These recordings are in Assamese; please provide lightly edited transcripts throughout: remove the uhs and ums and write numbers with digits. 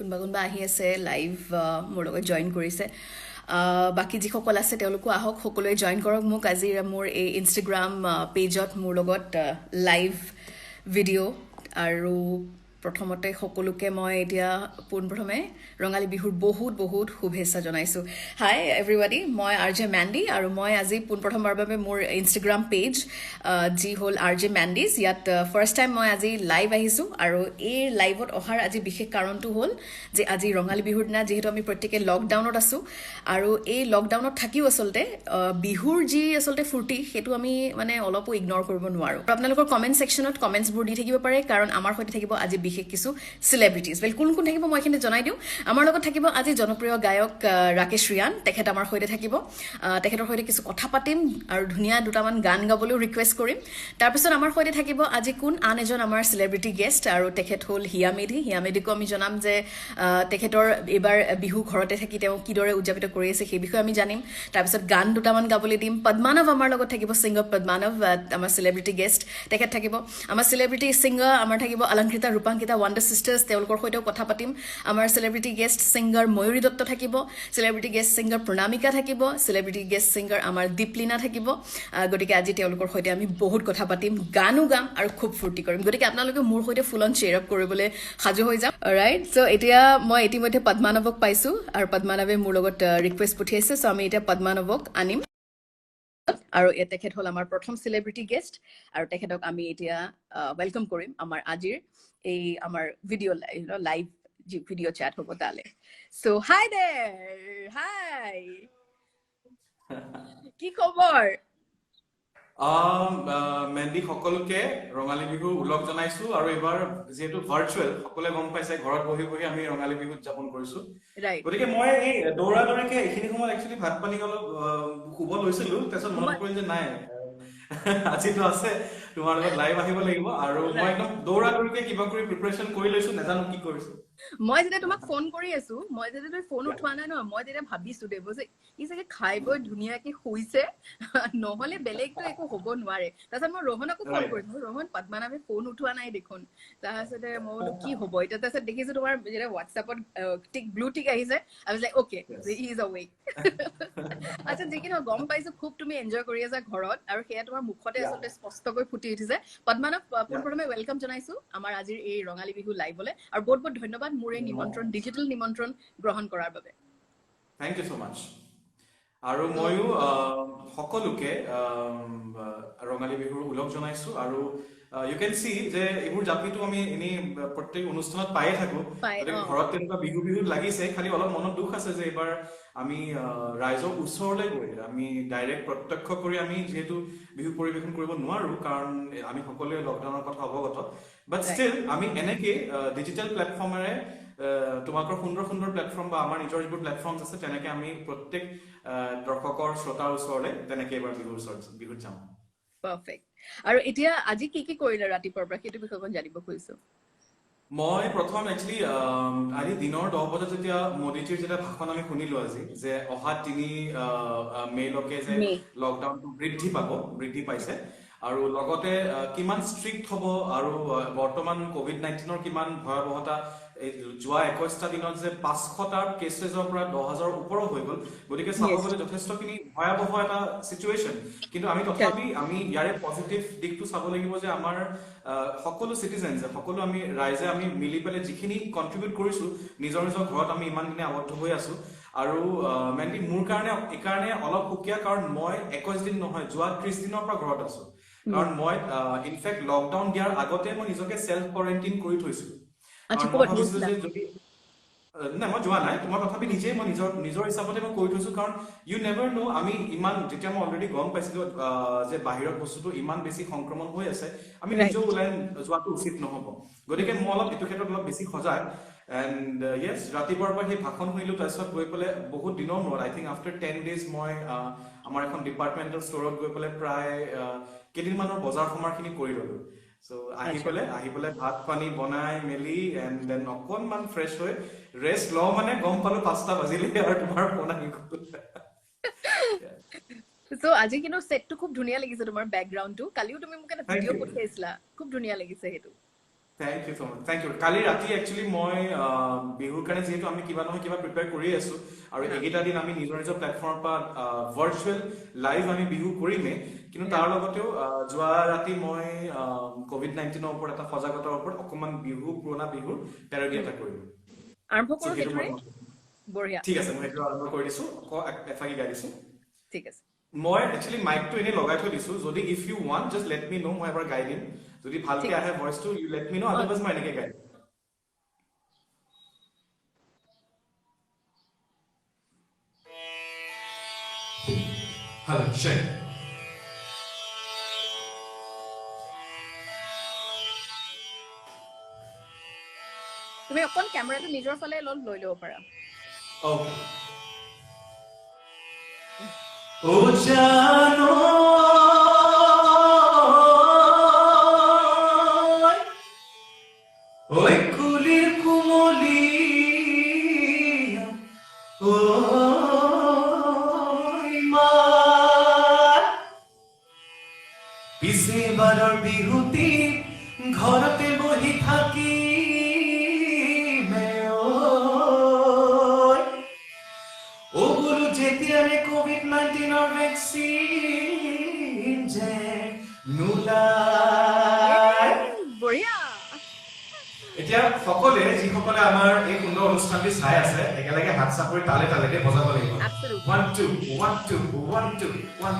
কোনোবা কোনোবা আহি আছে লাইভ মোৰ লগত জইন কৰিছে বাকী যিসকল আছে তেওঁলোকো আহক সকলোৱে জইন কৰক মোক আজি মোৰ এই ইনষ্টাগ্ৰাম পেজত মোৰ লগত লাইভ ভিডিঅ' আৰু প্ৰথমতে সকলোকে মই এতিয়া পোনপ্ৰথমে ৰঙালী বিহুৰ বহুত বহুত শুভেচ্ছা জনাইছোঁ হাই এভৰিবডি মই আৰ জে মেণ্ডি আৰু মই আজি পোনপ্ৰথমবাৰৰ বাবে মোৰ ইনষ্টাগ্ৰাম পেজ যি হ'ল আৰ জে মেণ্ডিজ ইয়াত ফাৰ্ষ্ট টাইম মই আজি লাইভ আহিছোঁ আৰু এই লাইভত অহাৰ আজি বিশেষ কাৰণটো হ'ল যে আজি ৰঙালী বিহুৰ দিনা যিহেতু আমি প্ৰত্যেকে লকডাউনত আছোঁ আৰু এই লকডাউনত থাকিও আচলতে বিহুৰ যি আচলতে ফূৰ্তি সেইটো আমি মানে অলপো ইগন'ৰ কৰিব নোৱাৰোঁ আপোনালোকৰ কমেণ্ট ছেকশ্যনত কমেণ্টছবোৰ দি থাকিব পাৰে কাৰণ আমাৰ সৈতে থাকিব আজি বিশেষ কিছু চেলিব্ৰিটিজ ৱেল কোন কোন থাকিব মই এইখিনি জনাই দিওঁ আমাৰ লগত থাকিব আজি জনপ্ৰিয় গায়ক ৰাকেশ ৰিয়ান তেখেত আমাৰ সৈতে থাকিব তেখেতৰ সৈতে কিছু কথা পাতিম আৰু ধুনীয়া দুটামান গান গাবলৈও ৰিকুৱেষ্ট কৰিম তাৰপিছত আমাৰ সৈতে থাকিব আজি কোন আন এজন আমাৰ চেলিব্ৰিটি গেষ্ট আৰু তেখেত হ'ল হিয়া মেধিকো আমি জনাম যে তেখেতৰ এইবাৰ বিহু ঘৰতে থাকি তেওঁ কিদৰে উদযাপিত কৰি আছে সেই বিষয়ে আমি জানিম তাৰপিছত গান দুটামান গাবলৈ দিম পদ্মানৱ আমাৰ লগত থাকিব ছিংগাৰ পদ্মানৱ আমাৰ চেলিব্ৰিটি গেষ্ট তেখেত থাকিব আমাৰ চেলিব্ৰিটি ছিংগাৰ আমাৰ থাকিব অলংকৃতা ৰূপাংকিতা ৱাণ্ডাৰ চিষ্টাৰ্ছ তেওঁলোকৰ সৈতেও কথা পাতিম আমাৰ চেলিব্ৰিটি গেষ্ট ছিংগাৰ ময়ূৰী দত্ত থাকিব চেলিব্ৰিটি গেষ্ট ছিংগাৰ প্ৰণামিকা থাকিব চেলিব্ৰিটি গেষ্ট ছিংগাৰ আমাৰ দীপলিনা থাকিব গতিকে আজি তেওঁলোকৰ সৈতে আমি বহুত কথা পাতিম গানো গাম আৰু খুব ফূৰ্তি কৰিম গতিকে আপোনালোকে মোৰ সৈতে ফুল অন চেয়াৰ আপ কৰিবলৈ সাজু হৈ যাওক ৰাইট চ' এতিয়া মই ইতিমধ্যে পদ্মানৱক পাইছোঁ আৰু পদ্মানৱে মোৰ লগত ৰিকুৱেষ্ট পঠিয়াইছে চ' আমি এতিয়া পদ্মানৱক আনিম আৰু তেখেত হ'ল আমাৰ প্ৰথম চেলিব্ৰিটি গেষ্ট আৰু তেখেতক আমি এতিয়া ৱেলকাম কৰিম আমাৰ আজিৰ এই আমাৰ ভিডিঅ' লাইভ যি ভিডিঅ' চেট হ'ব তালে চ' হাই দেৰ হাই কি খবৰ মেণ্ডি সকলোকে ৰঙালী বিহুৰ উলগ জনাইছো আৰু এইবাৰ যেহেতু ভাৰ্চুৱেল সকলোৱে গম পাইছে ঘৰত বহি বহি আমি ৰঙালী বিহু উদযাপন কৰিছো গতিকে মই এই দৌৰাকে এইখিনি সময়ত একচুৱেলি ভাত পানী অলপ শুব লৈছিলো তাৰপিছত মনত পৰিল যে নাই আজিতো আছে তোমাৰ লগত লাইভ আহিব লাগিব আৰু মই একদম দৌৰাকে কিবা কৰি প্ৰিপাৰেচন কৰি লৈছো নাজানো কি কৰিছো মই যেতিয়া তোমাক ফোন কৰি আছো মই যেতিয়া তুমি ফোন উঠোৱা নাই ন মই তেতিয়া ভাবিছো দেৱ যে ই চাগে খাই বৈ ধুনীয়াকে শুইছে নহলে বেলেগতো একো হ'ব নোৱাৰে তাৰপিছত মই ৰোহনকো ফোন কৰিছো ৰোহন পদ্মানৱে ফোন উঠোৱা নাই দেখোন তাৰপিছতে মই বোলো কি হ'ব এতিয়া তাৰপিছত দেখিছো তোমাৰ যেতিয়া হোৱাটছএপত টিক ব্লু টিক আহিছে I was like okay he is awake আচ্ছা যিকিনো গম পাইছো খুব তুমি এনজয় কৰি আছা ঘৰত আৰু সেয়া তোমাৰ মুখতে আচলতে স্পষ্টকৈ ফুটি উঠিছে পদ্মানৱ পোনপ্ৰথমে ৱেলকাম জনাইছো আমাৰ আজিৰ এই ৰঙালী বিহু লাইভলৈ আৰু বহুত বহুত ধন্যবাদ মোৰ এই নিমন্ত্ৰণ ডিজিটেল নিমন্ত্ৰণ গ্ৰহণ কৰাৰ বাবে থেংক ইউ সো মাচ আৰু ময়ো সকলোকে ৰঙালী বিহুৰ উলগ জনাইছো আৰু ইউ কেন চি যে এইবোৰ জাপিটো আমি এনেই প্ৰত্যেক অনুষ্ঠানত পায়ে থাকো গতিকে ঘৰত তেনেকুৱা বিহু লাগিছে খালি অলপ মনত দুখ আছে যে এইবাৰ আমি ৰাইজৰ ওচৰলৈ গৈ আমি ডাইৰেক্ট প্ৰত্যক্ষ কৰি আমি যিহেতু বিহু পৰিৱেশন কৰিব নোৱাৰো কাৰণ আমি সকলোৱে লকডাউনৰ কথা অৱগত বাট ষ্টিল আমি এনেকে ডিজিটেল প্লেটফৰ্মেৰে তোমাকৰ সুন্দৰ সুন্দৰ প্লেটফৰ্ম বা আমাৰ নিজৰ যিবোৰ প্লেটফৰ্ম আছে তেনেকে আমি প্ৰত্যেক দৰ্শকৰ শ্ৰোতাৰ ওচৰলৈ তেনেকে এবাৰ বিহুত যাম পাৰফেক্ট আৰু এতিয়া আজি কি কি কৰিলে ৰাতিপুৱাৰ পৰা সেইটো বিষয়ে অকণ জানিব খুজিছো মই প্ৰথম একচুৱেলি আজি দিনৰ 10 বজাত যেতিয়া মোদীজীৰ যেতিয়া ভাষণ আমি শুনিলো আজি যে অহা 3 মে'লৈকে যে লকডাউনটো বৃদ্ধি পাইছে আৰু লগতে কিমান ষ্ট্ৰিক্ট হ'ব আৰু বৰ্তমান কোভিড-19ৰ কিমান ভয়াৱহতা যোৱা 21টা দিনত যে 500টাৰ কেছেছৰ পৰা 10,000ৰ ওপৰত হৈ গ'ল গতিকে চাব গ'লে যথেষ্টখিনি ভয়াৱহ এটা চিটুৱেশ্যন কিন্তু আমি তথাপি আমি ইয়াৰে পজিটিভ দিশটো চাব লাগিব যে আমাৰ সকলো চিটিজেন সকলো আমি ৰাইজে আমি মিলি পেলাই যিখিনি কণ্ট্ৰিবিউট কৰিছো নিজৰ ঘৰত আমি ইমান দিনে আবদ্ধ হৈ আছো আৰু মেইনলি মোৰ কাৰণে এইকাৰণে অলপ সুকীয়া কাৰণ মই 21 দিন নহয় যোৱা 30 দিনৰ পৰা ঘৰত আছো কাৰণ মই ইনফেক্ট লকডাউন দিয়াৰ আগতে মই নিজকে সেলফ কোৱাৰেণ্টাইন কৰি থৈছিলো নাই মই যোৱা নাই তোমাৰ তথাপি নিজেই মই নিজৰ হিচাপতে মই কৈ থৈছো কাৰণ ইউ নেভাৰ নো আমি ইমান যেতিয়া মই অলৰেডি গম পাইছিলো যে বাহিৰত বস্তুটো ইমান বেছি সংক্ৰমণ হৈ আছে আমি নিজেও ওলাই যোৱাটো উচিত নহব গতিকে মই অলপ এইটো ক্ষেত্ৰত অলপ বেছি সজাগ এণ্ড য়েছ ৰাতিপুৱাৰ পৰা সেই ভাষণ শুনিলো তাৰপিছত গৈ পেলাই বহুত দিনৰ মূৰত আই থিংক আফটাৰ 10 days মই আমাৰ এখন ডিপাৰ্টমেণ্টেল ষ্টৰত গৈ পেলাই প্ৰায় কেইদিনমানৰ বজাৰ সমাৰখিনি কৰি ললো So আহি পেলাই ভাত পানী বনাই মেলি এণ্ড দেন অকণমান ফ্ৰেছ হৈ ৰেষ্ট লওঁ মানে গম পালো 5টা বাজিলে আৰু তোমাৰ ফোন আহি গ'ল So আজি কিন্তু সেটটো খুব ধুনীয়া লাগিছে তোমাৰ বেকগ্ৰাউণ্ডটো কালিও তুমি মোক এটা ভিডিঅ' পঠাইছিলা খুব ধুনীয়া লাগিছে সেইটো Thank you so much. Thank you. কালি ৰাতি একচুয়ালি মই বিহুৰ কাৰণে যেহেতু আমি কিবা নহয় কিবা প্ৰিপেয়াৰ কৰি আছো আৰু এইকেইটা দিন আমি নিজৰ নিজৰ প্লেটফৰ্মৰ পৰা ভাৰ্চুৱেল লাইভ আমি বিহু কৰিমে কিন্তু তাৰ লগতেও যোৱা ৰাতি মই কোভিড-19 ৰ ওপৰত এটা সজাগতাৰ ওপৰত অকমান বিহু পুৰণা বিহুৰ পেৰডি এটা কৰিলো আৰম্ভ কৰো হেতুৰে বঢ়িয়া ঠিক আছে মই সেইটো আৰম্ভ কৰি দিছো এফাকি গাই দিছো ঠিক আছে মই একচুয়ালি মাইকটো এনে লগাই থৈ দিছো যদি if you want just let me know মই এবাৰ গাই দিম যদি ভালকে আহে ভয়েসটো you let me know otherwise মই এনেকে গাই হ্যালো চেক তুমি অকল ক্যামেৰাটো নিজৰ ফালে লৈ ল'ব পাৰা ওকে ও জানো ওই কুলিৰ কুমলি ওই মা পিছে বাৰৰ বিহুতি ঘৰতে বহি থাকি যেতিয়াৰে কোভিড-19 ৰ ভেকচিন যে নুলাই বঢ়িয়া এতিয়া সকলে যিসকলে আমাৰ এই সুন্দৰ অনুষ্ঠানটি চাই আছে একেলগে হাত চাপৰি তালে তালেকে বজাব লাগিব 1 2 1 2 1 2 1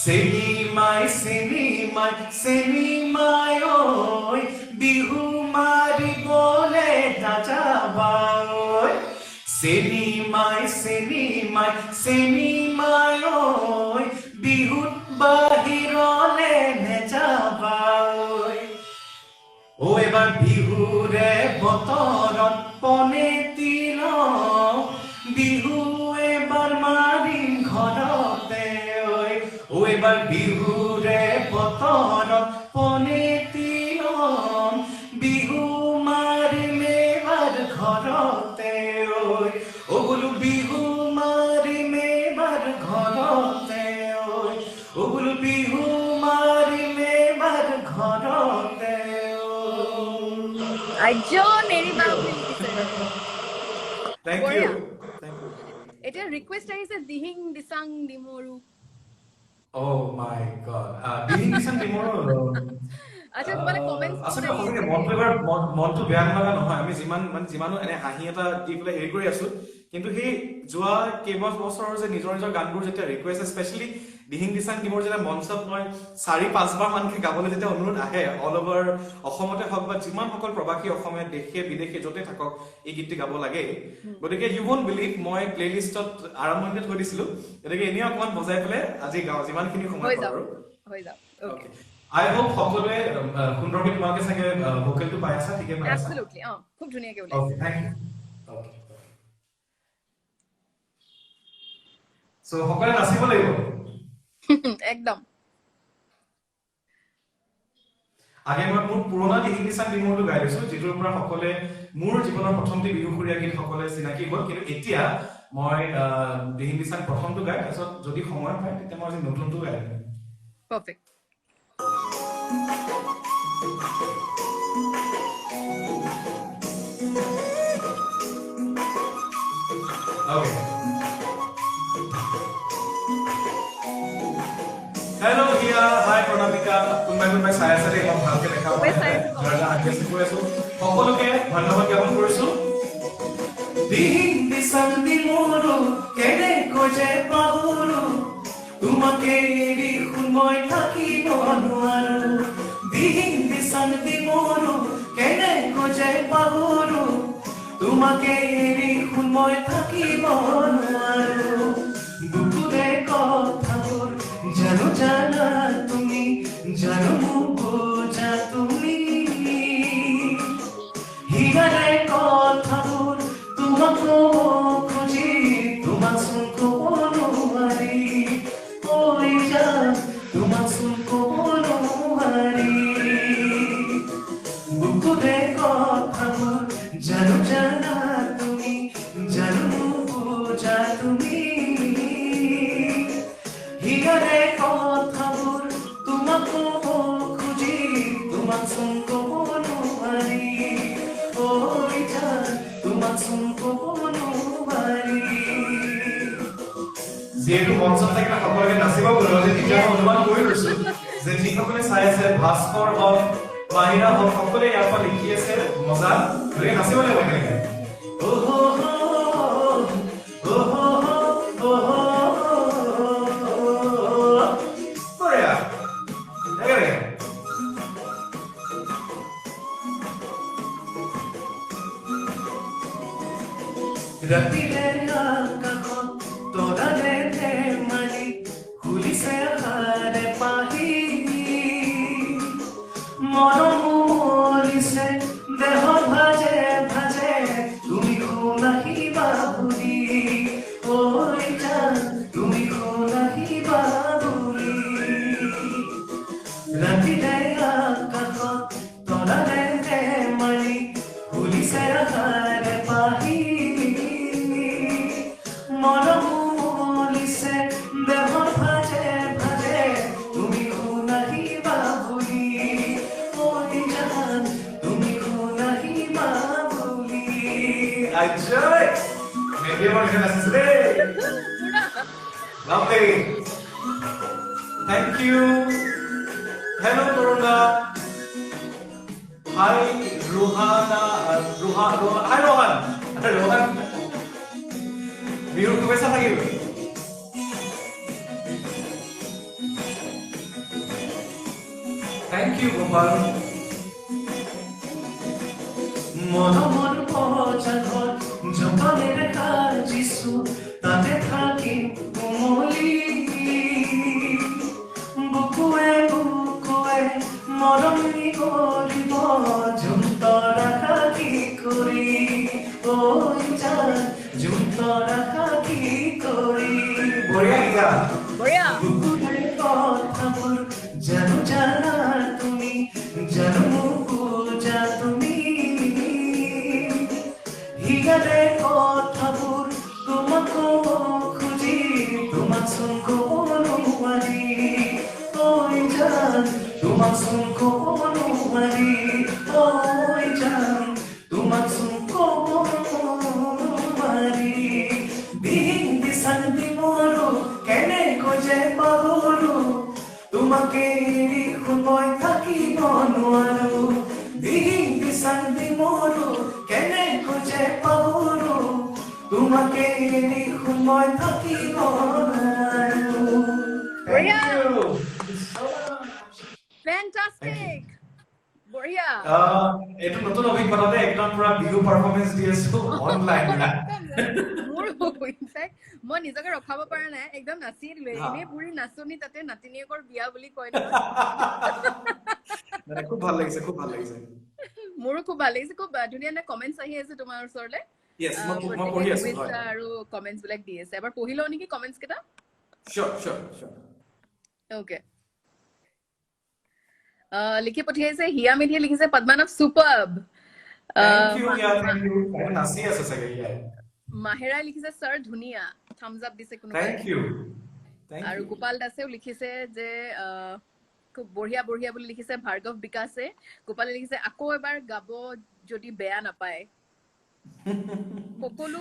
Seni mai oi bihu mari bole dajabai Seni mai oi bihut bahirole nejabai O ebar bihure botoron ponetilo bihu ebar marim ghorote oi O ebar bihure botoron ponetilo bihu marim ebar ghorote oi O bolu bihu marim ebar ghorote oi O bolu bihu marim ebar ghorote আইজো নেৰি Babu Thank you. এটা ৰিকুৱেষ্ট আহিছে Dihing Disang দিমৰু Oh my god. Dihin Disang দিমৰু আচ্ছা তোমালে কমেন্টস আসলে হয়নে মনটো বেয়া লগা নহয় আমি যিমানো এনে হাঁহি এটা দি পেলাই হেৰি কৰি আছো কিন্তু সেই যোৱা কেইবাছ বছৰৰ যে নিজৰ গানবোৰ যেতিয়া ৰিকুৱেষ্ট স্পেশালি দিহিং দিসাং দিমৰ যেতিয়া মঞ্চত মই 4-5 বাৰ মানকে গাবলৈ যেতিয়া অনুৰোধ আহে অল ওভাৰ অসমতে হওক বা যিমান সকল প্ৰবাসী অসমে দেশে বিদেশে যতে থাকক এই গীতটি গাব লাগে গতিকে ইউ ওন্ট বিলিভ মই প্লেলিষ্টত আৰম্ভণিতে থৈ দিছিলো গতিকে এনে অকমান বজাই পেলাই আজি গাও যিমানখিনি সময় পাৰো হৈ যাও ওকে I hope সকলোৱে সুন্দৰকৈ তোমালোকে চাগে ভোকেলটো পাই আছা ঠিকে পাই আছা Absolutely খুব ধুনীয়াকৈ ওলাইছে Okay thank you Okay So সকলোৱে নাচিব লাগিব একদম আগে মই মোৰ পুৰণা দিহিং দিসাং দিমৰটো গাই দিছো যিটোৰ পৰা সকলোৱে মোৰ জীৱনৰ প্ৰথমটি বিহু খুৰীয়া গীত সকলোৱে চিনাকি হ'ল কিন্তু এতিয়া মই দিহিং দিসাং প্ৰথমটো গাই তাৰপিছত যদি সময় পায় তেতিয়া মই আজি নতুনটো গাই দিম perfect Okay. Hello here, hi Pranamika. কোনবাই চাই আছে দেই মই ভালকে দেখা পাই আছো সকলোকে ধন্যবাদ জ্ঞাপন কৰিছো দিহিং দিসাং দিমৰু কেনে কজে পাহৰু তোমাকে এৰি মই থাকিব নোৱাৰো দিহিং দিসাং দিমৰু কেনে কজে পাহৰু তোমাকে এৰি মই থাকিব নোৱাৰো দুখৰে কথাবোৰ জানা তুমি জানো বুজা তুমি হিয়াৰে কথাবোৰ তোমাক খুজি তোমাক শুনক নোৱাৰি কৈ যা তোমাক শুনক নোৱাৰি দুখৰে কথাবোৰ জানা তুমি জানো বুজা তুমি হিয়াৰে কথাবোৰ তোমাক খুজি যিহেতু মঞ্চত থাকিলে সকলোকে নাচিব গ'লো যে তেতিয়া অনুমান কৰি লৈছো যে যিসকলে চাই আছে ভাস্কৰ হওক মাহিৰা হওক সকলোৱে ইয়াৰ পৰা লিখি আছে মজা গতিকে নাচিব লাগিব একেলগে Lovely. Thank you. Hello, Corona. Hi, Rohana. Hi, Rohan. Rohan. Miru, कैसा था ये? Thank you, Gopal. মনোমন পছাঘর জঙ্গলের কাজিসু তাতে থাকি কোমলি বুকুয়ে বুকুয়ে মরমি করিব ঝুমতরা কি করি ওই জান ঝুমতরা কি করি বড়িয়া গিয়া বড়িয়া বুকুয়ে কথাপুর জানো জানা তুমি জানো পূজা তুমি হিগারে কথাপুর তোমাকে খুঁজি তোমার সঙ্গ অনুমারি ওই জান তোমার সঙ্গ অনুমারি ওই জান তোমার সঙ্গ অনুমারি দিন দিশান দিমরু কেনে খোঁজে পাহরু তোমাকে সময় থাকিব নোৱাৰো দিন দিশান দিমৰু কেনে খোঁজে পাহৰু তোমাকে সময় থাকিব নোৱাৰো Fantastic! Boriya! এইটো নতুন অভিজ্ঞতাতে একদম পুৰা বিহু পাৰফৰ্মেন্স দি আছো অনলাইন In fact, মই নিজকে ৰখাব পৰা নাই একদম নাচি দিলো এনে পুৰি নাচনি তাতে নাতিনিয়েকৰ বিয়া বুলি কয় নহয় খুব ভাল লাগিছে মোৰো খুব ভাল লাগিছে খুব ধুনীয়া না কমেন্টছ আহি আছে তোমাৰ ওচৰলে Yes, মই পঢ়ি আছো আৰু কমেন্টছ বিলাক দি আছে এবাৰ পঢ়ি লও নেকি কমেন্টছ কেটা Sure. Okay. লিখি পঠিয়াইছে হিয়া মেধিয়ে লিখিছে পদ্মানভ সুপাৰব Thank you. নাচি আছে চাগে ইয়াৰ মাহেৰাই লিখিছে স্যাৰ ধুনীয়া থাম্বস আপ দিছে কোনো Thank you. আৰু গোপাল দাসেও লিখিছে যে খুব বঢ়িয়া বুলি লিখিছে ভাৰ্গৱ বিকাশে গোপালে লিখিছে আকৌ এবাৰ গাব যদি বেয়া নাপায় সকলো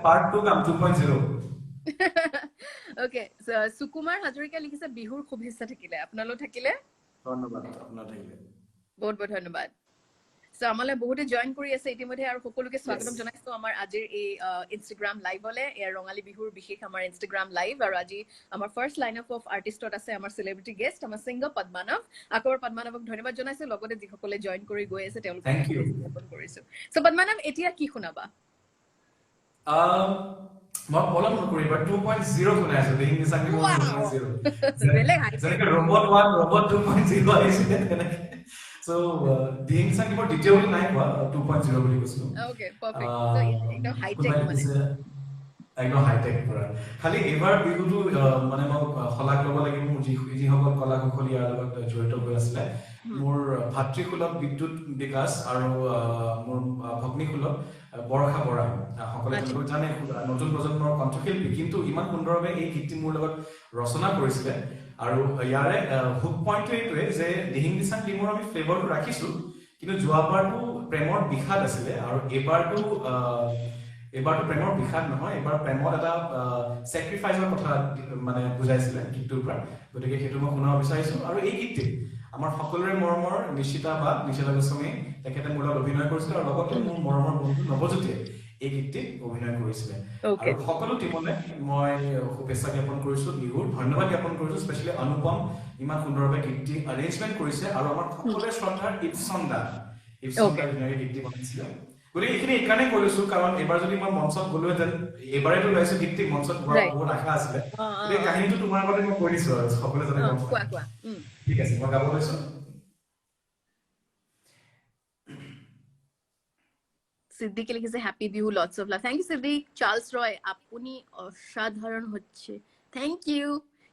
পাৰ্ট 2 কাম 2.0 ওকে সুকুমাৰ হাজৰিকা লিখিছে বিহুৰ শুভেচ্ছা থাকিলে আপোনালোক থাকিলে ধন্যবাদ আপোনাৰ থাকিলে বহুত ধন্যবাদ সো আমালে বহুতে জয়েন কৰি আছে ইতিমধ্যে আৰু সকলোকে স্বাগতম জনাইছো আমাৰ আজিৰ এই ইনষ্টাগ্ৰাম লাইভলে এ ৰঙালী বিহুৰ বিশেষ আমাৰ ইনষ্টাগ্ৰাম লাইভ আৰু আজি আমাৰ ফাৰ্স্ট লাইন অফ আৰ্টিষ্টত আছে আমাৰ সেলিব্ৰিটি গেষ্ট আমাৰ সিংগাৰ পদ্মানভ আকবৰ পদ্মানভক ধন্যবাদ জনাইছো লগতে যিসকলে জয়েন কৰি গৈ আছে তেওঁলোকক ধন্যবাদ কৰিছো সো পদ্মানভ এতিয়া কি শুনাবা মই বলম নকৰিবা 2.0 শুনাই আছো দেখিং চাকি 2.0 যেনেকে ৰবট 1 ৰবট 2.0 আহিছে তেনেকে So, being sang about detail নাই কোৱা 2.0 বুলি কৈছো Okay, perfect. So, একদম হাই টেক মানে একদম হাই টেক পুৰা খালি এবাৰ বিহুটো মানে মই খলাক ল'ব লাগিব মোৰ যিসকল কলা কুশলী ইয়াৰ লগত জড়িত হৈ আছিলে মোৰ ভাতৃসুলভ বিদ্যুৎ বিকাশ আৰু মোৰ ভগ্নীসুলভ বৰষা বৰা সকলোৱে জানে নতুন প্ৰজন্মৰ কণ্ঠশিল্পী কিন্তু ইমান সুন্দৰভাৱে এই গীতটি মোৰ লগত ৰচনা কৰিছিলে আৰু ইয়াৰে হুক পইণ্টটো এইটোৱে যে দিহিং দিচাং টিমৰ আমি ফ্লেভাৰটো ৰাখিছো কিন্তু যোৱাবাৰটো প্ৰেমৰ বিষাদ আছিলে আৰু এবাৰটো প্ৰেমৰ বিষাদ নহয়, এবাৰ প্ৰেমত এটা চেক্ৰিফাইচৰ কথা মানে বুজাইছিলে গীতটোৰ পৰা। গতিকে সেইটো মই শুনাব বিচাৰিছো। আৰু এই গীতটি আমাৰ সকলোৰে মৰমৰ নিশিতা গোস্বামী তেখেতে মোৰ লগত অভিনয় কৰিছিলে, আৰু লগতে মোৰ মৰমৰ বন্ধু নৱজ্যোতিয়ে এই গীতটিত অভিনয় কৰিছিলে। আৰু সকলো টিমলে মই শুভেচ্ছা জ্ঞাপন কৰিছো, বিহুৰ ধন্যবাদ জ্ঞাপন কৰিছো। স্পেচিয়েলি অনুপম ইমান সুন্দৰভাৱে গীতটি এৰেঞ্জমেণ্ট কৰিছে, আৰু আমাৰ সকলোৰে শ্ৰদ্ধাৰ ইপছন দা ধুনীয়াকে গীতটি বনাইছিলে। গতিকে এইখিনি এইকাৰণে কৰিছো কাৰণ এবাৰ যদি মই মঞ্চত গলোহেঁতেন, এবাৰেতো ওলাইছো গীতটি মঞ্চত গোৱাৰ বহুত আশা আছিলে। গতিকে কাহিনীটো তোমাৰ আগতে মই কৈ দিছো আৰু সকলোৱে যাতে গম পায়। ঠিক আছে, মই গাব লৈছো। সিদ্দিকে লিখেছে happy Bihu, lots of love. Thank you Siddique. Charles Roy, আপনি অসাধারণ হচ্ছে। Thank U.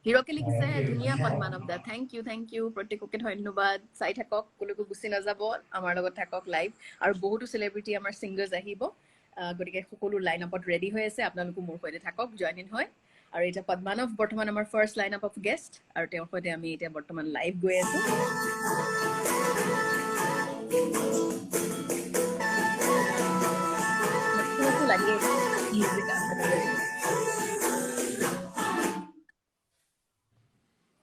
হিৰকে লিখিছে ধুনীয়া পদ্মানৱ দা। থ্যাংক ইউ প্ৰত্যেককে ধন্যবাদ। চাই থাকক, কলৈকো গুচি নাযাব, আমাৰ লগত থাকক লাইভ। আৰু বহুতো চেলিব্ৰিটি আমাৰ ছিংগাৰ্ছ আহিব, গতিকে সকলো লাইন আপত ৰেডি হৈ আছে। আপোনালোকো মোৰ সৈতে থাকক, জইন ইন হয়। আৰু এতিয়া পদ্মানৱ বৰ্তমান আমাৰ first line up of guest, আৰু তেওঁৰ সৈতে আমি এতিয়া বৰ্তমান লাইভ গৈ আছো। লাগে মিউজিক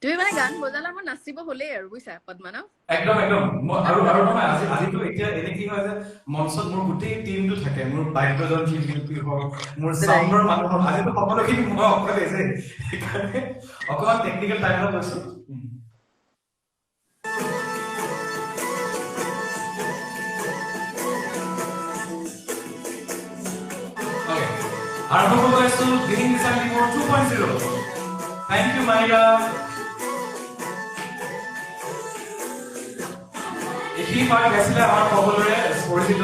তুমি মানে গান বজালা মোৰ নাচিব হলেই আৰু বুজিছা পদ্মানৱ। একদম আৰু নহয় আজিতো এতিয়া এনে কি হয় যে মঞ্চত মোৰ গোটেই টিমটো থাকে, মোৰ বাদ্যযন্ত্ৰ শিল্পী হওক, মোৰ চাউণ্ডৰ মানুহ হওক, আজিতো সকলোখিনি মই অকলে যে সেইকাৰণে অকমান টেকনিকেল টাইমত লৈছো। আৰম্ভ কৰিব লৈছো দিন নিচালি মোৰ 2.0। Thank you Maira. এইখিনি পাৰ্ট গাইছিলে আমাৰ সকলোৰে পৰিচিত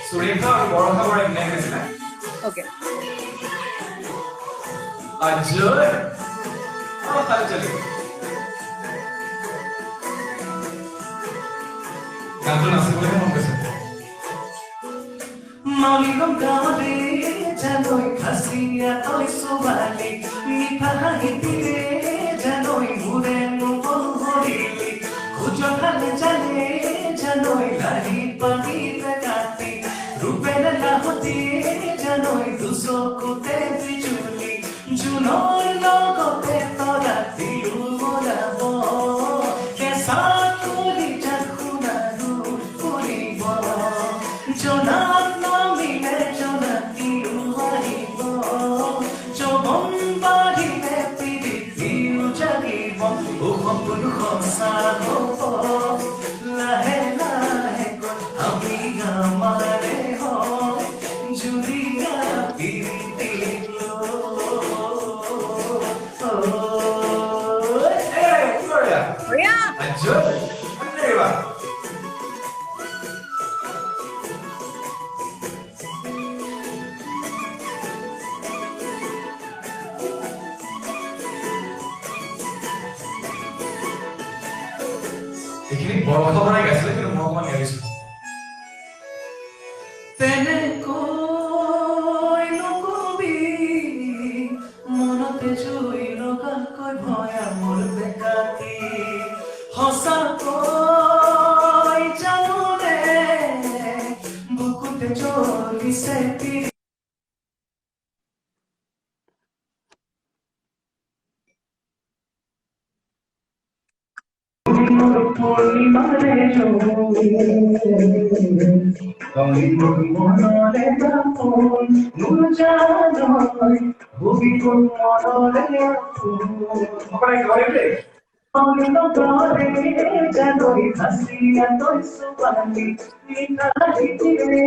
সুৰেখা আৰু বৰষা বৰাই গান গাইছিলে। আজয় তালে চলে গানটো নাচিবলৈ মন গৈছে। মালিকম গাঁৱতে জানৈ খাচিয়া তই ছোৱালী, মিঠা হাঁহিতিৰে জানৈ ঘূৰে নকৰিলি, খুজখালে জানে জানৈ লাহি পানীতে কাটি, ৰূপেৰে লাহতি জানৈ দুচকুতে বিজুলি, জোনৰ লগতে তৰা দিও মৰাব, কেঁচা তুলি জাখুনাৰু ফুৰিব, জনাত নমিলে জনাতিও আহিব, যৌৱন বাঢ়িলে পৃথিৱীও জাগিব, সপোন সঁচা হ'ব লাহে লাহে আমি আমাৰে হওঁ জুৰিয়া প্ৰীতি এইখিনি বৰষা বৰাই গাইছিলে, কিন্তু মই অকমান গাইছো। তেনেকৈ নকবি মনতে জুই লগাকৈ ভয়া মোৰ বেকাতি, সঁচাকৈ জানোনে বুকুতে জ্বলিছে পিৰি। পূৰ্ণিমাৰে মনৰে দাপোন মোৰ জানৈ ভুবি কোন মনৰে জানৈ হাচিয়া তই ছোৱালী, মিঠা হাঁহিতিৰে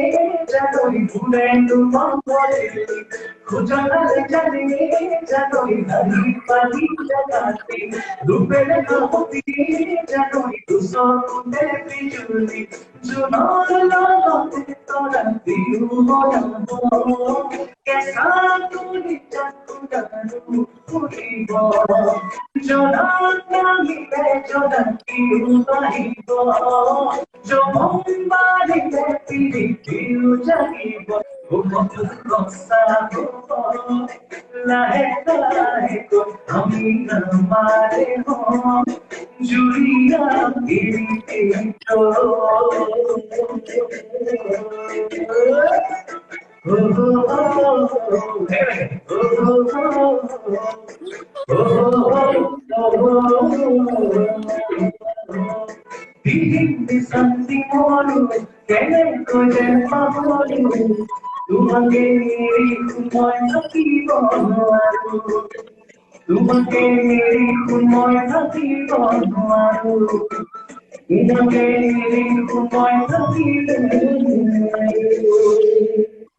জানৈ ঘূৰে নকৰিলি, খুজখালে জানে জানৈ লাহি পানীতে কাটি, ৰূপেৰে লাহতি জানৈ দুচকুতে বিজুলি, জোনৰ লগতে তৰা দিও মৰাব, কেঁচা তুলি জাখু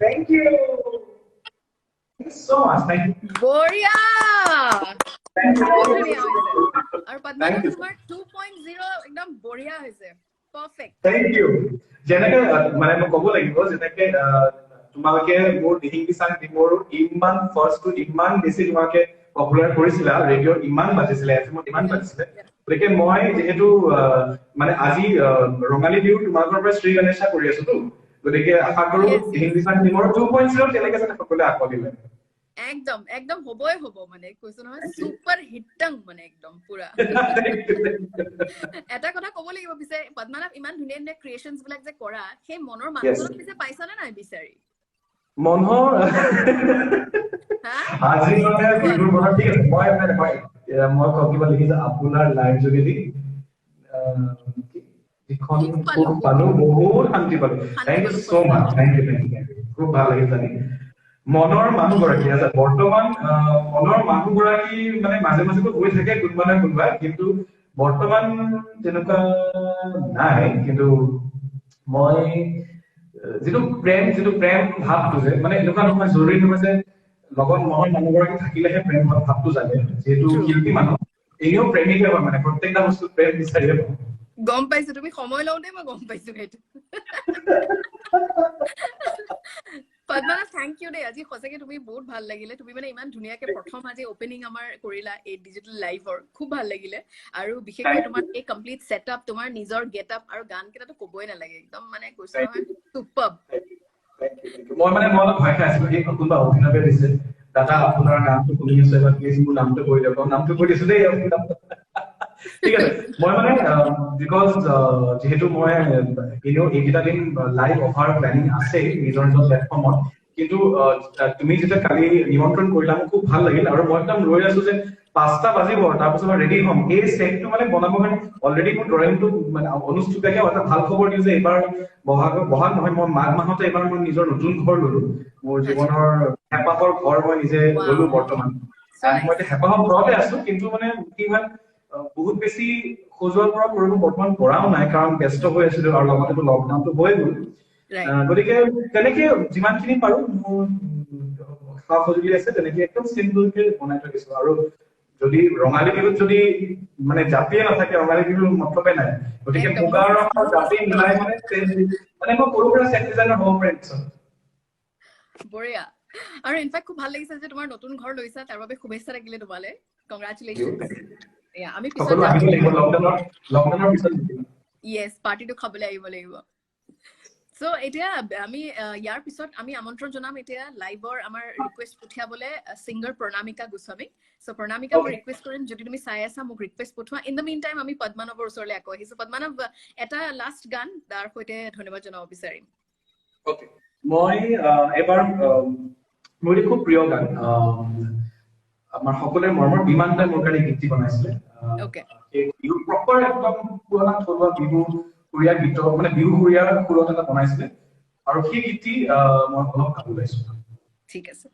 Thank you. Thank you so much. Thank you. বঢ়িয়া Thank বহুত you. ধুনীয়া হৈছে আৰু পদ্মানাভ Thank you. তোমাৰ 2.0 একদম বঢ়িয়া হৈছে পাৰফেক্ট Thank you. যেনেকে মানে মই ক'ব লাগিব যেনেকে তোমালোকে মোৰ হিন্দী চাং মোৰ ইমান ফাৰ্ষ্টটো ইমান বেছি তোমালোকে পপুলাৰ কৰিছিলা ৰেডিঅ'ত ইমান বাজিছিলে এফএমত ইমান বাজিছিলে গতিকে মই যিহেতু মানে আজি ৰঙালী বিহু তোমালোকৰ পৰা শ্ৰী গণেশা কৰি আছোতো গতিকে আশা কৰো হিন্দী চাং মোৰ 2.0 তেনেকে যেনে সকলোৱে আঁকোৱালি লয় একদম একদম হবই হব মানে কৈছো নহয় সুপাৰ হিটং মানে একদম পুৰা এটা কথা ক'ব লাগিব পিছে পদ্মানাভ ইমান ধুনীয়া ধুনীয়া ক্ৰিয়েচনছ বিলাক যে কৰা সেই মনৰ মানুহজনক পিছে পাইছানে নাই বিচাৰি মনৰ আজি মানে বিহুৰ মনত ঠিক আছে মই কিবা লিখিছো আপোনাৰ লাইভ যোগেদি যিখন খুব পালো বহুত শান্তি পালো thank you so much thank U খুব ভাল লাগিল জানি মনৰ মানুহগৰাকী আছে বৰ্তমান মনৰ মানুহগৰাকী মানে মাজে মাজে গৈ থাকে কোনোবা না কোনোবা কিন্তু বৰ্তমান তেনেকুৱা নাই কিন্তু মই যিটো প্ৰেম ভাৱটো যে মানে এনেকুৱা নহয় জৰুৰী নহয় যে লগত মনৰ মানুহগৰাকী থাকিলেহে প্ৰেম ভাৱটো জাগে যিহেতু শিল্পী মানুহ এনেও প্ৰেমিকে হয় মানে প্ৰত্যেকটা বস্তু প্ৰেম বিচাৰিয়ে পাওঁ গম পাইছো তুমি সময় লওঁতে মই গম পাইছো সেইটো পদ্মানাভ থেংক ইউ দেই আজি সঁচাকে তুমি বহুত ভাল লাগিলে তুমি মানে ইমান ধুনীয়াকে প্ৰথম আজি অপেনিং আমাৰ কৰিলা এই ডিজিটেল লাইভৰ খুব ভাল লাগিলে আৰু বিশেষকৈ তোমাৰ এই কমপ্লিট সেটআপ তোমাৰ নিজৰ গেটআপ আৰু গান কেইটাতো ক'বই নালাগে একদম মানে কৈছো নহয় সুপাৰ মই মানে মই ভয় খাই আছিলো এই কোনোবা অভিনৱে দিছে দাদা আপোনাৰ নামটো শুনি আছে বা প্লিজ মোৰ নামটো কৈ দিয়ক নামটো কৈ দিছো দেই ঠিক আছে মই মানে বিকজ যেহেতু মই এনেও এইকেইটা দিন লাইভ অফাৰ প্লেনিং আছে নিজৰ নিজৰ প্লেটফৰ্মত কিন্তু তুমি যেতিয়া কালি নিমন্ত্ৰণ কৰিলা মোৰ খুব ভাল লাগিল আৰু মই একদম ৰৈ আছো যে 5টা বাজিব তাৰপিছত মই ৰেডি হ'ম এই ছেটটো মানে বনাব কাৰণে অলৰেডি মোৰ ড্ৰয়িংটো মানে অনুষ্ঠুপীয়াকে এটা ভাল খবৰ দিওঁ যে এইবাৰ বহাগ নহয় মই মাঘ মাহতে এইবাৰ মই নিজৰ নতুন ঘৰ ললো মোৰ জীৱনৰ হেঁপাহৰ ঘৰ মই নিজে ললো বৰ্তমান মই এতিয়া হেঁপাহৰ ঘৰতে আছো কিন্তু মানে কি হয় বহুত বেছি খোজোৱাৰ পৰা কৰিব বৰ্তমান পৰাও নাই কাৰণ ব্যস্ত হৈ আছিলো আৰু লগতে লকডাউনটো হৈ গ'ল গতিকে তেনেকে যিমানখিনি পাৰো মোৰ সা সঁজুলি আছে তেনেকে একদম চিম্পলকে বনাই থৈ দিছো আৰু যদি ৰঙালী বিহুত যদি মানে জাতিয়ে নাথাকে ৰঙালী বিহুৰ মতলবে নাই গতিকে মুগা ৰঙৰ জাতি মিলাই মানে মানে মই সৰু পৰা ছেট ডিজাইনাৰ হ'ব পাৰিছো বঢ়িয়া আৰু ইনফেক্ট খুব ভাল লাগিছে যে তোমাৰ নতুন ঘৰ লৈছা তাৰ বাবে শুভেচ্ছা থাকিলে তোমালে কংগ্ৰাচুলেশ্যনছ আমি পিছত লকডাউনৰ পিছত ইয়েছ পাৰ্টিটো খাবলৈ আহিব লাগিব সো এতিয়া আমি ইয়াৰ পিছত আমি আমন্ত্ৰণ জনাম এতিয়া লাইভৰ আমাৰ ৰিকুৱেষ্ট পঠিয়াবলে সিংগাৰ প্ৰণামিকা গোস্বামী সো প্ৰণামিকা মই ৰিকুৱেষ্ট কৰিম যদি তুমি চাই আছা মোক ৰিকুৱেষ্ট পঠোৱা ইন দ্য মিন টাইম আমি পদ্মানৱৰ ওচৰলৈ আকৌ আহিছো পদ্মানৱ এটা লাষ্ট গান তাৰ সৈতে ধন্যবাদ জনাব বিচাৰিম ওকে মই এবাৰ মোৰ খুব প্ৰিয় গান আমাৰ সকলোৰে মৰমৰ বিমান দাই মোৰ কাৰণে গীতটি বনাইছিলে বিহু প্ৰপাৰ একদম পুৰণা থলুৱা বিহু সুৰীয়া গীত মানে বিহু সুৰীয়া সুৰত এটা বনাইছিলে আৰু সেই গীতটি মই অলপ গাব ওলাইছো ঠিক আছে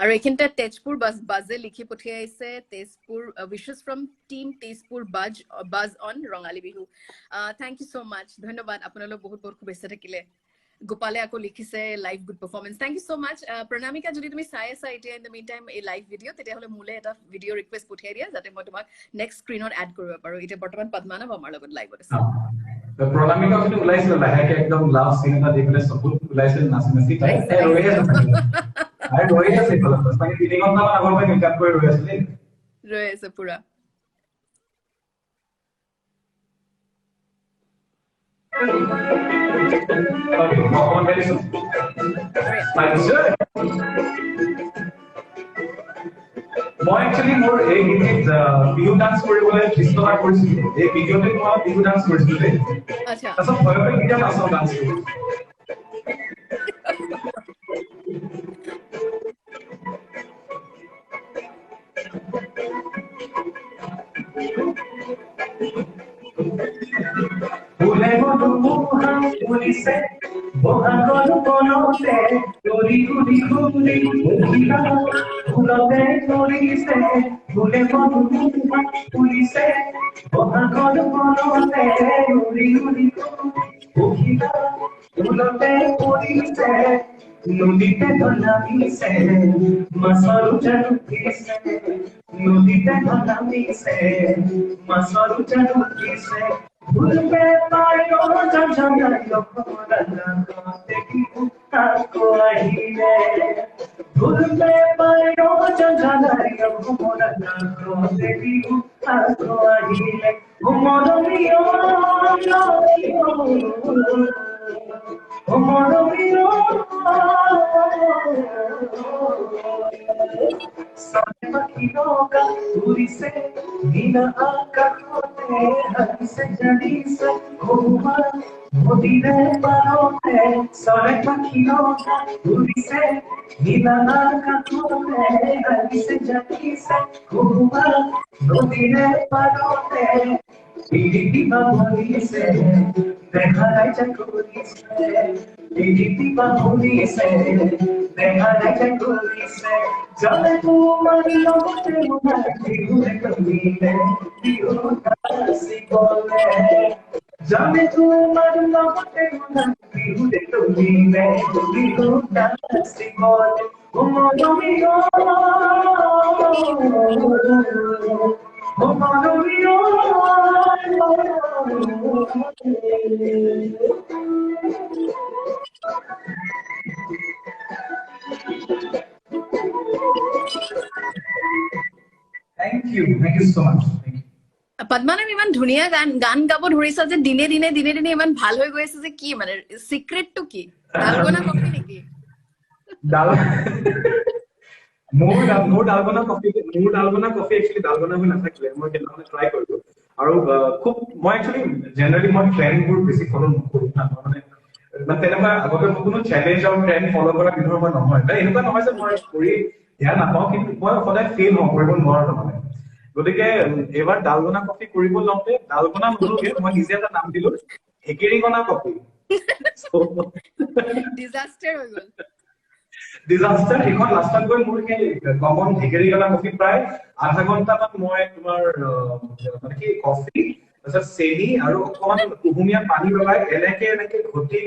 আৰু এইখিনিতে তেজপুৰ বাজে লিখি পঠিয়াইছে Tezpur wishes from team Tezpur buzz on Rongali Bihu thank you so much ধন্যবাদ আপোনালোক বহুত বহুত শুভেচ্ছা থাকিলে গোপালে আকৌ লিখিছে live good performance thank you so much Pranamika যদি তুমি চাই আছা এতিয়া ইন দ্য মিন টাইম এই লাইভ ভিডিঅ' তেতিয়াহ'লে মোলে এটা ভিডিঅ' ৰিকুৱেষ্ট পঠিয়াই দিয়া যাতে মই তোমাক নেক্সট স্ক্ৰীনত এড কৰিব পাৰো এতিয়া বৰ্তমান পদ্মানৱ আমাৰ লগত লাইভত আছে প্ৰণামিকা যদি ওলাইছিল লাহেকে একদম লাভ চিন এটা দি পেলাই চকুত ওলাইছিল নাচি নাচি তাই ৰৈহে আৰু ৰৈ আছে এইফালে মানে 3 ঘণ্টামান আগৰ পৰা মেকআপ কৰি ৰৈ আছিলে ৰৈ আছে পুৰা অকমান গাইছো মই একচুৱেলি মোৰ এই গীত বিহু ডান্স কৰিবলৈ চেষ্টা কৰিছিলো এই ভিডিঅ'তে মই বিহু ডান্স কৰিছিলো দেই আচ্ছা তাৰপিছত ভয় ভয় কেতিয়া নাচাওঁ ডান্স কৰোঁ ফুলে মধুমোহা ফুলিছে বহাগৰ বনতে ঘূৰি ঘূৰি ঘূৰি উঠিলা ফুলতে ধৰিছে ফুলে মধুমোহা ফুলিছে বহাগৰ বনতে ঘূৰি ঘূৰি উঠিলা ফুলতে ধৰিছে নদীতে নামিছে মাছৰ জাল উঠিছে নদীতে নামিছে মাছৰ জাল উঠিছে ভুলবে পাৰো জঞ্জনায় খোলা দেখি তাকো আহিলে ভুলবে পাৰো জঞ্জনায় খোলা দেখি তাকো আহিলে মৰমিও মৰমিও Sanemakinoka turise nina akakote harise janise kuma modire parote Sanemakinoka turise nina akakote harise janise kuma modire parote Idiba police dekhalai chakuriise Idiba police dekhalai chakuriise Jale tu mari logote unati hure kamile Dio kasi bole Jale tu mari logote unati hure kamile Dio kasi bole Umano mio Umano mio Thank you so much. Thank you. পদ্মানম ইমান ধুনীয়া গান গান গাব ধৰিছা যে দিনে দিনে দিনে দিনে ইমান ভাল হৈ গৈ আছে যে কি মানে সিক্ৰেটটো কি ডালগনা কফি নেকি মোৰ ডালগনা কফি একচুৱেলি ডালগনা হৈ নাথাকিলে মই কেনেকৈ ট্ৰাই কৰিলো আৰু খুব মই একচুৱেলি জেনেৰেলি মই ট্ৰেণ্ডবোৰ বেছি ফলো নকৰোঁ মানে তেনেকুৱা আগতে মই কোনো চেলেঞ্জ আৰু ট্ৰেণ্ড ফলো কৰা বিধৰ মই নহয় এনেকুৱা নহয় যে মই কৰি ধ্যান নাপাওঁ কিন্তু মই সদায় ফেইল কৰিব নোৱাৰো মানে গতিকে এবাৰ ডালগনা কফি কৰিব লওঁতে ডালগনা নহলগে মই নিজে এটা নাম দিলো হেকেৰিগনা কফি ডিজাস্টাৰ হৈ গ'ল ডিজাস্টাৰ এখন লাষ্টত গৈ মোৰ সেই কমন হেকেৰিগনা কফি প্ৰায় আধা ঘণ্টামান মই তোমাৰ মানে কি কফি তাৰপিছত চেনি আৰু অকমান কুহুমীয়া পানী লগাই এনেকে ঘুটি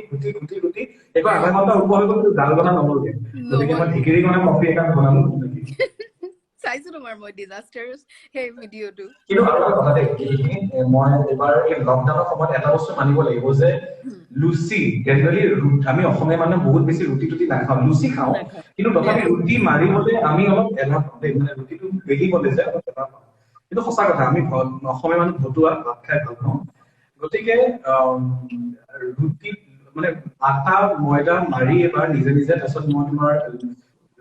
এখন আধা ঘণ্টা ওপৰ হৈ গ'ল ডালগনা নহলগে গতিকে মই হেকেৰিগনা কফি এটা বনালো চাইছো তোমাৰ মই ডিজাস্টাৰছ সেই ভিডিঅ'টো কিন্তু আৰু এটা কথা দেই মই এবাৰ এই লকডাউনৰ সময়ত এটা বস্তু মানিব লাগিব যে লুচি জেনেৰেলি আমি অসমীয়া মানুহ বহুত বেছি ৰুটি টুটি নাখাওঁ লুচি খাওঁ কিন্তু তথাপি ৰুটি মাৰিবলৈ আমি অলপ এলাহ পাওঁ মানে ৰুটিটো বেলিবলৈ যে অলপ এলাহ পাওঁ কিন্তু সঁচা কথা আমি অসমীয়া মানুহ ভতুৱা ভাত খাই ভাল পাওঁ গতিকে ৰুটি মানে আটা ময়দা মাৰি এবাৰ নিজে নিজে তাৰপিছত মই তোমাৰ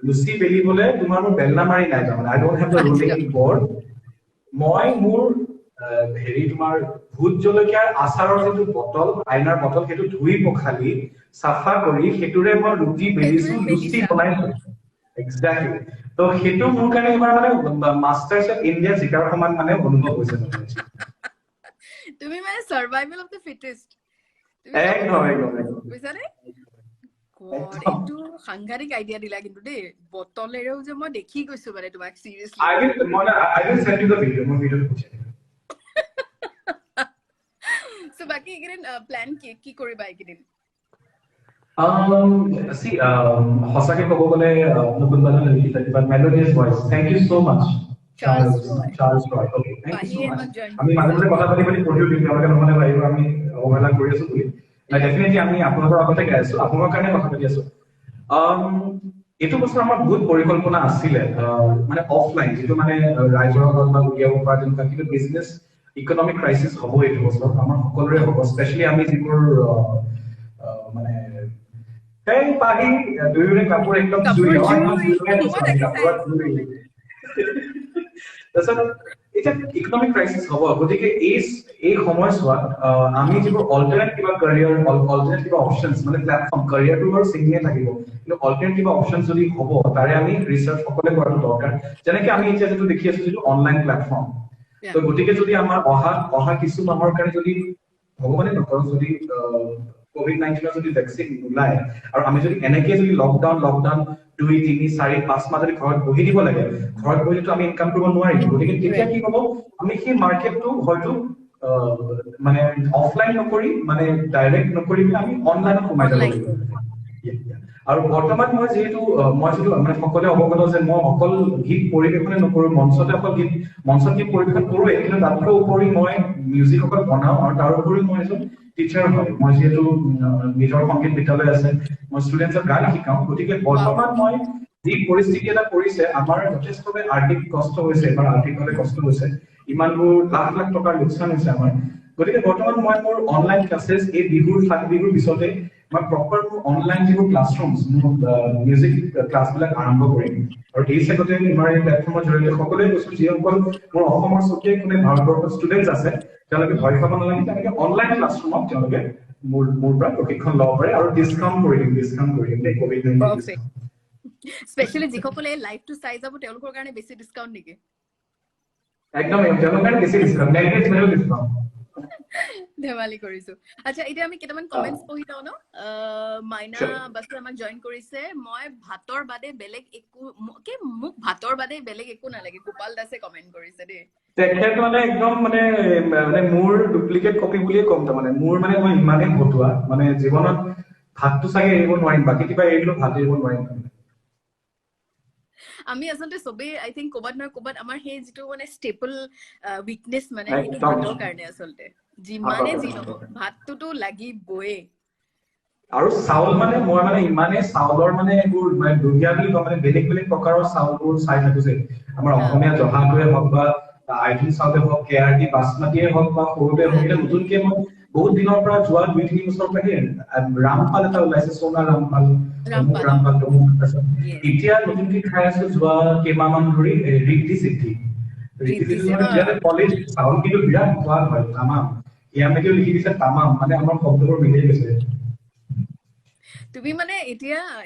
লুচি বেলিবলৈ তোমাৰ মোৰ বেলনা মাৰি নাই তাৰমানে I don't have the rolling board মই মোৰ হেৰি তোমাৰ ভূত জলকীয়াৰ আচাৰৰ যিটো বটল আইনাৰ বটল সেইটো ধুই পখালি চাফা কৰি সেইটোৰে মই ৰুটি বেলিছো লুচি বনাইছো এক্সাক্টলি তো সেইটো মোৰ কাৰণে এবাৰ মানে মাষ্টাৰ্ছ অফ ইণ্ডিয়া জিকাৰ সমান মানে অনুভৱ হৈছে তুমি মানে সাৰ্ভাইভেল অফ দ্য ফিটেষ্ট একদম বুজিছানে এইটো সাংঘাতিক আইডিয়া দিলা কিন্তু দেই বটলেৰেও যে মই দেখি গৈছো মানে তোমাক সিৰিয়াসলি I will send you the video মই ভিডিঅ পঠিয়াই দিম সো বাকি একেদিন প্ল্যান কি কৰিবা একেদিন see হসাকে কব গলে নতুন বাজান লিখি থাকিবা melodious voice thank you so much Charles Roy okay thank you so much আমি মাজে মাজে কথা পাতি পঢ়িও দিম তেওঁলোকে নহলে ভাবিব আমি অৱহেলা কৰি আছো বুলি ডেফিনেটলি আমি আপোনালোকৰ আগতে গাই আছো আপোনাৰ কাৰণে কথা পাতি আছো এইটো বছৰ আমাৰ বহুত পৰিকল্পনা আছিলে মানে অফলাইন যিটো মানে ৰাইজৰ আগত বা উলিয়াব পৰা যেনেকুৱা কিন্তু বিজনেছ ইকনমিক ক্ৰাইচিছ হ'ব এইটো বছৰ আমাৰ সকলোৰে হ'ব স্পেচিয়েলি আমি যিবোৰ মানে সেই পাহি দুয়োৰে কাপোৰ একদম জুই একদম জুই আনিছো আমি কাপোৰত জুই তাৰপিছত এতিয়া ইকনমিক ক্ৰাইচিছ হ'ব গতিকে এই সময়ছোৱাত আমি যিবোৰ অল্টাৰনেট কিবা কেৰিয়াৰ অল্টাৰনেট কিবা অপশ্যনছ মানে প্লেটফৰ্ম কেৰিয়াৰটো বাৰু চিঙিয়ে থাকিব কিন্তু অল্টাৰনেট কিবা অপশ্যন যদি হ'ব তাৰে আমি ৰিচাৰ্চ সকলোৱে কৰাটো দৰকাৰ যেনেকে আমি এতিয়া যিটো দেখি আছো যিটো অনলাইন প্লেটফৰ্ম তো গতিকে যদি আমাৰ অহা কিছু মাহৰ কাৰণে যদি ভগৱানে নকৰক যদি COVID-19 যদি ভেকচিন নোলায় আৰু আমি যদি এনেকে যদি লকডাউন 2, 3, 4, 5 মাহ যদি ঘৰত বহি দিব লাগে ঘৰত বহিতো আমি ইনকাম কৰিব নোৱাৰিম গতিকে তেতিয়া কি হ'ব আমি সেই মাৰ্কেটটো হয়তো মানে অফলাইন নকৰি মানে ডাইৰেক্ট নকৰি আমি অনলাইনত সোমাই যাব লাগিব আৰু বৰ্তমান মই যিহেতু মানে সকলোৱে অৱগত যে মই অকল গীত পৰিৱেশনে নকৰো মঞ্চত গীত পৰিৱেশন কৰোৱে কিন্তু তাতকৈ উপৰি মই মিউজিক অকল বনাওঁ আৰু তাৰ উপৰি মই এজন টিচাৰ হয় মই যিহেতু নিজৰ সংগীত বিদ্যালয় আছে মই ষ্টুডেণ্টছক গান শিকাওঁ গতিকে বৰ্তমান মই যি পৰিস্থিতি এটা কৰিছে আমাৰ যথেষ্টভাৱে আৰ্থিক কষ্ট হৈছে বা আৰ্থিকভাৱে কষ্ট হৈছে ইমানবোৰ লাখ লাখ টকাৰ লোকচান হৈছে আমাৰ গতিকে বৰ্তমান মই মোৰ অনলাইন ক্লাছেছ এই বিহুৰ পিছতে মই প্ৰপাৰ মোৰ অনলাইন যিবোৰ ক্লাছৰুমছ মোৰ মিউজিক ক্লাছবিলাক আৰম্ভ কৰিম আৰু এই চেগতে আমাৰ এই প্লেটফৰ্মৰ জৰিয়তে সকলোৱে কৈছো যিসকল মোৰ অসমৰ চুকে কোনে ভাৰতবৰ্ষৰ ষ্টুডেণ্টছ আছে তেওঁলোকে ভয় খাব নালাগে তেওঁলোকে অনলাইন ক্লাছৰুমত তেওঁলোকে মোৰ পৰা প্ৰশিক্ষণ ল'ব পাৰে আৰু ডিছকাউণ্ট কৰি দিম দেই COVID-19 স্পেচিয়েলি যিসকলে লাইভটো চাই যাব তেওঁলোকৰ কাৰণে বেছি ডিছকাউণ্ট নেকি একদম তেওঁলোকৰ কাৰণে বেছি ডিছকাউণ্ট নেগেটিভ ডিছকাউণ্ট ধেমালি কৰিছো আচ্ছা এতিয়া আমি কেইটামান কমেন্টছ পঢ়ি লওঁ ন মাইনা বাসু আমাক জইন কৰিছে মই ভাতৰ বাদে বেলেগ একো মোক ভাতৰ বাদে বেলেগ একো নালাগে গোপাল দাসে কমেন্ট কৰিছে দেই তেখেত মানে একদম মানে মোৰ ডুপ্লিকেট কপি বুলিয়ে ক'ম তাৰমানে মোৰ মানে মই ইমানেই ভতুৱা মানে জীৱনত ভাতটো চাগে এৰিব নোৱাৰিম বাকী কিবা এৰিলেও ভাত এৰিব নোৱাৰিম আমি আচলতে সবেই আই থিংক ক'বাত নহয় ক'বাত আমাৰ সেই যিটো মানে ষ্টেপল উইকনেছ মানে সেইটো ভাতৰ কাৰণে আচলতে যিমানে যি নহওক ভাতটোতো লাগিবই আৰু চাউল মানে মই মানে ইমানে চাউলৰ মানে এইবোৰ মানে দুখীয়া বুলি কওঁ মানে বেলেগ বেলেগ প্ৰকাৰৰ চাউলবোৰ চাই থাকো যে আমাৰ অসমীয়া জহাটোৱে হওক বা আইজুং চাউলে হওক কেআৰটি বাচমতিয়ে হওক বা সৰুতে হওক এতিয়া নতুনকে মই বহুত দিনৰ পৰা যোৱা 2-3 বছৰ পৰা ৰামপাল এটা ওলাইছে সোণা ৰামপাল এতিয়া নতুনকে খাই আছো যোৱা কেইমাহমান ধৰি ৰিদ্ধি সিদ্ধি কলেজ চাউল কিন্তু বিৰাট সোৱাদ হয় তামাম ইয়ালৈকে লিখি দিছে তামাম মানে আমাৰ শব্দবোৰ মিলি গৈছে তুমি মানে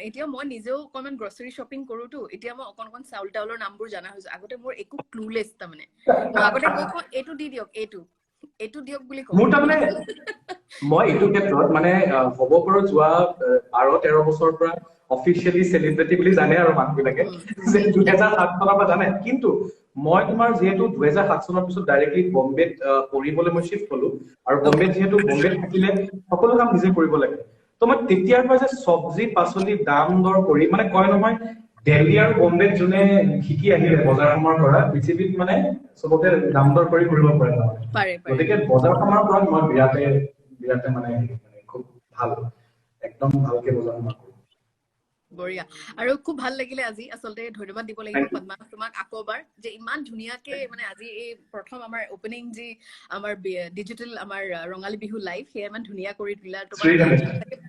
এতিয়া মই নিজেও অকমান গ্ৰছাৰী শ্বপিং কৰোতো এতিয়া মই অকন চাউল টাউলৰ নামবোৰ জানা হৈছো আগতে মোৰ একো ক্লুলেছ তাৰমানে মই আগতে কওঁ এইটো দি দিয়ক এইটো দিয়ক বুলি কওঁ মোৰ তাৰমানে মই এইটো ক্ষেত্ৰত মানে হ'ব পৰা যোৱা 12-13 বছৰৰ পৰা অফিচিয়েলি চেলিব্ৰিটি বুলি জানে আৰু মানুহবিলাকে যে 2007 চনৰ পৰা জানে কিন্তু মই তোমাৰ যিহেতু 2007 চনৰ পিছত ডাইৰেক্টলি বম্বেত পঢ়িবলৈ মই শিফ্ট হলো আৰু বম্বেত থাকিলে সকলো কাম নিজে কৰিব লাগে তো মই তেতিয়াৰ পৰা যে চব্জি পাচলি দাম দৰ কৰি মানে কয় নহয় দিল্লী আৰু বম্বেত যোনে শিকি আহিলে বজাৰ সমাৰ কৰা পৃথিৱীত মানে চবতে দাম দৰ কৰি কৰিব পাৰে গতিকে বজাৰ সমাৰ পৰা মই বিৰাটে মানে খুব ভাল একদম ভালকে বজাৰ সমাৰ কৰোঁ বঢ়িয়া আৰু খুব ভাল লাগিলে আজি আচলতে ধন্যবাদ দিব লাগিব পদ্মা তোমাক আকৌবাৰ যে ইমান ধুনীয়াকে মানে আজি এই প্ৰথম আমাৰ ওপেনিং যি আমাৰ ডিজিটেল আমাৰ ৰঙালী বিহু লাইভ সেয়া ইমান ধুনীয়া কৰি দিলা তোমাৰ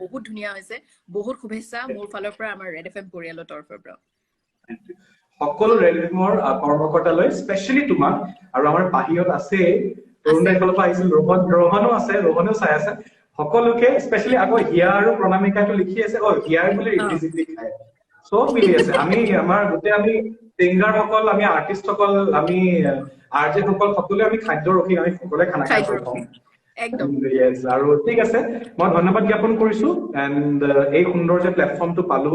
বহুত ধুনীয়া হৈছে বহুত শুভেচ্ছা মোৰ ফালৰ পৰা আমাৰ ৰেড এফএম পৰিয়ালৰ তৰফৰ পৰা সকলো ৰেড এফএমৰ কৰ্মকৰ্তালৈ স্পেচিয়েলি তোমাক আৰু আমাৰ বাহিৰত আছে তৰুণদাই ফালৰ পৰা আহিছিল ৰোহনো চাই আছে সকলোকে স্পেচিয়েলি আকৌ হিয়া আৰু প্ৰণামিকাটো লিখি আছে হিয়াৰ বোলে ৰিপ্ৰেজেণ্ট খায় চব মিলি আছে আমি আমাৰ গোটেই আমি সিংগাৰ সকল আমি আৰ্টিষ্ট সকল আমি আৰজে সকল সকলোৱে আমি খাদ্য ৰখি আমি সকলোৱে খানা খাই পাওঁ একদম আৰু ঠিক আছে মই ধন্যবাদ জ্ঞাপন কৰিছো এণ্ড এই সুন্দৰ যে প্লেটফৰ্মটো পালো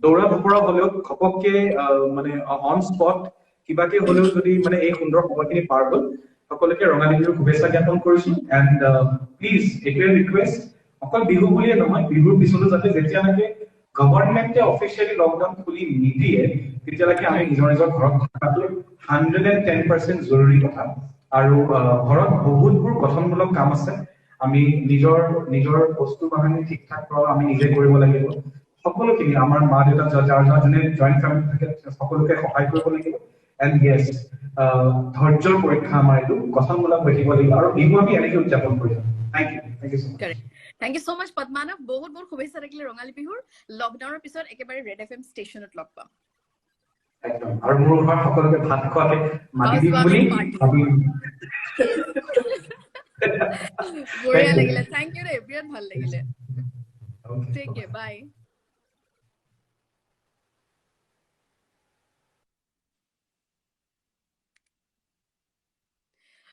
দৌৰা ধপৰা হলেও ঘপককে মানে অন স্পট কিবাকে হলেও যদি মানে এই সুন্দৰ সময়খিনি পাৰ হ'ল সকলোকে ৰঙালী বিহুৰ শুভেচ্ছা জ্ঞাপন কৰিছো এণ্ড প্লিজ এইটোৱে ৰিকুৱেষ্ট অকল বিহু বুলিয়ে নহয় বিহুৰ পিছতো যাতে যেতিয়ালৈকে গভৰ্ণমেণ্টে অফিচিয়েলি লকডাউন খুলি নিদিয়ে তেতিয়ালৈকে আমি নিজৰ ঘৰত থকাটো 110% জৰুৰী কথা আৰু ঘৰত বহুতবোৰ গঠনমূলক কাম আছে আমি নিজৰ বস্তু বাহানি ঠিক ঠাক কৰা আমি নিজে কৰিব লাগিব সকলোখিনি আমাৰ মা দেউতা যাৰ যোনে জইণ্ট ফেমিলি থাকে সকলোকে সহায় কৰিব লাগিব এণ্ড য়েছ ধৈৰ্যৰ পৰীক্ষা আমাৰ এইটো গঠনমূলক হৈ থাকিব লাগিব আৰু বিহু আমি এনেকৈ উদযাপন কৰি যাম thank you so mass thank you so মাচ পদ্মানৱ বহুত বহুত শুভেচ্ছা থাকিলে ৰঙালী বিহুৰ লকডাউনৰ পিছত একেবাৰে ৰেড এফএম ষ্টেচনত লগ পাম একদম আৰু মোৰ ঘৰ সকলোকে ভাত খোৱাকে মাতি দিম বুলি ভাবি বঢ়িয়া লাগিলে থ্যাংক ইউ ৰে বিৰাট ভাল লাগিলে take care bye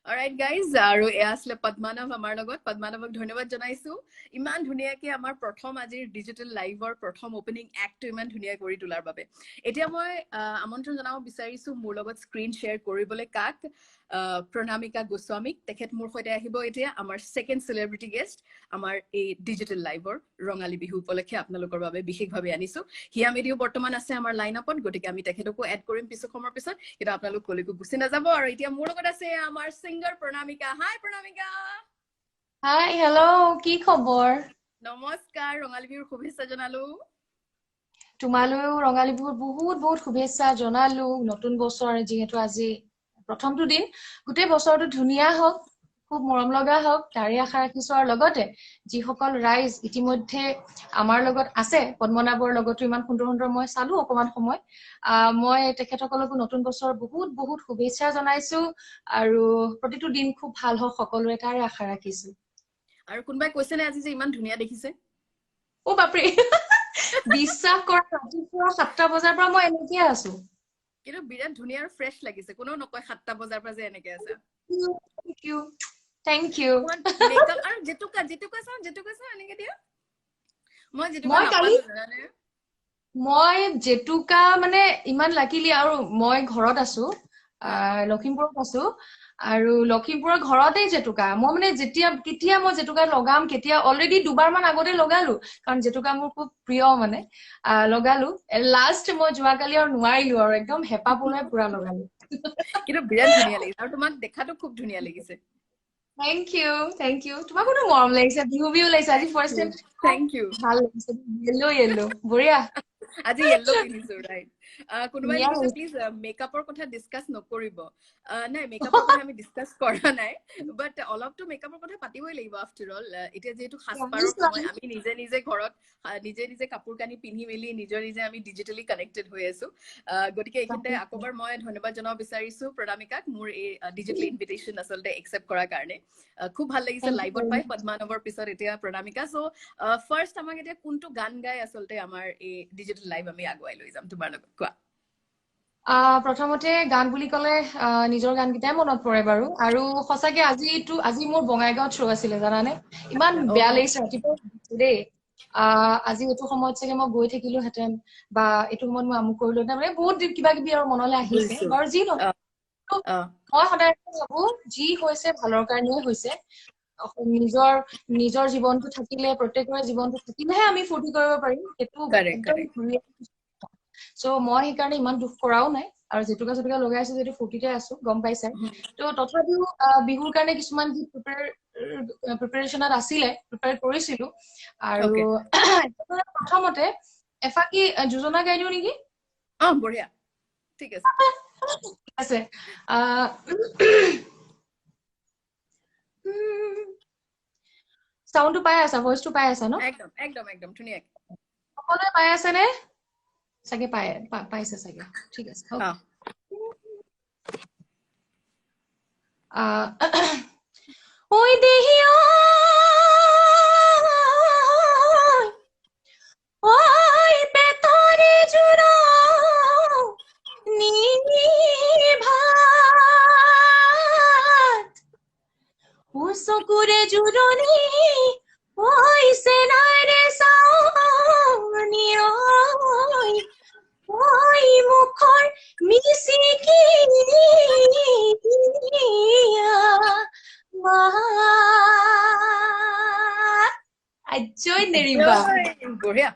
alright guys আৰু এয়া আছিলে পদ্মানৱ আমাৰ লগত পদ্মানৱক ধন্যবাদ জনাইছো ইমান ধুনীয়াকে আমাৰ প্ৰথম আজিৰ ডিজিটেল লাইভৰ প্ৰথম ওপেনিং এক্টটো ইমান ধুনীয়া কৰি তোলাৰ বাবে এতিয়া মই আমন্ত্ৰণ জনাব বিচাৰিছো মোৰ লগত স্ক্ৰীন শ্বেয়াৰ কৰিবলৈ কাক প্ৰণামিকা গোস্বামীক তেখেত মোৰ সৈতে আহিব এতিয়া আমাৰ সেকেন্ড সেলিব্ৰিটি গেষ্ট আমাৰ এই ডিজিটেল লাইভৰ ৰঙালী বিহু উপলক্ষে আপোনালোকৰ বাবে বিশেষভাৱে আনিছো হিয়া মেডিও বৰ্তমান আছে আমাৰ লাইনআপত গতিকে আমি তেখেতকো এড কৰিম কিছু সময়ৰ পিছত কিন্তু আপোনালোক কলৈকো গুচি নাযাব আৰু এতিয়া মোৰ লগত আছে আমাৰ সিঙ্গাৰ প্ৰণামিকা হাই প্ৰণামিকা হাই হেল্ল' কি খবৰ নমস্কাৰ ৰঙালী বিহুৰ শুভেচ্ছা জনালো তোমালৈও ৰঙালী বিহুৰ বহুত বহুত শুভেচ্ছা জনালো নতুন বছৰ যিহেতু আজি প্ৰথমটো দিন গোটেই বছৰটো ধুনীয়া হওক খুব মৰম লগা হওক তাৰে আশা ৰাখিছো আৰু লগতে যিসকল ৰাইজ ইতিমধ্যে আমাৰ লগত আছে পদ্মনাভৰ লগতো ইমান সুন্দৰ সুন্দৰ মই চালো অকমান সময় মই তেখেতসকলকো নতুন বছৰ বহুত বহুত শুভেচ্ছা জনাইছো আৰু প্ৰতিটো দিন খুব ভাল হওক সকলোৰে তাৰে আশা ৰাখিছো আৰু কোনবাই কৈছে নে আজি যে ইমান ধুনীয়া দেখিছে ও বাপৰে বিশ্বাস কৰা ৰাতিপুৱা 7টা বজাৰ পৰা মই এনেকৈ আছো কিন্তু বিৰাট ধুনীয়া আৰু ফ্ৰেছ লাগিছে কোনো নকয় 7টা বজাৰ পৰা যে এনেকৈ আছে থ্যাংক ইউ মেকআপ আৰু জেতুকা এনেকৈ দিয়া মই জেতুকা নাপালো জানানে মই জেতুকা মানে ইমান লাকিলি আৰু মই ঘৰত আছো লখিমপুৰত আছো আৰু লখিমপুৰৰ ঘৰতেই জেতুকা মই মানে কেতিয়া মই জেতুকা লগাম কেতিয়া অলৰেডি দুবাৰ মান আগতে লগালো কাৰণ জেতুকা মোৰ খুব প্ৰিয় মানে লগালো লাষ্ট মই যোৱাকালি আৰু নোৱাৰিলো আৰু একদম হেপা পলাই পুৰা লগালো কিন্তু বিৰাট ধুনীয়া লাগিছে আৰু তোমাক দেখাটো খুব ধুনীয়া লাগিছে থ্যাংক ইউ তোমাকো মৰম লাগিছে বিহু লাগিছে আজি ফাৰ্ষ্ট টাইম থ্যাংক ইউ ভাল লাগিছে য়েলো বঢ়িয়া আজি য়েলো পিন্ধিছো ৰাইট কোনোবাই লিখিছে প্লিজ মেকআপৰ কথা ডিসকাস নকৰিব নাই মেকআপৰ কথা আমি ডিসকাস কৰা নাই বাট অলপটো মেকআপৰ কথা পাতিবই লাগিব আফটাৰ অল এতিয়া যেহেতু সাজপাৰৰ সময় আমি নিজে ঘৰত নিজে কাপোৰ কানি পিন্ধি মেলি নিজে আমি ডিজিটেলি কানেক্টেড হৈ আছো গতিকে এইখিনিতে আকবাৰ মই ধন্যবাদ জনাব বিচাৰিছো প্ৰণামিকাক মোৰ এই ডিজিটেল ইনভিটেশন আচলতে একসেপ্ট কৰাৰ কাৰণে খুব ভাল লাগিছে লাইভত পাই পদ্মানৱৰ পিছত এতিয়া প্ৰণামিকা সো ফাৰ্ষ্ট আমাক এতিয়া কোনটো গান গাই আচলতে আমাৰ এই ডিজিটেল লাইভ আমি আগুৱাই লৈ যাম তোমাৰ লগত কোৱা প্ৰথমতে গান বুলি ক'লে নিজৰ গানকেইটাই মনত পৰে বাৰু আৰু সঁচাকে আজি মোৰ বঙাইগাঁৱত শ্ব' আছিলে জানানে ইমান বেয়া লাগিছে ৰাতিপুৱা দেই আজি এইটো সময়ত চাগে মই গৈ থাকিলোহেঁতেন বা এইটো সময়ত মই আমুক কৰিলো মানে বহুত কিবা কিবি আৰু মনলৈ আহিছে বাৰু যি নহয় মই সদায় ভাবো যি হৈছে ভালৰ কাৰণেই হৈছে নিজৰ জীৱনটো থাকিলে প্ৰত্যেকৰে জীৱনটো থাকিলেহে আমি ফূৰ্তি কৰিব পাৰিম সেইটো সো মই সেইকাৰণে ইমান দুখ কৰাও নাই আৰু জেতুকা লগাইছো যদি ফূৰ্তিতে আছো গম পাইছে তো তথাপিও বিহুৰ কাৰণে কিছুমান যি প্ৰিপাৰেচনত আছিলে প্ৰিপেয়াৰ কৰিছিলো আৰু প্ৰথমতে এফাকি যোজনা গাই দিও নেকি বঢ়িয়া ঠিক আছে সাউন্ডটো পাই আছা ভয়েসটো পাই আছা ন একদম ধুনীয়া সকলোৱে পাই আছে নে চাগে পাইছে চাগে ঠিক আছে ওই দেহিয়া ওই পেতরে জুড়া নিভাত ও চকুরে জুড়নি ওই সেনারে সাউনি ওই মুখর মিসিকি আজয় নেৰিবা বঢ়িয়া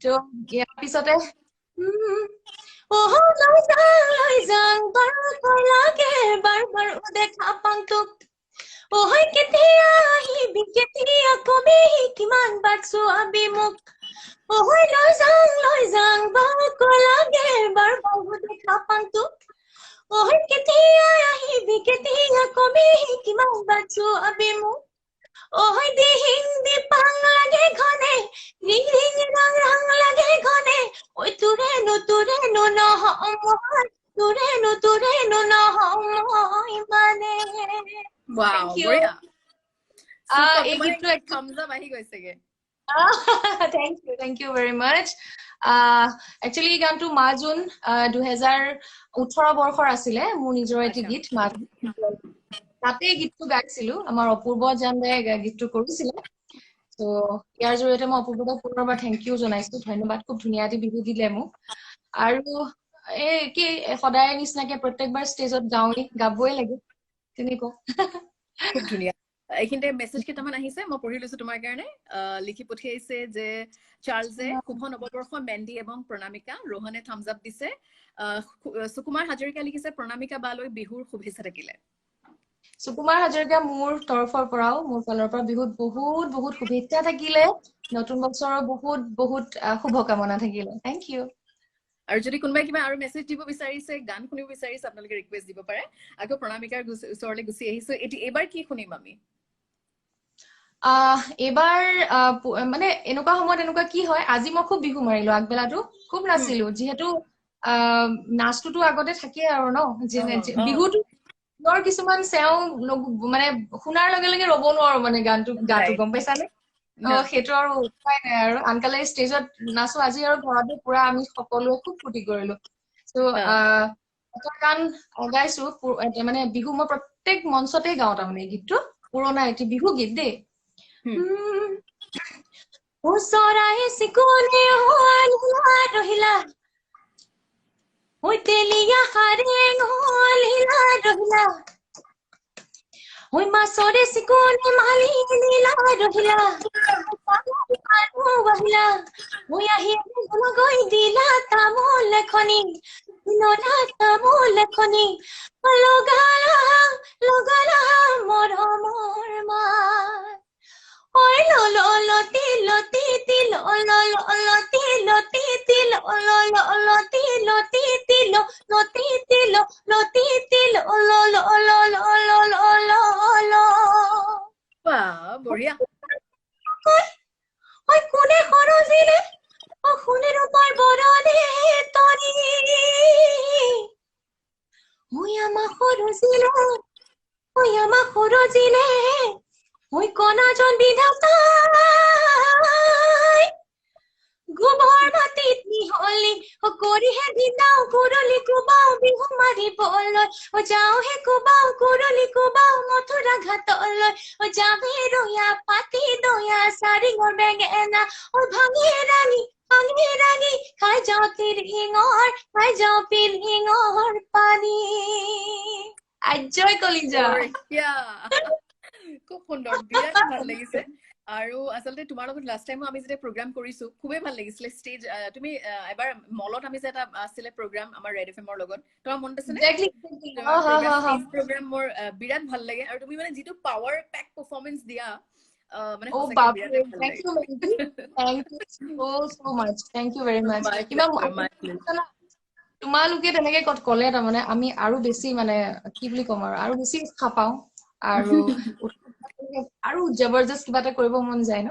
তো ইয়াৰ পিছতে লৈ যাং বাৰ লাগে বাৰ দেখা পাং তোক কেতিয়া আহিবি কেতিয়া কবি কিমান বাৰ চুৱাবি মোক Oi loi jang ba ko lage bar bahu dekha pangtu Oi ketia ahibi ketia kobi kiman bachu abimu Oi di hindi pang lage khone ring ring rang lage khone Oi ture no no moi ture no no moi mane Wow, Thank you. বঢ়িয়া এই গীতটো একদম thumbs up আহি গৈছেগে Thank you very much. Actually, গানটো মাজুন 2018 বৰ্ষৰ আছিলে মোৰ নিজৰ এটি গীত মাজুন তাতে গীতটো গাইছিলো আমাৰ অপূৰ্ব জানদাই গীতটো কৰিছিলে তো ইয়াৰ জৰিয়তে মই অপূৰ্বক পুনৰবাৰ থেংক ইউ জনাইছো ধন্যবাদ খুব ধুনীয়া এটি বিহু দিলে মোক আৰু এই কি সদায় নিচিনাকে প্ৰত্যেকবাৰ ষ্টেজত গাবই লাগে তেনেকুৱা খুব ধুনীয়া এইখিনিতে মেছেজ কেইটামান আহিছে মই পঢ়ি লৈছো তোমাৰ কাৰণে লিখি পঠিয়াইছে যে চাৰ্লছে শুভ নৱবৰ্ষ মেণ্ডি এবং প্ৰণামিকা ৰোহনে থাম্বস আপ দিছে সুকুমাৰ হাজৰিকা লিখিছে প্ৰণামিকা বালৈ বিহুৰ শুভেচ্ছা থাকিলে সুকুমাৰ হাজৰিকা মোৰ তৰফৰ পৰাও মোৰ ফালৰ পৰা বিহুত বহুত বহুত শুভেচ্ছা থাকিলে নতুন বছৰৰ বহুত বহুত শুভকামনা থাকিলে থ্যাংক ইউ আৰু যদি কোনোবাই কিবা আৰু মেছেজ দিব বিচাৰিছে গান শুনিব বিচাৰিছে আপোনালোকে ৰিকুৱেষ্ট দিব পাৰে আকৌ প্ৰণামিকাৰ ওচৰলৈ গুচি আহিছো এবাৰ কি শুনিম আমি এবাৰ মানে এনেকুৱা সময়ত এনেকুৱা কি হয় আজি মই খুব বিহু মাৰিলো আগবেলাটো খুব নাচিলো যিহেতু নাচটোতো আগতে থাকে আৰু ন বিহুটো নৰ কিছুমান চেও মানে শুনাৰ লগে লগে ৰব নোৱাৰো মানে গাটো গম পাইছানে সেইটো আৰু উপায় নাই আৰু আনকালে ষ্টেজত নাচো আজি আৰু ঘৰতে পুৰা আমি সকলোৱে খুব ফূৰ্তি কৰিলো তো এটা গান গাইছো মানে বিহু মই প্ৰত্যেক মঞ্চতে গাওঁ তাৰমানে এই গীতটো পুৰণা এটি বিহু গীত দেই ওচৰাই চিকুনে ৰহিলা ঐ তেলিয়া হাৰে গলিলা ৰহিলা ঐ মাছৰে চিকুনে মালি নীলা ৰহিলা বহিলা ঐ আহি গৈ দিলা তামোল এখনি নৰা তামোল এখনি লগালা মৰমৰ মাৰ Oi lo lo lo ti lo ti ti lo lo lo lo ti lo ti ti lo lo lo lo ti lo ti ti lo lo ti ti lo lo ti ti lo lo lo lo lo lo lo lo lo বাহ বঢ়িয়া Oi kune horozile o kune rupar borone tori Oi ama horozile Oi kona jon bidhatai গোবৰ মাটিত মিহলি কৰিহে দিনাও কুৰলি কুবাও বিহু মাৰিবলৈ যাওঁ হে কুবাও কুৰলি কুবাও মথুৰা ঘাটলৈ যাবে ৰয়া পাতি দয়া চাৰিঙৰ বেঙেনা ভাঙি ৰাঙি খাই যাওঁ পিলহিঙৰ পানী আজয় কলিজা খুব সুন্দৰ বিৰাট ভাল লাগিছে আৰু আচলতে তোমাৰ লগত লাষ্ট টাইমো আমি যেতিয়া প্ৰগ্ৰাম কৰিছো খুবেই ভাল লাগিছিলে ষ্টেজ তুমি এবাৰ মলত আমি যে এটা আছিলে প্ৰগ্ৰাম আমাৰ ৰেড এফএমৰ লগত তোমাৰ মনত আছে নে প্ৰগ্ৰাম মোৰ বিৰাট ভাল লাগে আৰু তুমি মানে যিটো পাৱাৰ পেক পাৰফৰ্মেন্স দিয়া মানে তোমালোকে তেনেকে ক'লে তাৰমানে আমি আৰু বেছি মানে কি বুলি ক'ম আৰু বেছি উৎসাহ পাওঁ আৰু জবৰদস্ত কিবা এটা কৰিব মন যায় ন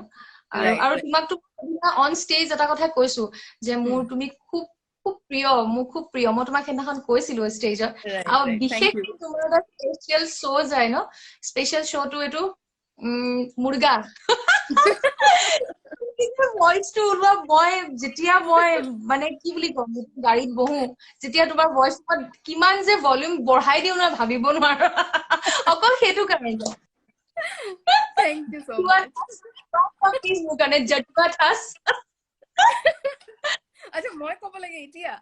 আৰু তোমাক অন ষ্টেজ এটা কথা কৈছো যে মোৰ তুমি খুব প্ৰিয় মই তোমাক সেইদিনাখন কৈছিলো ষ্টেজত আৰু বিশেষকৈ তোমাৰ এটা স্পেচিয়েল শ্ব' যায় ন স্পেচিয়েল শ্ব'টো এইটো মুৰ্গা ভইচটো ওলোৱা মই যেতিয়া মই মানে কি বুলি কম গাড়ীত বহো যেতিয়া তোমাৰ ভইচ কিমান যে ভলিউম বঢ়াই দিও না ভাবিব নোৱাৰো অকল সেইটো কাৰণে Thank you so much. Please মোৰ কাৰণে জটুৱা ঠাচ আচ্ছা মই ক'ব লাগে এতিয়া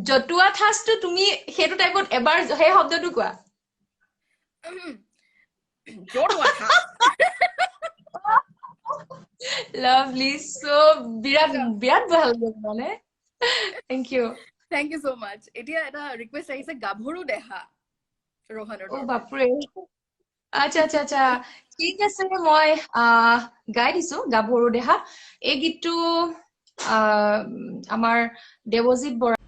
জটুৱা ঠাচটো তুমি সেইটো টাইপত এবাৰ সেই শব্দটো কোৱা জটুৱা ঠাচ Lovely. So, বিৰাট ভাল মানে Thank you so much. এতিয়া এটা ৰিকুৱেষ্ট আহিছে গাভৰু দেহা ৰোহনৰ বাপৰে আচ্ছা আচ্ছা আচ্ছা ঠিক আছে মই গাই দিছো গাভৰু দেহা এই গীতটো আমাৰ দেৱজিৎ বৰা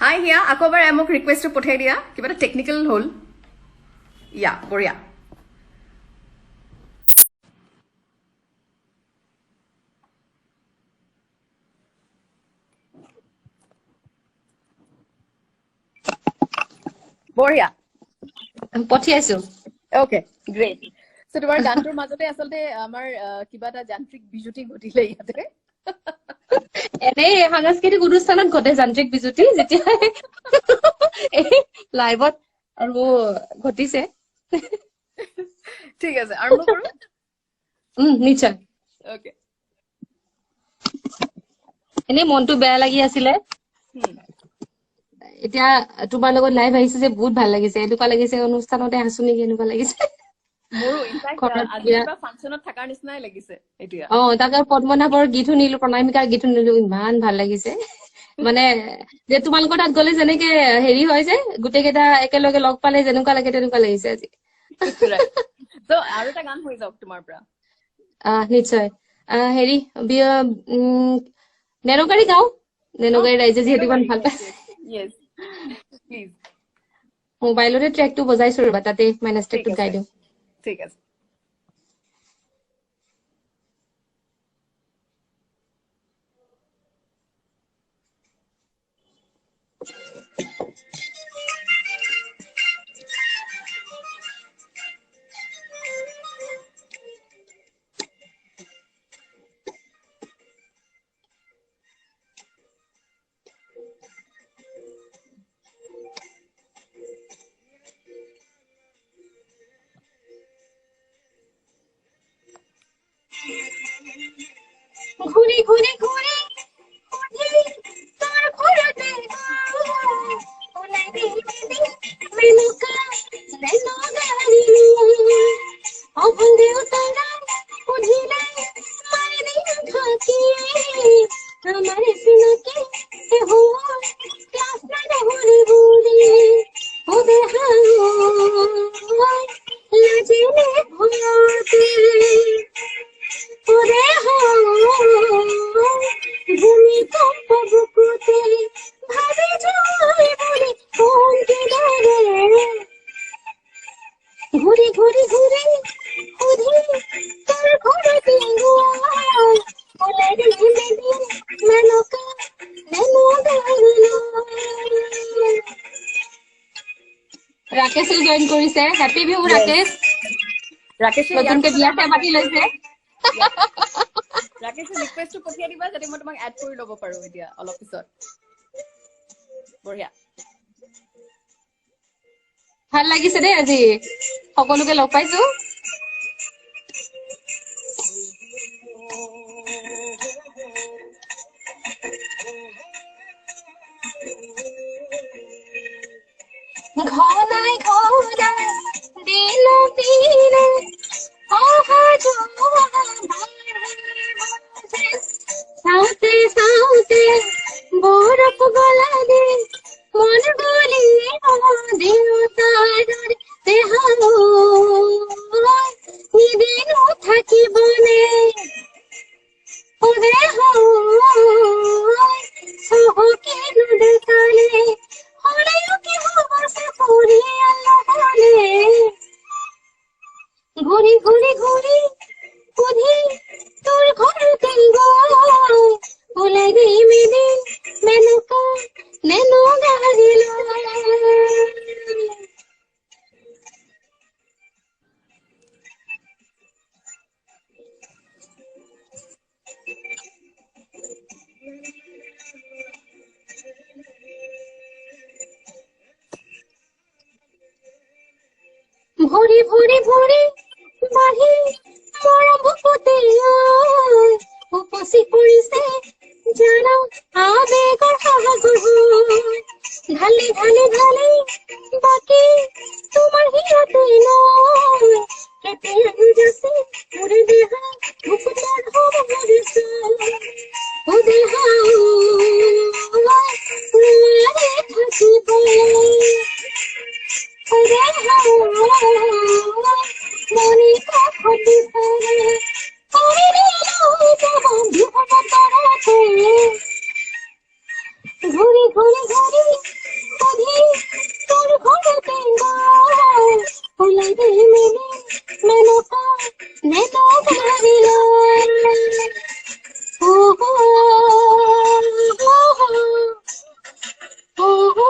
হাই হিয়া আকৌ এবাৰ মোক ৰিকুৱেষ্টটো পঠাই দিয়া কিবা এটা টেকনিকেল হ'ল ইয়া বঢ়িয়া বঢ়িয়া পঠিয়াইছো ওকে গ্ৰেট সো তোমাৰ গানটোৰ মাজতে আচলতে আমাৰ কিবা এটা যান্ত্ৰিক বিজুতি ঘটিলে ইয়াতে এনেই সাংস্কৃতিক অনুষ্ঠানত ঘটে যান্ত্ৰিক বিজুতি যেতিয়া এই লাইভত আৰু ঘটিছে ঠিক আছে আৰম্ভ কৰো নিশ্চয় ওকে এনেই মনটো বেয়া লাগি আছিলে এতিয়া তোমাৰ লগত লাইভ আহিছে যে বহুত ভাল লাগিছে এনেকুৱা লাগিছে অনুষ্ঠানতে আছো নেকি এনেকুৱা লাগিছে মোৰো ইনফ্যাক্ট আজি কিবা ফাংচনত থাকাৰ নিচিনাই লাগিছে এতিয়া তাকে পদ্মনাভৰ গীত শুনিলো প্ৰণামিকাৰ গীত শুনিলো ইমান ভাল লাগিছে মানে যে তোমালোকৰ তাত গলে যেনেকে হেৰি হয় যে গোটেই কেইটা একেলগে লগ পালে যেনেকুৱা লাগে তেনেকুৱা লাগিছে আজি তো আৰু এটা গান হৈ যাওক তোমাৰ পৰা নিশ্চয় হেৰি নেনকাৰী গাওঁ নেনকাৰী ৰাইজে যিহেতু ইমান ভাল পায় ইয়েস প্লিজ মোবাইলতে ট্ৰেকটো বজাইছো ৰবা তাতে মাইনাছ ট্ৰেকটো গাই দিওঁ ঠিক আছে ঘুরি ঘুরি ঘুরি তোর ঘুরতে মেনকা মেনো গাড়ি অভঙ্গে উতারা বুঝিলে মারি থাকি আমার সিনকে হুয়া ক্লাস না ঘুরি ঘুরি ও দেহা লাজিলে ভয়াতে ওরে ভূমিকম্প বুকুতে ভাবে জয় বলে কমতে ধরে ঘুরি ঘুরি ঘুরি ঘুরি তোর ঘুরতে বলে দিলে দিন মেনকা মেনো গাইলো ৰাকেশে জয়েন কৰিছে হ্যাপি বিহু ৰাকেশ ৰাকেশে নতুনকে বিয়াতে মাতি লৈছে ৰাকেশে ৰিকুৱেষ্টটো পঠিয়াই দিবা যাতে মই তোমাক এড কৰি ল'ব পাৰো এতিয়া অলপ পিছত বঢ়িয়া ভাল লাগিছে দেই আজি সকলোকে লগ পাইছো ঘনাই ঘনাই দিন দিন অহা যোৱা চাওঁতে চাওঁতে বৰফ গলালে মন গলি দেউতাৰ দৰে দেহালো নিদিনো থাকিবনে ওৰে চহকে নুদেখালে হলেও কি হব চাকৰি আল্লাহলে ঘূৰি ঘূৰি ঘূৰি ঘূৰি তোৰ ঘৰতে গৈ ওলাই দিম এদিন মেনকা নেনো গাড়ী লৈ ভৰি ভৰি ভৰি বাঢ়ি মৰা বুকুতে উপচি পৰিছে জানো আবেগৰ সাগৰ ঢালি ঢালি ঢালি বাকি তোমার হিয়াতে নয় কেটে বুঝাছে মোরে দেহা মুকুতার হব মরিছে ও দেহা নিয়ে থাকিব ও দেহা মনে কাঠি পরে পরে বন্ধু হব তারাতে ঘুরি ঘুরি ঘুরি কধি তোর ঘরতে ওলাই দে মেনে মেনকা নেতো ভাবিল ও হো ও হো ও হো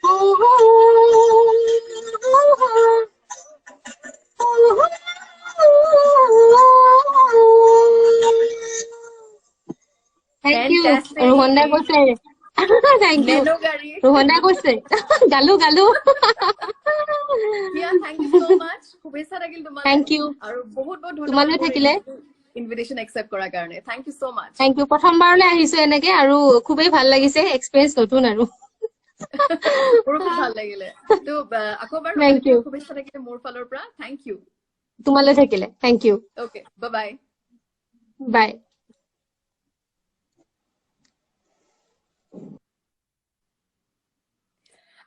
ও হো Thank you. Fantastic. Rohanda কৈছে thank you. Nano Gari. Rohanda কৈছে গালো গালো Yeah, thank you so much. শুভেচ্ছা থাকিল তোমালৈ। Thank you. আৰু বহুত বহুত তোমালৈ থাকিলে। ইনভিটেশন একসেপ্ট কৰাৰ কাৰণে। Thank you so much. Thank you. প্ৰথমবাৰলৈ আহিছো এনেকে আৰু খুবেই ভাল লাগিছে এক্সপেৰিয়েন্স নতুন আৰু মোৰো খুব ভাল লাগিলে। তো আকৌ এবাৰ Thank you. শুভেচ্ছা থাকিলে মোৰ ফালৰ পৰা। Thank you. তোমালৈ থাকিলে thank you. Okay, bye bye. Bye.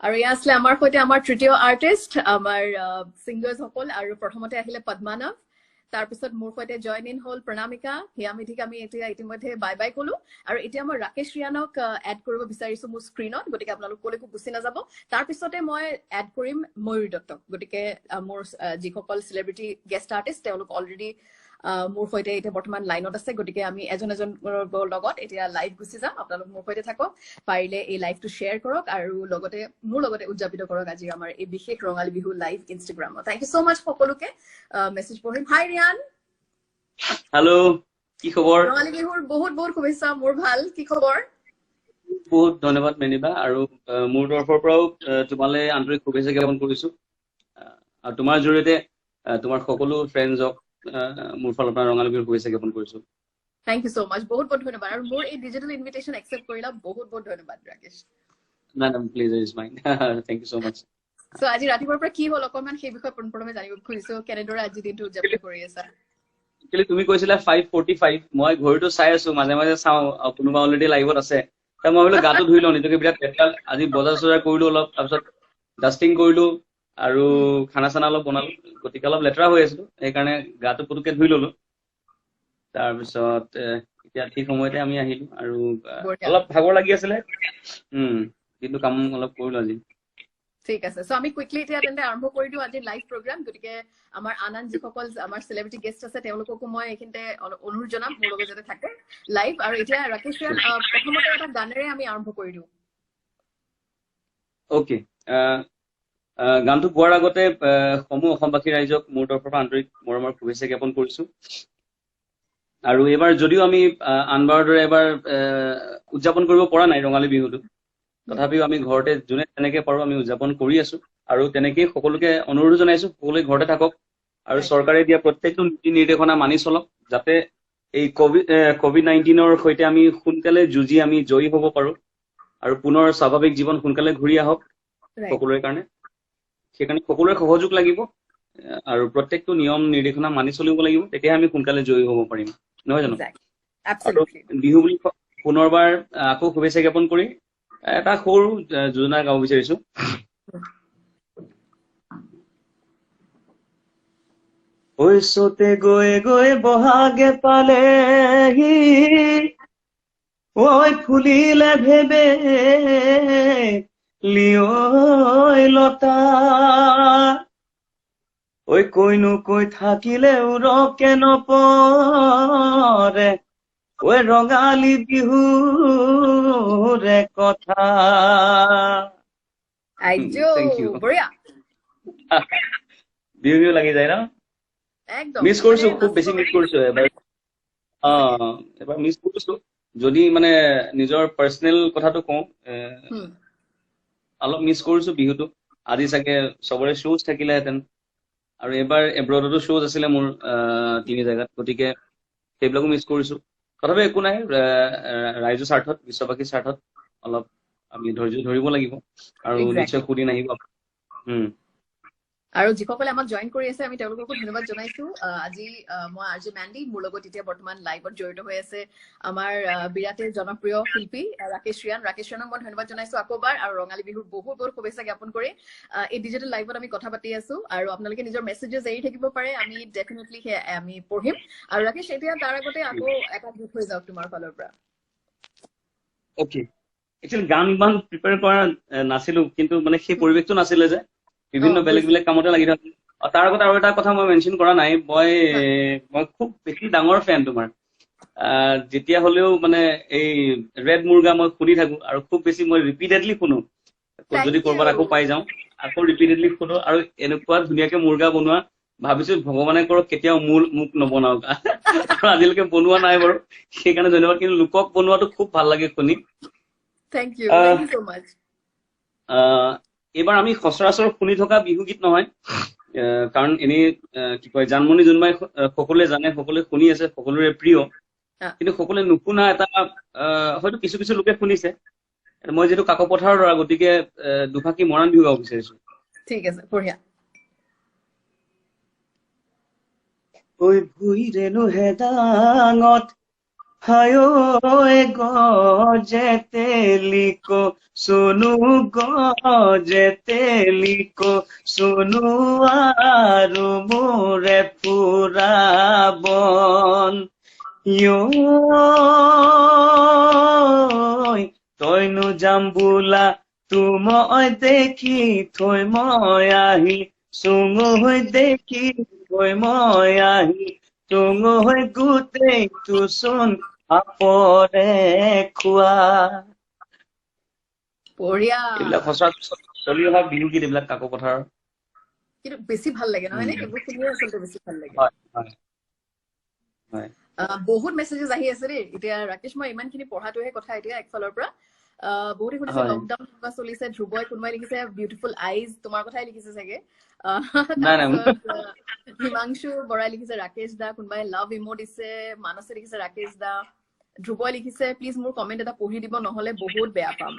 আৰু ইয়া আসলে আমাৰ সৈতে আমাৰ তৃতীয় আৰ্টিষ্ট আমাৰ সিঙ্গাৰ্স সকল আৰু প্ৰথমতে আহিলে পদ্মানৱ তাৰপিছত মোৰ সৈতে জয়েন ইন হল প্ৰণামিকা হিয়ামিধিক আমি এতিয়া ইতিমধ্যে বাই বাই কলো আৰু এতিয়া মই ৰাকেশ ৰিয়ানক এড কৰিব বিচাৰিছো মোৰ স্ক্ৰিনত গতিকে আপোনালোক কলেকো গুচি নাযাব তাৰপিছতে মই এড কৰিম ময়ূৰী দত্তক গতিকে মোৰ যিসকল সেলিব্ৰিটি গেষ্ট আৰ্টিষ্ট তেওঁলোক অলৰেডি মোৰ সৈতে এতিয়া বৰ্তমান লাইনত আছে গতিকে আমি এজন লগত এতিয়া লাইভ গুচি যাম আপোনালোক মোৰ সৈতে থাকক পাৰিলে এই লাইভটো শ্বেয়াৰ কৰক আৰু লগতে মোৰ লগতে উদযাপিত কৰক আজি আমাৰ এই বিশেষ ৰঙালী বিহু লাইভ ইনষ্টাগ্ৰামত থ্যাংক ইউ সো মাচ সকলোকে মেছেজ পঢ়িম হাই ৰিয়ান হেল্ল' কি খবৰ ৰঙালী বিহুৰ বহুত বহুত শুভেচ্ছা মোৰ ভাল কি খবৰ বহুত ধন্যবাদ মেনিবা আৰু মোৰ তৰফৰ পৰাও তোমালৈ আন্তৰিক শুভেচ্ছা জ্ঞাপন কৰিছো আৰু তোমাৰ জৰিয়তে তোমাৰ সকলো ফ্ৰেণ্ডছক মোৰ ফালৰ পৰা ৰঙালী বিহুৰ শুভেচ্ছা জ্ঞাপন কৰিছো থ্যাংক ইউ সো মাচ বহুত বহুত ধন্যবাদ আৰু মোৰ এই ডিজিটেল ইনভিটেশন একসেপ্ট কৰিলা বহুত বহুত ধন্যবাদ ৰাকেশ নাই please is mine thank you so much so আজি ৰাতিপুৱাৰ পৰা কি হ'ল অকমান সেই বিষয়ে পোনপ্ৰথমে জানিব খুজিছো কেনেদৰে আজি দিনটো উদযাপন কৰি আছা কিন্তু তুমি কৈছিলা 5:45 মই ঘড়ীটো চাই আছো মাজে মাজে চাওঁ কোনোবা অলৰেডি লাইভত আছে তা মই বোলে গাটো ধুই লওঁ নিজকে বিৰাট পেটাল আজি বজাৰ চজাৰ কৰিলো অলপ তাৰপিছত ডাষ্টিং কৰিলো আৰু খানা চানা অলপ বনালো গতিকে অলপ লেতেৰা হৈ আছিলো সেইকাৰণে গাটো পুতুকে ধুই ললো তাৰপিছত এতিয়া ঠিক সময়তে আমি আহিলো আৰু অলপ ভাগৰ লাগি আছিলে কিন্তু কাম অলপ কৰিলো আজি ঠিক আছে সো আমি কুইকলি এতিয়া তেন্তে আৰম্ভ কৰি দিও আজি লাইভ প্ৰগ্ৰাম গতিকে আমাৰ আনন্দ যিসকল আমাৰ সেলিব্ৰিটি গেষ্ট আছে তেওঁলোককো মই এইখিনিতে অনুৰোধ জনাম মোৰ লগত যাতে থাকে লাইভ আৰু এতিয়া ৰাকেশ ৰিয়ান প্ৰথমতে এটা গানেৰে আমি আৰম্ভ কৰি দিও ওকে গানটো গোৱাৰ আগতে সমূহ অসমবাসী ৰাইজক মোৰ তৰফৰ পৰা আন্তৰিক মৰমৰ শুভেচ্ছা জ্ঞাপন কৰিছো আৰু এবাৰ যদিও আমি আনবাৰৰ দৰে এবাৰ উদযাপন কৰিব পৰা নাই ৰঙালী বিহুটো তথাপিও আমি ঘৰতে যোনে তেনেকে পাৰো আমি উদযাপন কৰি আছো আৰু তেনেকেই সকলোকে অনুৰোধ জনাইছো সকলোৱে ঘৰতে থাকক আৰু চৰকাৰে দিয়া প্ৰত্যেকটো নীতি নিৰ্দেশনা মানি চলক যাতে এই কোভিড-19ৰ সৈতে আমি সোনকালে যুঁজি আমি জয়ী হ'ব পাৰো আৰু পুনৰ স্বাভাৱিক জীৱন সোনকালে ঘূৰি আহক সকলোৰে কাৰণে সেইকাৰণে সকলোৰে সহযোগ লাগিব আৰু প্ৰত্যেকটো নিয়ম নিৰ্দেশনা মানি চলিব লাগিব তেতিয়া আমি সোনকালে জয়ী হ'ব পাৰিম নহয় জানো বিহু বুলি পুনৰবাৰ আকৌ শুভেচ্ছা জ্ঞাপন কৰি এটা সৰু যোজনা গাব বিচাৰিছো হৈছতে গৈ গৈ বহাগে পালেহি ঐ ফুলিলে ভেবে লিঅ লতা ঐ কৈনো কৈ থাকিলেও ৰকে নপৰে ঐ ৰঙালী বিহুৰে কথা বঢ়িয়া বিহু লাগি যায় ন মিছ কৰিছো খুব বেছি মিছ কৰিছো এবাৰ মিছ কৰিছো যদি মানে নিজৰ পাৰ্চনেল কথাটো কওঁ অলপ মিছ কৰিছো বিহুটো আজি চাগে চবৰে শ্ব'জ থাকিলেহেঁতেন আৰু এবাৰ এব্ৰডতো শ্ব'জ আছিলে মোৰ 3 জেগাত গতিকে সেইবিলাকো মিছ কৰিছো তথাপি একো নাই, ৰাইজৰ স্বাৰ্থত, বিশ্ববাসীৰ স্বাৰ্থত অলপ আমি ধৈৰ্য ধৰিব লাগিব আৰু নিশ্চয় সুদিন আহিব। আৰু যিসকলে আমাক জইন কৰি আছে আমি তেওঁলোককো ধন্যবাদ জনাইছো। আজি মই আৰজে মেণ্ডি, মোৰ লগত এতিয়া বৰ্তমান লাইভত জড়িত হৈ আছে আমাৰ বিৰাটে জনপ্ৰিয় শিল্পী ৰাকেশ ৰিয়ানক মই ধন্যবাদ জনাইছো আকৌবাৰ, আৰু ৰঙালী বিহুৰ বহুত বহুত শুভেচ্ছা জ্ঞাপন কৰি এই ডিজিটেল লাইভত আমি কথা পাতি আছো, আৰু আপোনালোকে নিজৰ মেছেজেছ এৰি থাকিব পাৰে, আমি ডেফিনেটলি আমি পঢ়িম। আৰু ৰাকেশ, এতিয়া তাৰ আগতে আকৌ এটা গীত হৈ যাওক তোমাৰ ফালৰ পৰা। অ'কে, একচুৱেলি গান ইমান প্ৰিপেয়াৰ কৰা নাছিলো, কিন্তু মানে সেই পৰিৱেশটো নাছিলে যে বিভিন্ন বেলেগ বেলেগ কামতে লাগি থাকো। তাৰ আগত আৰু এটা কথা মই মেনশ্যন কৰা নাই, মই খুব বেছি ডাঙৰ ফেন তোমাৰ। যেতিয়া হলেও মানে এই ৰেড মুৰ্গা মই শুনি থাকো, আৰু খুব বেছি মই ৰিপিটেডলি শুনো। যদি কৰবাত আকৌ পাই যাওঁ আকৌ ৰিপিটেডলি শুনো, আৰু এনেকুৱা ধুনীয়াকে মুৰ্গা বনোৱা, ভাবিছো ভগৱানে কৰক কেতিয়াও মোক নবনাওক। আৰু আজিলৈকে বনোৱা নাই বাৰু, সেইকাৰণে ধন্যবাদ। কিন্তু লোকক বনোৱাটো খুব ভাল লাগে শুনি। Thank you so much. এইবাৰ আমি সচৰাচৰ শুনি থকা বিহুগীত নহয়, কাৰণ এনেই কি কয় জানমণি জোনবাই সকলোৱে জানে, সকলোৱে শুনি আছে, সকলোৰে প্ৰিয়, কিন্তু সকলোৱে নুশুনা এটা হয়তো কিছু কিছু লোকে শুনিছে। মই যিহেতু কাকপথাৰৰ ল'ৰা, গতিকে দুফাকি মৰাণ বিহু গাব বিচাৰিছো। ঠিক আছে, বঢ়িয়া। ঐ ভুইৰেনো হেদাঙত হায়ো গজেতেলিকো সোনু গজেতেলিকো সোনু আৰু মোৰে ফুৰাবন তইনো যাম বোলা তুমই দেখি থৈ মই আহি চুঙৈ দেখি থৈ মই আহি চুঙৈ গোটেইটো চোন আপৰে খোৱা। বঢ়িয়া। এইবিলাক সঁচা চলি অহা বিহুগীত, এইবিলাক কাকপথাৰৰ। কিন্তু বেছি ভাল লাগে নহয় নে? এইবোৰ শুনিয়ে আচলতে বেছি ভাল লাগে। বহুত মেছেজেছ আহি আছে দেই এতিয়া। ৰাকেশ, মই ইমানখিনি পঢ়াটোহে কথা এতিয়া একফালৰ পৰা। বহুতে শুনিছে লকডাউন কেনেকুৱা চলিছে, ধ্ৰুৱই কোনোবাই লিখিছে বিউটিফুল আইজ, তোমাৰ কথাই লিখিছে চাগে। তাৰপিছত হিমাংশু বৰাই লিখিছে ৰাকেশ দা, কোনোবাই লাভ ইমো দিছে, মানসে লিখিছে ৰাকেশ দা, ধ্ৰুৱই লিখিছে প্লিজ মোৰ কমেণ্ট এটা পঢ়ি দিব নহলে বহুত বেয়া পাম।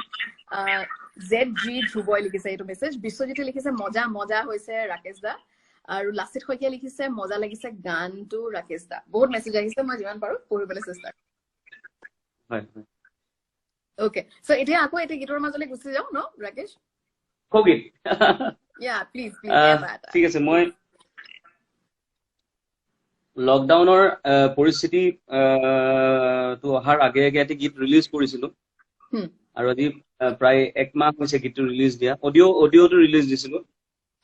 ZG ধ্ৰুৱই লিখিছে এইটো মেছেজ। বিশ্বজিতে লিখিছে মজা মজা হৈছে ৰাকেশ দা, আৰু লাচিত শইকীয়া লিখিছে মজা লাগিছে গানটো ৰাকেশ দা। বহুত মেছেজ আহিছে, মই যিমান পাৰো পঢ়িবলৈ চেষ্টা কৰিম। অকে, সো এতিয়া আকৌ এটা গীতৰ মাজলৈ গুচি যাওঁ ন ৰাকেশ? প্লিজ ঠিক আছে। মই লকডাউনৰ পৰিস্থিতি অহাৰ আগে আগে এটি গীত ৰিলিজ কৰিছিলো, আৰু আজি প্ৰায় 1 মাহ হৈছে গীতটো ৰিলিজ দিয়া। অডিঅ'টো ৰিলিজ দিছিলো,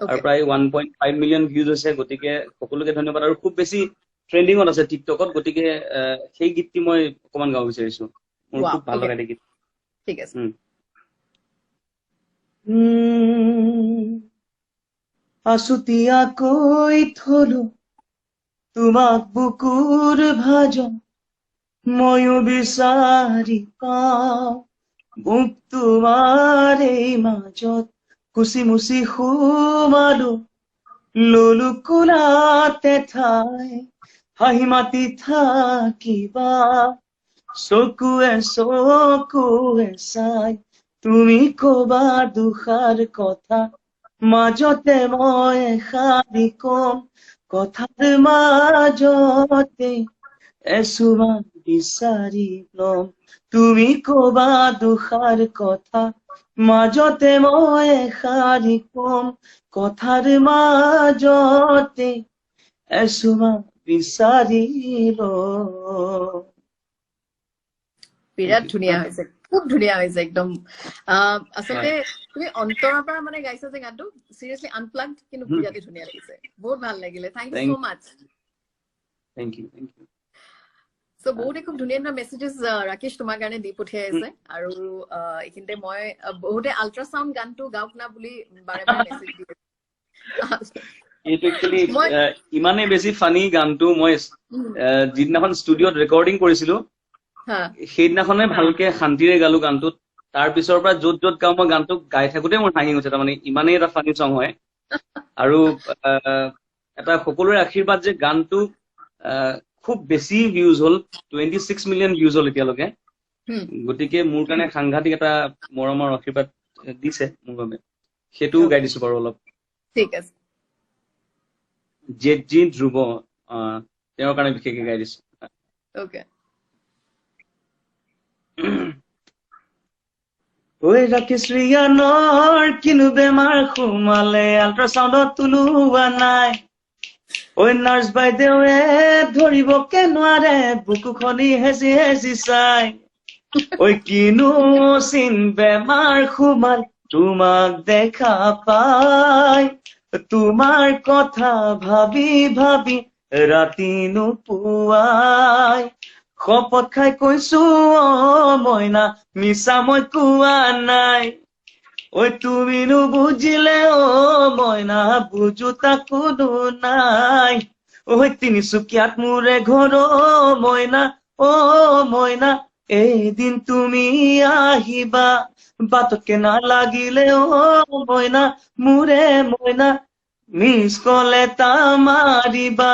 আৰু প্ৰায় 1.5 মিলিয়ন ভিউজ হৈছে। গতিকে সকলোকে ধন্যবাদ। আৰু খুব বেছি ট্ৰেণ্ডিঙত আছে টিকটকত, গতিকে সেই গীতটি মই অকমান গাব বিচাৰিছো। মোৰ খুব ভাল লগা গীত। ঠিক আছে। আছুতীয়াকৈ থলো তোমাক বুকুৰ ভাজন, ময়ো বিচাৰি পাওঁ বুক তোমাৰ এই মাজত। কুচি মুচি সোমালো ললো কোলাতে ঠাই, হাঁহি মাতি থাকিবা চকুৱে চকুৱে চাই। তুমি কবা দুষাৰ কথা, মাজতে মই এষাৰি কম, কথাৰ মাজতে এচুমা বিচাৰি লম। তুমি কবা দুষাৰ কথা, মাজতে মই এষাৰি কম, কথাৰ মাজতে এচুমা বিচাৰি লম। বিৰাট ধুনীয়া হৈছে, খুব ধুনীয়া হৈছে একদম। আচলতে তুমি অন্তৰৰ পৰা মানে গাইছা যে গানটো, চিৰিয়াছলি আনপ্লাগড, কিন্তু বিৰাটে ধুনীয়া লাগিছে। বহুত ভাল লাগিলে। Thank you so much. Thank you. So বহুতে খুব ধুনীয়া ধুনীয়া মেছেজেছ ৰাকেশ তোমাৰ কাৰণে দি পঠিয়াই আছে। আৰু এইখিনিতে মই বহুতে আল্ট্ৰাচাউণ্ড গানটো গাওক না বুলি বাৰে বাৰে মেছেজ দি আছে। এইটো একচুৱেলি ইমানেই বেছি ফানি গানটো। মই যিদিনাখন ষ্টুডিঅ'ত ৰেকৰ্ডিং কৰিছিলো সেইদিনাখনে ভালকে শান্তিৰে গালো গানটোত। তাৰ পিছৰ পৰা য'ত য'ত গাওঁ মই গানটো গাই থাকোতে মোৰ হাঁহি হৈছে। তাৰমানে ইমানেই এটা ফানি চং হয়। আৰু এটা সকলোৰে আশীৰ্বাদ যে গানটো খুব বেছি ভিউজ হ'ল 26 মিলিয়ন ভিউজ হ'ল এতিয়ালৈকে হুম গতিকে মোৰ কাৰণে সাংঘাতিক এটা মৰমৰ আশীৰ্বাদ দিছে মোৰ বাবে সেইটোও গাই দিছো বাৰু অলপ ঠিক আছে জেটজি ধ্ৰুৱ তেওঁৰ কাৰণে বিশেষকৈ গাই দিছো ওকে ঐ ৰাকেশ ৰিয়ানৰ কিনো বেমাৰ সোমালে আল্ট্ৰাচাউণ্ডত তোলোৱা নাই ঐ নাৰ্ছ বাইদেৱে ধৰিব কে নোৱাৰে বুকুখনি হেঁচি হেঁচি চাই ঐ কিনো চিন বেমাৰ সোমাল তোমাক দেখা পাই তোমাৰ কথা ভাবি ভাবি ৰাতি নোপোৱাই শপত খাই কৈছো অ মইনা মিছা মই কোৱা নাই ঐ তুমি নুবুজিলে অ মইনা বুজোতা কোনো নাই ঐ তিনিচুকীয়াত মোৰে ঘৰ অ মইনা এদিন তুমি আহিবা বাটকে নালাগিলে অ মইনা মোৰে মইনা মিছ কল এটা মাৰিবা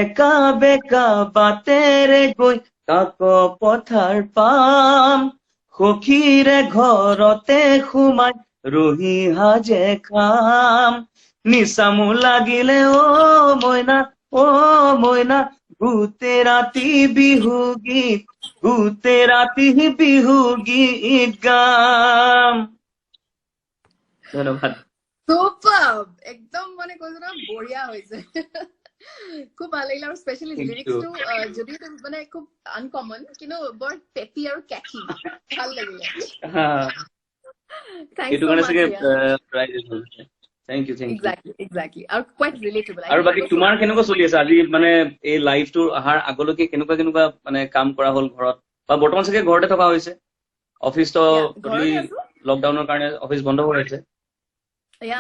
একা বেকা বাটেৰে গৈ কাক পথাৰ পাম সখীৰে ঘৰতে সোমাই ৰহি সাজে খাম নিচামো লাগিলে অ মইনা গোটেই ৰাতি বিহু গীত গাম ধন্যবাদ সুপাৰ একদম মানে কৈছো না বঢ়িয়া হৈছে খুব ভাল লাগিলে আৰু স্পেশালি Thank লিৰিক্সটো যদিও মানে খুব আনকমন কিন্তু বৰ পেপি আৰু কেচি ভাল লাগিলে থ্যাঙ্কস এইটো সো কাৰণে মাচ চাগে ৰিয়া প্ৰাইজ থেংক ইউ এক্স্যাক্টলি আৰু কোৱাইট ৰিলেটেবল আৰু বাকী তোমাৰ কেনেকুৱা চলি আছে আজি মানে এই লাইভটো অহাৰ আগলৈকে কেনেকুৱা মানে কাম কৰা হ'ল ঘৰত বা বৰ্তমান চাগে ঘৰতে থকা হৈছে অফিচ তো ঘৰতে আছো লকডাউনৰ কাৰণে অফিচ বন্ধ হৈ আছে ইয়া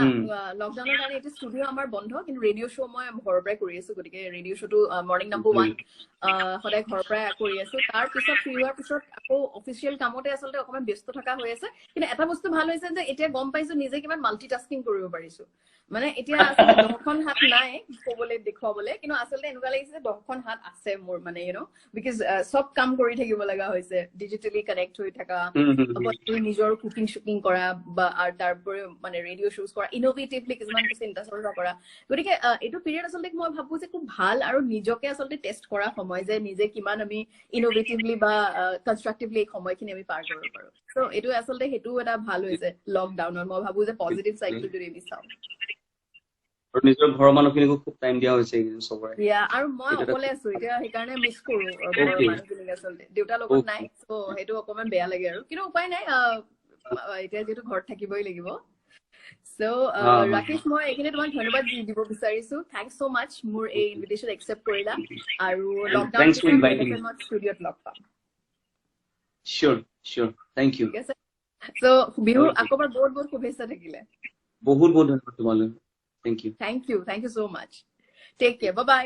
লকডাউনৰ কাৰণে এতিয়া ষ্টুডিঅ আমাৰ বন্ধ কিন্তু ৰেডিঅ' শ্ব' মই ঘৰৰ পৰাই কৰি আছো গতিকে ৰেডিঅ' শ্ব'টো মৰ্ণিং নম্বৰ 1 সদায় ঘৰৰ পৰাই কৰি আছো তাৰ পিছত ফ্ৰী হোৱাৰ পিছত আকৌ অফিচিয়েল কামতে আচলতে অকমান ব্যস্ত থকা হৈ আছে কিন্তু এটা বস্তু ভাল হৈছে যে এতিয়া গম পাইছো নিজে কিমান মাল্টিটাস্কিং কৰিব পাৰিছো মানে এতিয়া আচলতে 10খন হাত নাই ক'বলৈ দেখুৱাবলৈ কিন্তু আচলতে এনেকুৱা লাগিছে যে 10খন হাত আছে মোৰ মানে বিকজ সব কাম কৰি থাকিব লগা হৈছে ডিজিটেলি কানেক্ট হৈ থকা নিজৰ কুকিং শুকিং কৰা বা আৰু তাৰপৰে মানে ৰেডিঅ' শ্ব'জ কৰা ইনোভেটিভলি কিছুমান চিন্তা চৰ্চা কৰা গতিকে এইটো পিৰিয়ড আচলতে মই ভাবো যে খুব ভাল আৰু নিজকে আচলতে টেষ্ট কৰা সময় যে নিজে কিমান আমি ইনোভেটিভলি বা কনষ্ট্ৰাকটিভলি এই সময়খিনি আমি পাৰ কৰিব পাৰো সো এইটো আচলতে সেইটো এটা ভাল হৈছে লকডাউনত মই ভাবো যে পজিটিভ সাইডটো যদি আমি চাওঁ আৰু নিজৰ ঘৰৰ মানুহখিনিকো খুব টাইম দিয়া হৈছে এইকেইদিন চবৰে আৰু মই অকলে আছো এতিয়া সেইকাৰণে মিছ কৰো ঘৰৰ মানুহখিনিক আচলতে দেউতাৰ লগত নাই সো সেইটো অকমান বেয়া লাগে আৰু কিন্তু উপায় নাই এতিয়া যিহেতু ঘৰত থাকিবই লাগিব সো ৰাকেশ মই এইখিনি তোমাক ধন্যবাদ দিব বিচাৰিছো থ্যাঙ্কস সো মাচ মোৰ এই ইনভিটেশন একসেপ্ট কৰিলা আৰু লকডাউন ষ্টুডিঅ'ত লগ পাম শিওৰ থ্যাংক ইউ ঠিক আছে সো বিহুৰ আকবাৰ বহুত বহুত শুভেচ্ছা থাকিলে বহুত ধন্যবাদ তোমালৈ thank you thank you so much take care bye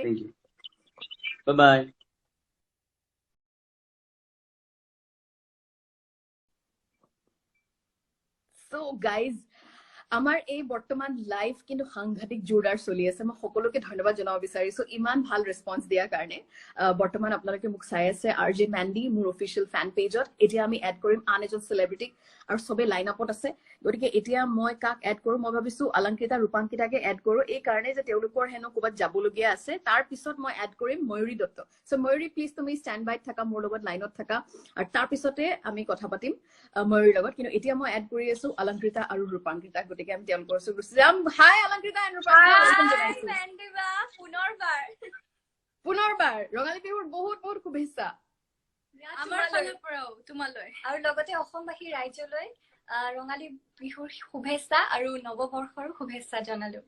bye so guys আমাৰ এই বৰ্তমান লাইভ কিন্তু সাংঘাতিক জোৰদাৰ চলি আছে মই সকলোকে ধন্যবাদ জনাব বিচাৰিছো ইমান ভাল ৰেসপন্স দিয়াৰ কাৰণে বৰ্তমান আপোনালোকে মোক চাই আছে আৰজে মেন্ডি মোৰ অফিচিয়েল ফ্যান পেজত এতিয়া আমি এড কৰিম আন এজন সেলিব্ৰিটিক আৰু সবে লাইন আপত আছে গতিকে এতিয়া মই কাক এড কৰো মই ভাবিছো অলংকৃতা ৰূপাঙ্কিতাকে এড কৰো এই কাৰণে যে তেওঁলোকৰ হেনো ক'বাত যাবলগীয়া আছে তাৰ পিছত মই এড কৰিম ময়ূৰী দত্ত সো ময়ূৰী প্লিজ তুমি ষ্টেণ্ড বাইত থাকা মোৰ লগত লাইনত থাকা আৰু তাৰ পিছতে আমি কথা পাতিম ময়ূৰীৰ লগত কিন্তু এতিয়া মই এড কৰি আছো অলংকৃতা আৰু ৰূপাঙ্কিতা গতিকে আমি তেওঁলোকৰ ওচৰত গুচি যাম হাই অলংকৃতা এণ্ড ৰূপাঙ্কিতা পুনৰবাৰ ৰঙালী বিহুৰ বহুত বহুত শুভেচ্ছা আমাৰ ফালৰ পৰাও তোমালৈ আৰু লগতে অসমবাসী ৰাইজলৈ ৰঙালী বিহুৰ শুভেচ্ছা আৰু নৱবৰ্ষৰ শুভেচ্ছা জনালো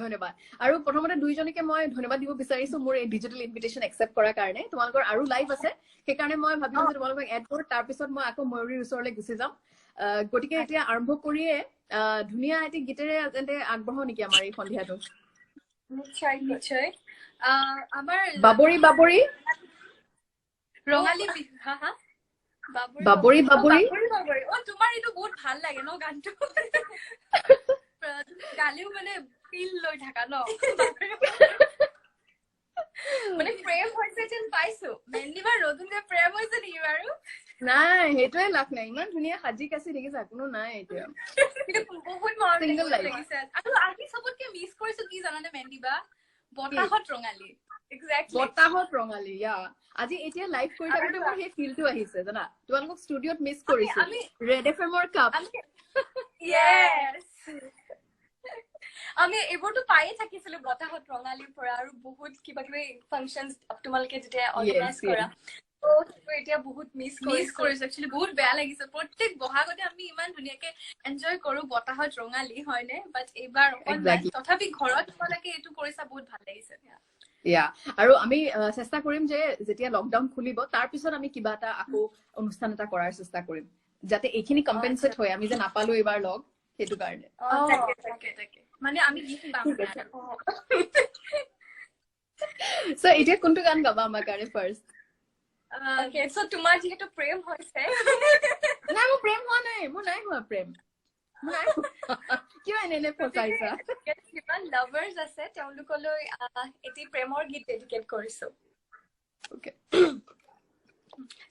ধন্যবাদ আৰু প্ৰথমতে দুইজনকে মই ধন্যবাদ দিব বিচাৰিছো মোৰ এই ডিজিটেল ইনভিটেশন একসেপ্ট কৰাৰ কাৰণে তোমালোকৰ আৰু লাইভ আছে সেইকাৰণে মই ভাবিলো যে তোমালোকক এড কৰো তাৰ পিছত মই আকৌ ময়ূৰীৰ ওচৰলৈ গুচি যাম গতিকে এতিয়া আৰম্ভ কৰিয়ে ধুনীয়া এটি গীতেৰে যেনে আগবঢ়াও নেকি আমাৰ এই সন্ধিয়াটো নিশ্চয় আমাৰ বাবৰি বাবৰি ৰঙালী বিহু বাবৰি বাবৰি অ তোমাৰ এইটো বহুত ভাল লাগে ন গানটো গালিও মানে ফিল লৈ থাকা ন মানে প্ৰেম হৈছে যেন পাইছো মেনলি বাৰ নতুনকৈ প্ৰেম হৈছে নেকি বাৰু নাই সেইটোৱে লাভ নাই ইমান ধুনীয়া সাজি কাচি দেখিছা কোনো নাই এতিয়া বহুত মৰম Single life. লাগিছে আৰু আজি চবতকে মিছ কৰিছো কি জানানে মেনলি বা বতাহত ৰঙালী এক্সেক্টলি বতাহত ৰঙালী ইয়া আজি এতিয়া লাইভ কৰি থাকোতে মোৰ সেই ফিলটো আহিছে জানা তোমালোকক ষ্টুডিঅ'ত মিছ কৰিছো ৰেড এফএমৰ কাপ ইয়েছ আমি এইবোৰতো পায়ে থাকিছিলো বতাহত ৰঙালীৰ পৰা আৰু বহুত কিবা কিবি ফাংচনছ তোমালোকে যেতিয়া অৰ্গেনাইজ কৰা এতিয়া বহুত মিছ কৰিছো একচুৱেলি বহুত বেয়া লাগিছে প্ৰত্যেক বহাগতে আমি ইমান ধুনীয়াকে এনজয় কৰো বতাহত ৰঙালী হয়নে বাট এইবাৰ অকণমান তথাপি ঘৰত তোমালোকে এইটো কৰিছা বহুত ভাল লাগিছে ইয়া আৰু আমি চেষ্টা কৰিম যে যেতিয়া লকডাউন খুলিব তাৰ পিছত আমি কিবা এটা আকৌ অনুষ্ঠান এটা কৰাৰ চেষ্টা কৰিম যাতে এইখিনি কম্পেনচেট হয় আমি যে নাপালো এইবাৰ লগ সেইটো কাৰণে মানে আমি গীত পাম সো এতিয়া কোনটো গান গাবা আমাৰ কাৰণে ফাৰ্ষ্ট so তোমাৰ যেহেতু প্ৰেম হৈছে নাই মোৰ প্ৰেম হোৱা নাই মোৰ নাই হোৱা প্ৰেম কিয় এনে ফচাইছা যিমান লাভাৰ্ছ আছে তেওঁলোকলৈ এটি প্ৰেমৰ গীত ডেডিকেট কৰিছো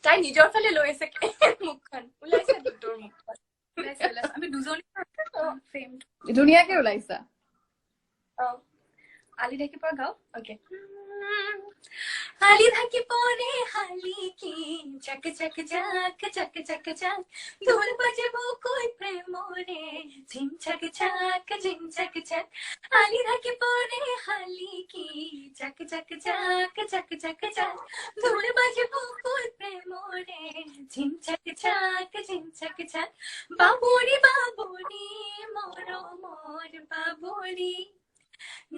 তাই নিজৰ ফালে লৈ আছে মুখখন ওলাইছে তোৰ মুখখন আমি দুজনী ধুনীয়াকে ওলাইছা আলি ঢাকি পৰা গাও ওকে আলি ঢাকি পৰে হালি কি চক চক চক চক চক চক ঢোল বাজব কই প্ৰেমৰে ঝিন চক চক ঝিন চক চক আলি ঢাকি পৰে হালি কি চক চক চক চক চক চক ঢোল বাজব কই প্ৰেমৰে ঝিন চক চক ঝিন চক চক বাবুৰি মৰমৰ বাবুৰি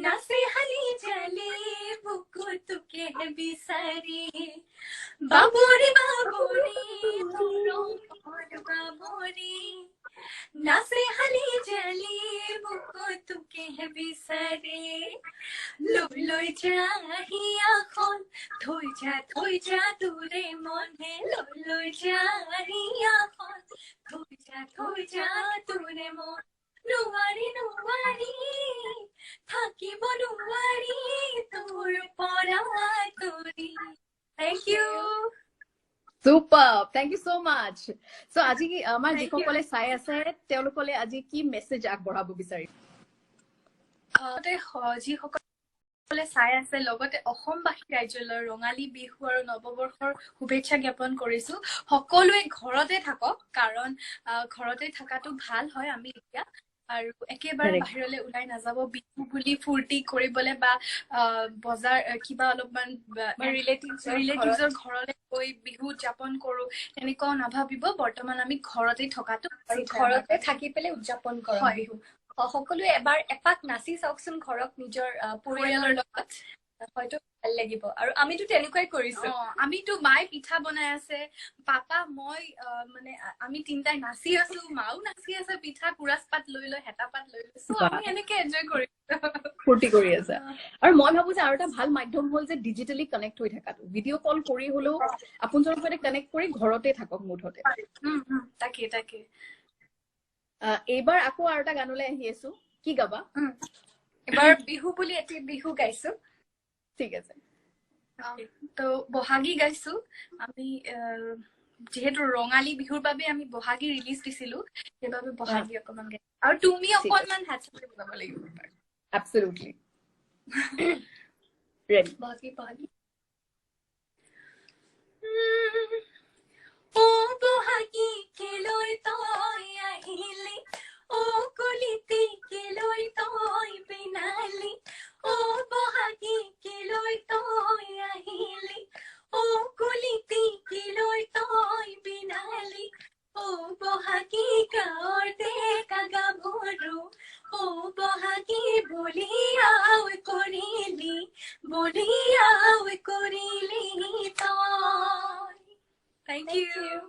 নাচে হালি জালে বুকু তুকে বিচাৰি বাবুৰি মৰমৰ বাবুৰি নাচে হালি জালে বুকু তুকে বিচাৰি লৈ যাহিয়াখন থৈ যা তোৰে মনে লৈ যাহিয়াখন থৈ যা তোৰে মন নোৱাৰি থাকিব নোৱাৰি তোৰ পৰা তোৰি thank you Superb. Thank you so much. So, আজি আমাৰ যিসকলে চাই আছে তেওঁলোকলে আজি কি মেছেজ আগবঢ়াব বিচাৰিম যিসকলে চাই আছে লগতে অসমবাসী ৰাজ্যলৈ ৰঙালী বিহু আৰু নৱবৰ্ষৰ শুভেচ্ছা জ্ঞাপন কৰিছো সকলোৱে ঘৰতে থাকক কাৰণ ঘৰতে থকাটো ভাল হয় আমি এতিয়া আৰু একেবাৰে বাহিৰলৈ ওলাই নাযাব বিহু বুলি ফূৰ্তি কৰিবলৈ বা বজাৰ কিবা অলপমান ৰিলেটিভছৰ ঘৰলৈ গৈ বিহু উদযাপন কৰো তেনেকুৱা নাভাবিব বৰ্তমান আমি ঘৰতে থকাটো ঘৰতে থাকি পেলাই উদযাপন কৰো বিহু সকলোৱে এবাৰ এপাক নাচি চাওকচোন ঘৰত নিজৰ পৰিয়ালৰ লগত হয়তো ভাল লাগিব আৰু আমিতো তেনেকুৱাই কৰিছো আমিতো মায়ে পিঠা বনাই আছে পাপা মই মানে আমি তিনটাই নাচি আছো মাও নাচি আছে পিঠা কুৰাছ পাত লৈ হেতা পাত লৈ আমি এনেকে এনজয় কৰিছো ফূৰ্তি কৰি আছে আৰু মই ভাবো যে আৰু এটা ভাল মাধ্যম হ'ল যে ডিজিটেলি কানেক্ট হৈ থকাটো ভিডিঅ' কল কৰি হলেও আপোনজনৰ সৈতে কানেক্ট কৰি ঘৰতে থাকক মুঠতে তাকে এইবাৰ আকৌ আৰু এটা গানলৈ আহি আছো কি গাবা এবাৰ বিহু বুলি এটি বিহু গাইছো ঠিক আছে তো বহাগী গাইছো আমি যেহেতু ৰঙালী বিহুৰ বাবে আমি বহাগী ৰিলিজ দিছিলো সেইবাবে বহাগী অকমান গাইছো আৰু তুমি অকনমান হাতছাপ বজাব লাগিব Absolutely. Ready. বহাগী ও বহাগী কেলৈ তই আহিলি ও কলিতে কেলৈ তই বিনালি ও বহাগী কেলৈ তই আহিলি ও কলিতে কেলৈ তই বিনালি ও বহাগী গাঁৱৰ ডেকা গাভৰু ও বহাগী বলিয়াও কৰিলি তই Thank you.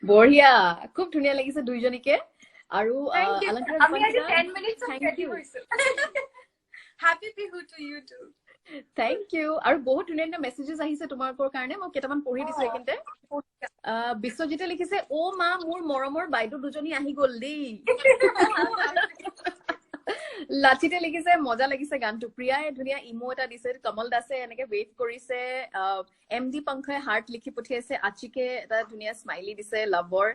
বঢ়িয়া খুব ধুনীয়া লাগিছে দুইজনীকে আৰু আমি আজি 10 minutes ready হৈছো Happy Bihu to you too. Thank you. আৰু বহুত ধুনীয়া মেছেজেস আহিছে তোমালোকৰ কাৰণে মই কেইটামান পঢ়ি দিছো একিনতে বিশ্বজিতে লিখিছে ও মা মোৰ মৰমৰ বাইদু দুজনী আহি গল দেই লাচিতে লিখিছে মজা লাগিছে গানটো প্ৰিয়াই ধুনীয়া ইমো এটা দিছে কমল দাসে এনেকে ৱেভ কৰিছে এমডি পংখই হাৰ্ট লিখি পঠিয়াইছে আচিকে এটা ধুনীয়া স্মাইলি দিছে লাভৰ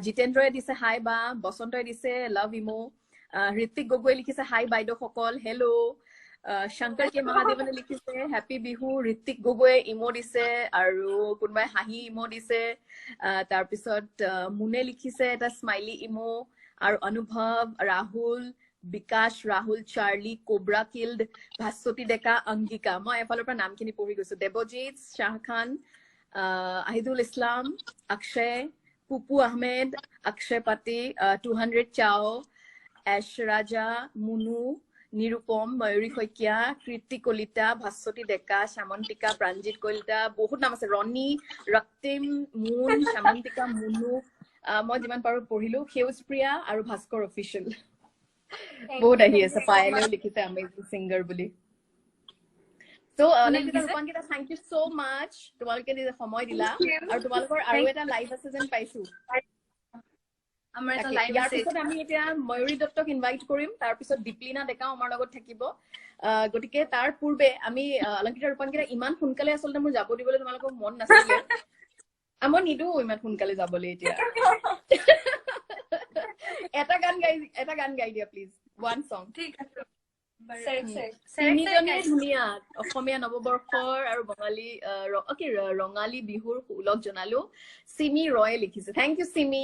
জিতেন্দ্ৰই দিছে হাই বা বসন্তই দিছে লাভ ইমো ঋত্বিক গগৈ লিখিছে হাই বাইদেউ সকল হেল্ল' শংকৰ কে মহাদেৱনে লিখিছে হেপী বিহু ঋত্বিক গগৈ ইমো দিছে আৰু কোনোবাই হাঁহি ইমো দিছে তাৰপিছত মুনে লিখিছে এটা স্মাইলি ইমো আৰু অনুভৱ Rahul Bikash Rahul Charlie cobra killed Bhaswati Deka Angika মই এফালৰ পৰা নামখিনি পঢ়ি গৈছো দেৱজিৎ শ্বাহ খান আহিদুল ইছলাম অক্ষয় পুপু আহমেদ অক্ষয় পাতি 200 চাও এশ ৰাজা মুনু নিৰুপম ময়ূৰী শইকীয়া কীৰ্তি কলিতা ভাস্বতী ডেকা শ্যামন্তিকা প্ৰাঞ্জিত কলিতা বহুত নাম আছে ৰণী ৰক্তিম মুন শ্যামন্তিকা মুনু মই যিমান পাৰো পঢ়িলো সেউজপ্ৰিয়া আৰু ভাস্কৰ অফিচিয়েল বহুত আহি আছে পায়েলেও লিখিছে আমেজিং সিংগাৰ বুলি তো অলিম্পিকা ৰূপাঙ্কিতা থ্যাংক ইউ সো মাচ তোমালোকে নিজে সময় দিলা আৰু তোমালোকৰ আৰু এটা লাইভ আছে যেন পাইছো আমাৰ এটা লাইভ ইয়াৰ আছে পিছত আমি এতিয়া ময়ূৰী দত্তক ইনভাইট কৰিম তাৰ পিছত দীপলিনা ডেকাও আমাৰ লগত থাকিব গতিকে তাৰ পূৰ্বে আমি অলংকিতা ৰূপাঙ্কিতা ইমান সোনকালে আচলতে মোৰ যাব দিবলৈ তোমালোকক মন নাছিলে মই নিদো ইমান সোনকালে যাবলৈ এতিয়া এটা গান গাই দিয়া প্লিজ ওৱান সং ঠিক আছে তিনিজনীয়ে ধুনীয়া অসমীয়া নৱবৰ্ষৰ আৰু বঙালী ৰঙালী বিহুৰ সুলভ জনালো সিমি ৰয়ে লিখিছে thank you Simi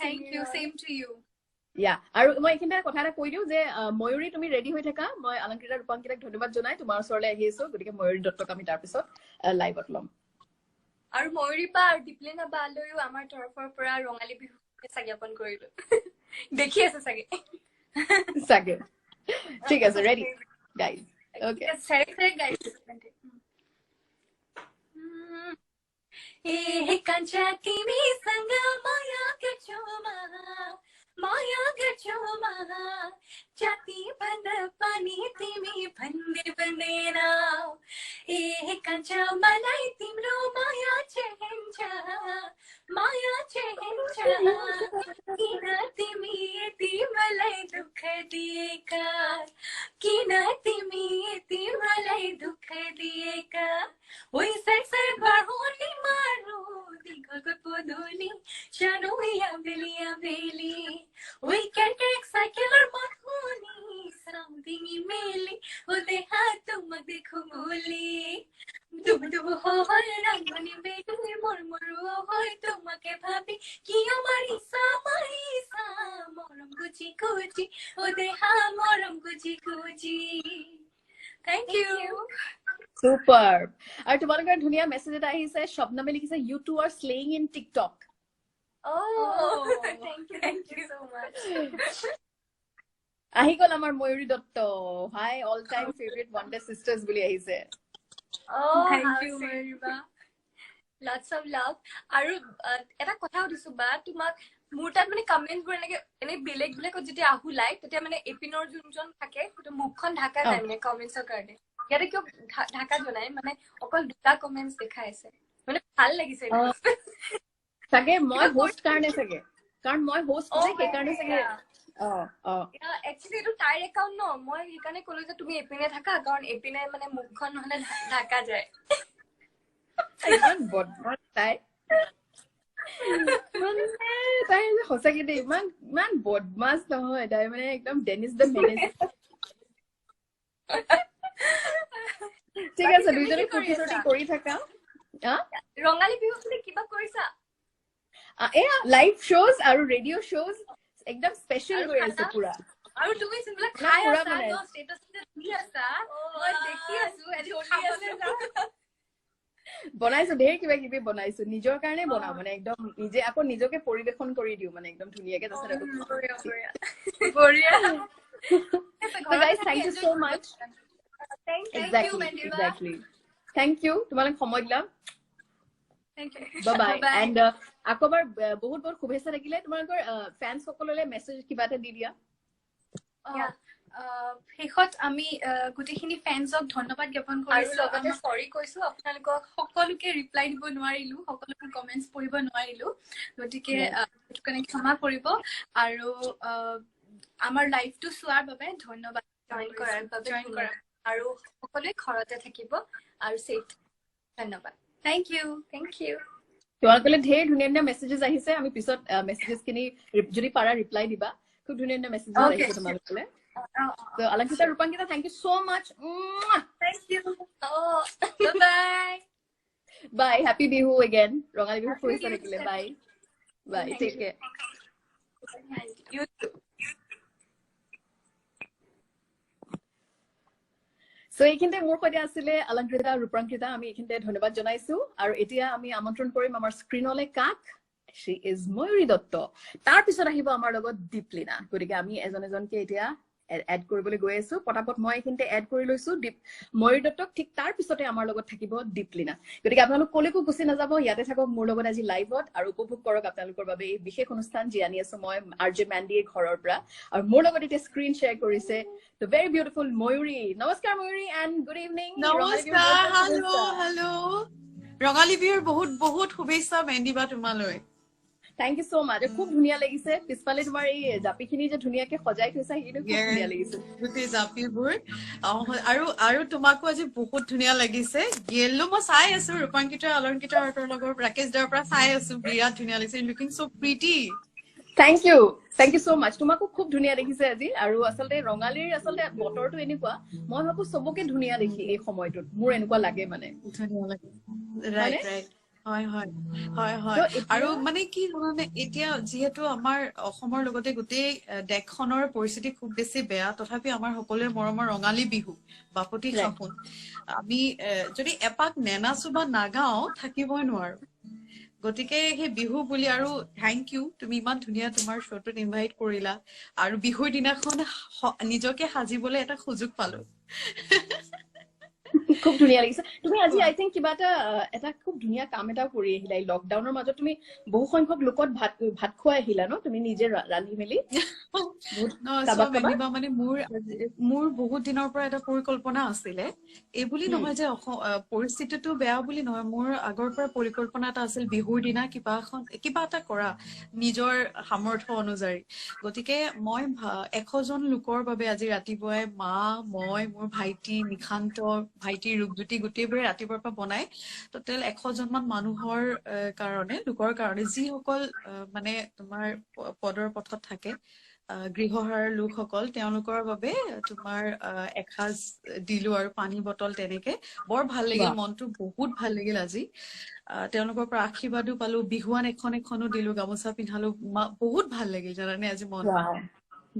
thank you same to you ইয়া আৰু মই এইখিনিতে কথা এটা কৈ দিওঁ যে ময়ূৰী তুমি ৰেডি হৈ থাকা মই অলংকিতা ৰূপাঙ্কিতাক ধন্যবাদ জনাই তোমাৰ ওচৰলৈ আহি আছো গতিকে ময়ূৰী দত্তক আমি তাৰপিছত লাইভত ল'ম আৰু ময়ূৰী বা আৰু দীপলিনা বালৈও আমাৰ তৰফৰ পৰা ৰঙালী বিহু জ্ঞাপন কৰিলো দেখি আছে চাগে ঠিক আছে ৰেডি গাইজ ওকে সৰে গাইজ हे कांचा तिमी संग माया गचोमा जाती बंद पानी तिमी भन्ने बनेना हे कांचा मलाई तिम्रो माया चहन्छ किन तिमी यति मलाई दुःख दिएका ओइ सरसर बढोली मारो दिगको पोदोली सानोया बेली ओइ क्यान्टेक साइकलर मखोनी साउदिङी मेली ओदे हात म देखो मोली दुब हो रंगनी बेटी मरमरु होय তোমাকে ভাবি কি আমার ইসা মরম কুচি কুচি ওদে হা মরম কুচি কুচি থ্যাংক ইউ সুপাৰ আৰু তোমালোকৰ ধুনীয়া মেছেজ এটা আহিছে স্বপ্নমে লিখিছে you too are slaying in TikTok thank you so much আহি গ'ল আমাৰ Mayuri Dutta hi all time favourite wonder sisters বুলি আহিছে থ্যাংক ইউ ময়ূৰীবা lots of love আৰু এটা কথা সুধিছো বা তোমাক মোৰ তাত মানে কমেন্ট বোৰ এনে বেলেগ যেতিয়া আহু লাইক তেতিয়া মানে এপিনৰ যোনজন থাকে সেইটো মুখখন ঢাকা যায় মানে কমেন্টছৰ কাৰণে ইয়াতে কিয় ঢাকা জনাই মানে অকল দুটা কমেন্টছ দেখাই আছে মানে ভাল লাগিছে চাগে মই হোষ্ট কাৰণে চাগে কাৰণ মই হোষ্ট যে সেইকাৰণে চাগে একচুৱেলি এইটো তাইৰ একাউণ্ট ন মই সেইকাৰণে ক'লো যে তুমি এপিনে থাকা কাৰণ এপিনে মানে মুখখন নহলে ঢাকা যায় ইমান বদমাছ তাই সঁচাকে দেই ইমান বদমাছ নহয় তাই মানে একদম ডেনিছ দ্য মেনেজ ঠিক আছে দুইজনে ফূৰ্তি কৰি থাকা ৰঙালী বিহু বুলি কিবা কৰিছা এয়া লাইভ শ্ব'জ আৰু ৰেডিঅ' শ্ব'জ একদম স্পেচিয়েল কৰি আছে পুৰা আৰু তুমি যোনবিলাক খাই আছা ষ্টেটাছতে দি আছা মই দেখি আছো বনাইছো ঢেৰ কিবা কিবি বনাইছো নিজৰ কাৰণে বনাও মানে একদম নিজে আকৌ নিজকে পৰিবেশন কৰি দিও মানে একদম ধুনীয়াকে thank you so mass exactly thank U তোমালোক সময় দিলা বাই এণ্ড আকৌ এবাৰ বহুত বহুত শুভেচ্ছা থাকিলে তোমালোকৰ ফেন্স সকললৈ মেছেজ কিবা এটা দি দিয়া শেষত আমি গোটেইখিনি ফেন্সক ধন্যবাদ জ্ঞাপন কৰিছো লগতে সৰি কৈছো আপোনালোকক সকলোকে ৰিপ্লাই দিব নোৱাৰিলো সকলোকে কমেন্টছ পঢ়িব নোৱাৰিলো গতিকে সেইটো কাৰণে ক্ষমা কৰিব আৰু আমাৰ লাইভটো চোৱাৰ বাবে ধন্যবাদ জইন কৰাৰ আৰু সকলোৱে ঘৰতে থাকিব আৰু সেফ ধন্যবাদ থ্যাংক ইউ তোমালোকলৈ ঢেৰ ধুনীয়া ধুনীয়া মেছেজেছ আহিছে আমি পিছত মেছেজেছ খিনি যদি পাৰা ৰিপ্লাই দিবা খুব ধুনীয়া ধুনীয়া মেছেজেছ আহিছে তোমালোকলৈ So Alankita, Rupankita, thank you so much. Thank you. Bye. Bye. Happy Bihu again. Rongali Bihu full sarikile. Bye. Bye. Take care. You too. So এইখিনিতে মোৰ সৈতে আছিলে অলংকৃতা ৰূপাংকিতা আমি এইখিনিতে ধন্যবাদ জনাইছো আৰু এতিয়া আমি আমন্ত্ৰণ কৰিম আমাৰ স্ক্ৰীনলৈ কাক she is ময়ূৰী দত্ত তাৰ পিছত আহিব আমাৰ লগত দীপলিনা গতিকে আমি এজন এজনকে এতিয়া এড কৰিবলৈ গৈ আছো পটাপট মই এইখিনিতে এড কৰি লৈছো ময়ূৰী দত্তক ঠিক তাৰ পিছতে আমাৰ লগত থাকিব দীপলিনা গতিকে আপোনালোক কলৈকো গুচি নাযাব ইয়াতে থাকক মোৰ লগত আজি লাইভত আৰু উপভোগ কৰক আপোনালোকৰ বাবে এই বিশেষ অনুষ্ঠান যি আনি আছো মই আৰজে মেণ্ডিৰ ঘৰৰ পৰা আৰু মোৰ লগত এতিয়া স্ক্ৰীন শ্বেয়াৰ কৰিছে the very beautiful Moyuri. Namaskar Moyuri and good evening. Namaskar. Hello. Rongali Bihur বহুত শুভেচ্ছা মেণ্ডিবা তোমালৈ Thank you so much. খুব ধুনীয়া লাগিছে পিছফালে তোমাৰ এই জাপিখিনি যে ধুনীয়াকে সজাই থৈছা সেইটো খুব ধুনীয়া লাগিছে গোটেই জাপিবোৰ আৰু তোমাকো আজি বহুত ধুনীয়া লাগিছে গেলো মই চাই আছো ৰূপাংকিতা অলংকিতা আৰ্টৰ লগত ৰাকেশ দাৰ পৰা চাই আছো বিৰাট ধুনীয়া লাগিছে looking so pretty Thank you so much. তোমাকো খুব ধুনীয়া দেখিছে আজি আৰু আসলে ৰঙালীৰ আসলে বতৰটো এনেকুৱা মই ভাবো সবকে ধুনীয়া দেখি এই সময়টোত মোৰ এনেকুৱা লাগে মানে ধুনীয়া লাগে ৰাইট হয় আৰু মানে কি জানানে এতিয়া যিহেতু আমাৰ অসমৰ লগতে গোটেই দেশখনৰ পৰিস্থিতি খুব বেছি বেয়া তথাপি আমাৰ সকলোৱে মৰমৰ ৰঙালী বিহু বাপতি সাহোন আমি যদি এপাক নেনাচো বা নাগাও থাকিবই নোৱাৰো গতিকে সেই বিহু বুলি আৰু থ্যাংক ইউ তুমি ইমান ধুনীয়া তোমাৰ শ্ব'টোত ইনভাইট কৰিলা আৰু বিহুৰ দিনাখন নিজকে সাজিবলৈ এটা সুযোগ পালো খুব ধুনীয়া লাগিছে তুমি আজি আই থিংক কিবা এটা খুব ধুনীয়া কাম এটা কৰি আহিলা এই লকডাউনৰ মাজত তুমি বহু সংখ্যক লোকত ভাত খুৱাই আহিলা ন তুমি নিজে ৰান্ধি মেলি মানে মোৰ বহুত দিনৰ পৰা এটা পৰিকল্পনা আছিলে এই বুলি নহয় যে পৰিস্থিতিটো বেয়া বুলি নহয় মোৰ আগৰ পৰা পৰিকল্পনা এটা আছিল বিহুৰ দিনা কিবা এটা কৰা নিজৰ সামৰ্থ্য অনুযায়ী গতিকে মই 100 জন লোকৰ বাবে আজি ৰাতিপুৱাই মা মই মোৰ ভাইটি নিখান্ত ভাইটি ৰূপজ্যোতি গোটেইবোৰে ৰাতিপুৱাৰ পৰা বনাই টোটেল 100 জন মান মানুহৰ লোকৰ কাৰণে যিসকল মানে তোমাৰ পদৰ পথত থাকে গৃহহাৰা লোকসকল তেওঁলোকৰ বাবে তোমাৰ এখাজ দিলো আৰু পানী বটল তেনেকে বৰ ভাল লাগিল মনটো বহুত ভাল লাগিল আজি তেওঁলোকৰ পৰা আশীৰ্বাদো পালো বিহুৱান এখনো দিলো গামোচা পিন্ধালো বহুত ভাল লাগিল জানানে আজি মন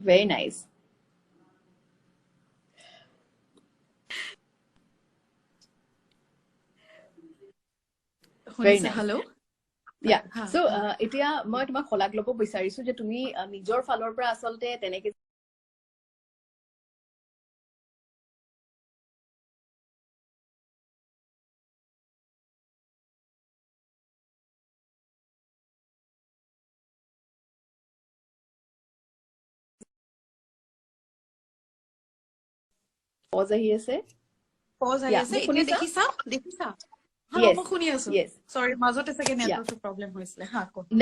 very nice very nice hello yeah so এতিয়া মই তোমাক খলাগ লব বিচাৰিছো যে তুমি নিজৰ ফালৰ পৰা আসলতে তেনেকে পজ আহি আছে এতিয়া দেখিছা Yes. Sorry, মাজতে চাগে নেটৱৰ্কৰ প্ৰবলেম হৈছিলে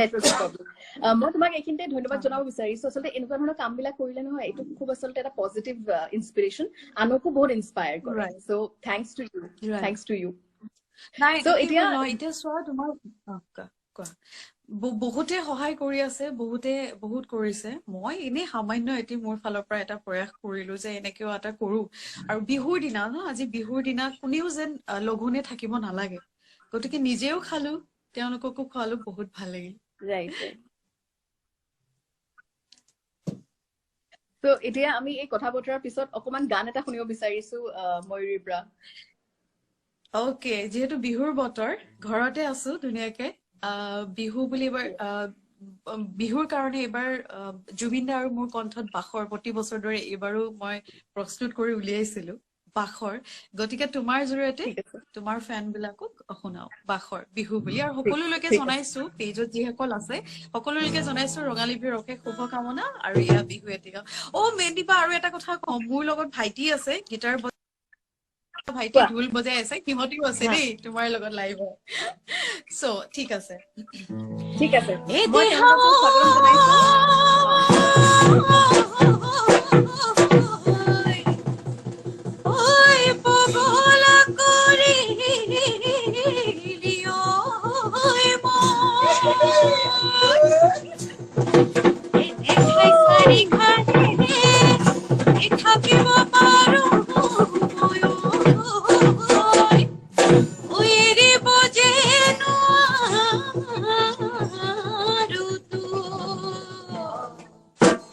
নেটৱৰ্কৰ প্ৰবলেম মই তোমাক এইখিনিতে ধন্যবাদ জনাব বিচাৰিছো আসলে এনেকুৱা ধৰণৰ কামবিলাক কৰিলে নহয় এইটো খুব আসলে এটা পজিটিভ ইনস্পিৰেচন আনকো বহুত ইনস্পায়াৰ কৰে সো থ্যাঙ্কস টু ইউ নাই সো এতিয়া চোৱা তোমাৰ বহুতে সহায় কৰি আছে বহুত কৰিছে মই এনে সামান্য এটি মোৰ ফালৰ পৰা এটা প্ৰয়াস কৰিলো যে এনেকেও এটা কৰো আৰু বিহুৰ দিনা আজি বিহুৰ দিনা কোনেও যেন লঘোনে থাকিব নালাগে গতিকে নিজেও খালো তেওঁলোককো খোৱালো বহুত ভাল লাগিল ৰাইট সো এতিয়া আমি এই কথা বতৰাৰ পিছত অকমান গান এটা শুনিব বিচাৰিছো ময়ূৰীৰ পৰা ওকে যেহেতু বিহুৰ বতৰ ঘৰতে আছো ধুনীয়াকে বিহু বুলি এবাৰ বিহুৰ কাৰণে এবাৰ জুবিন দা আৰু মোৰ কণ্ঠত বাখৰ প্ৰতি বছৰ দৰে এবাৰো মই প্ৰস্তুত কৰি উলিয়াইছিলো বাখৰ গতিকে তোমাৰ জৰিয়তে তোমাৰ ফ্যান বিলাকক শুনাও বাখৰ বিহু বুলি আৰু সকলোলৈকে জনাইছো পেজত যিসকল আছে সকলোলৈকে জনাইছো ৰঙালী বিহুৰ অশেষ শুভকামনা আৰু ইয়া বিহু এটিকা মেণ্ডিবা আৰু এটা কথা কওঁ মোৰ লগত ভাইটি আছে গিটাৰ ভাইটি ঢোল বজাই আছে কিমতিও আছে দেই তোমাৰ লগত লাইভ সো ঠিক আছে মই স্বাগতম জনাইছো ওই পগলা করে লিও দেখাই সারি ঘাটে থাকিব পাৰো ওইৰে বজে নোৱাৰো তো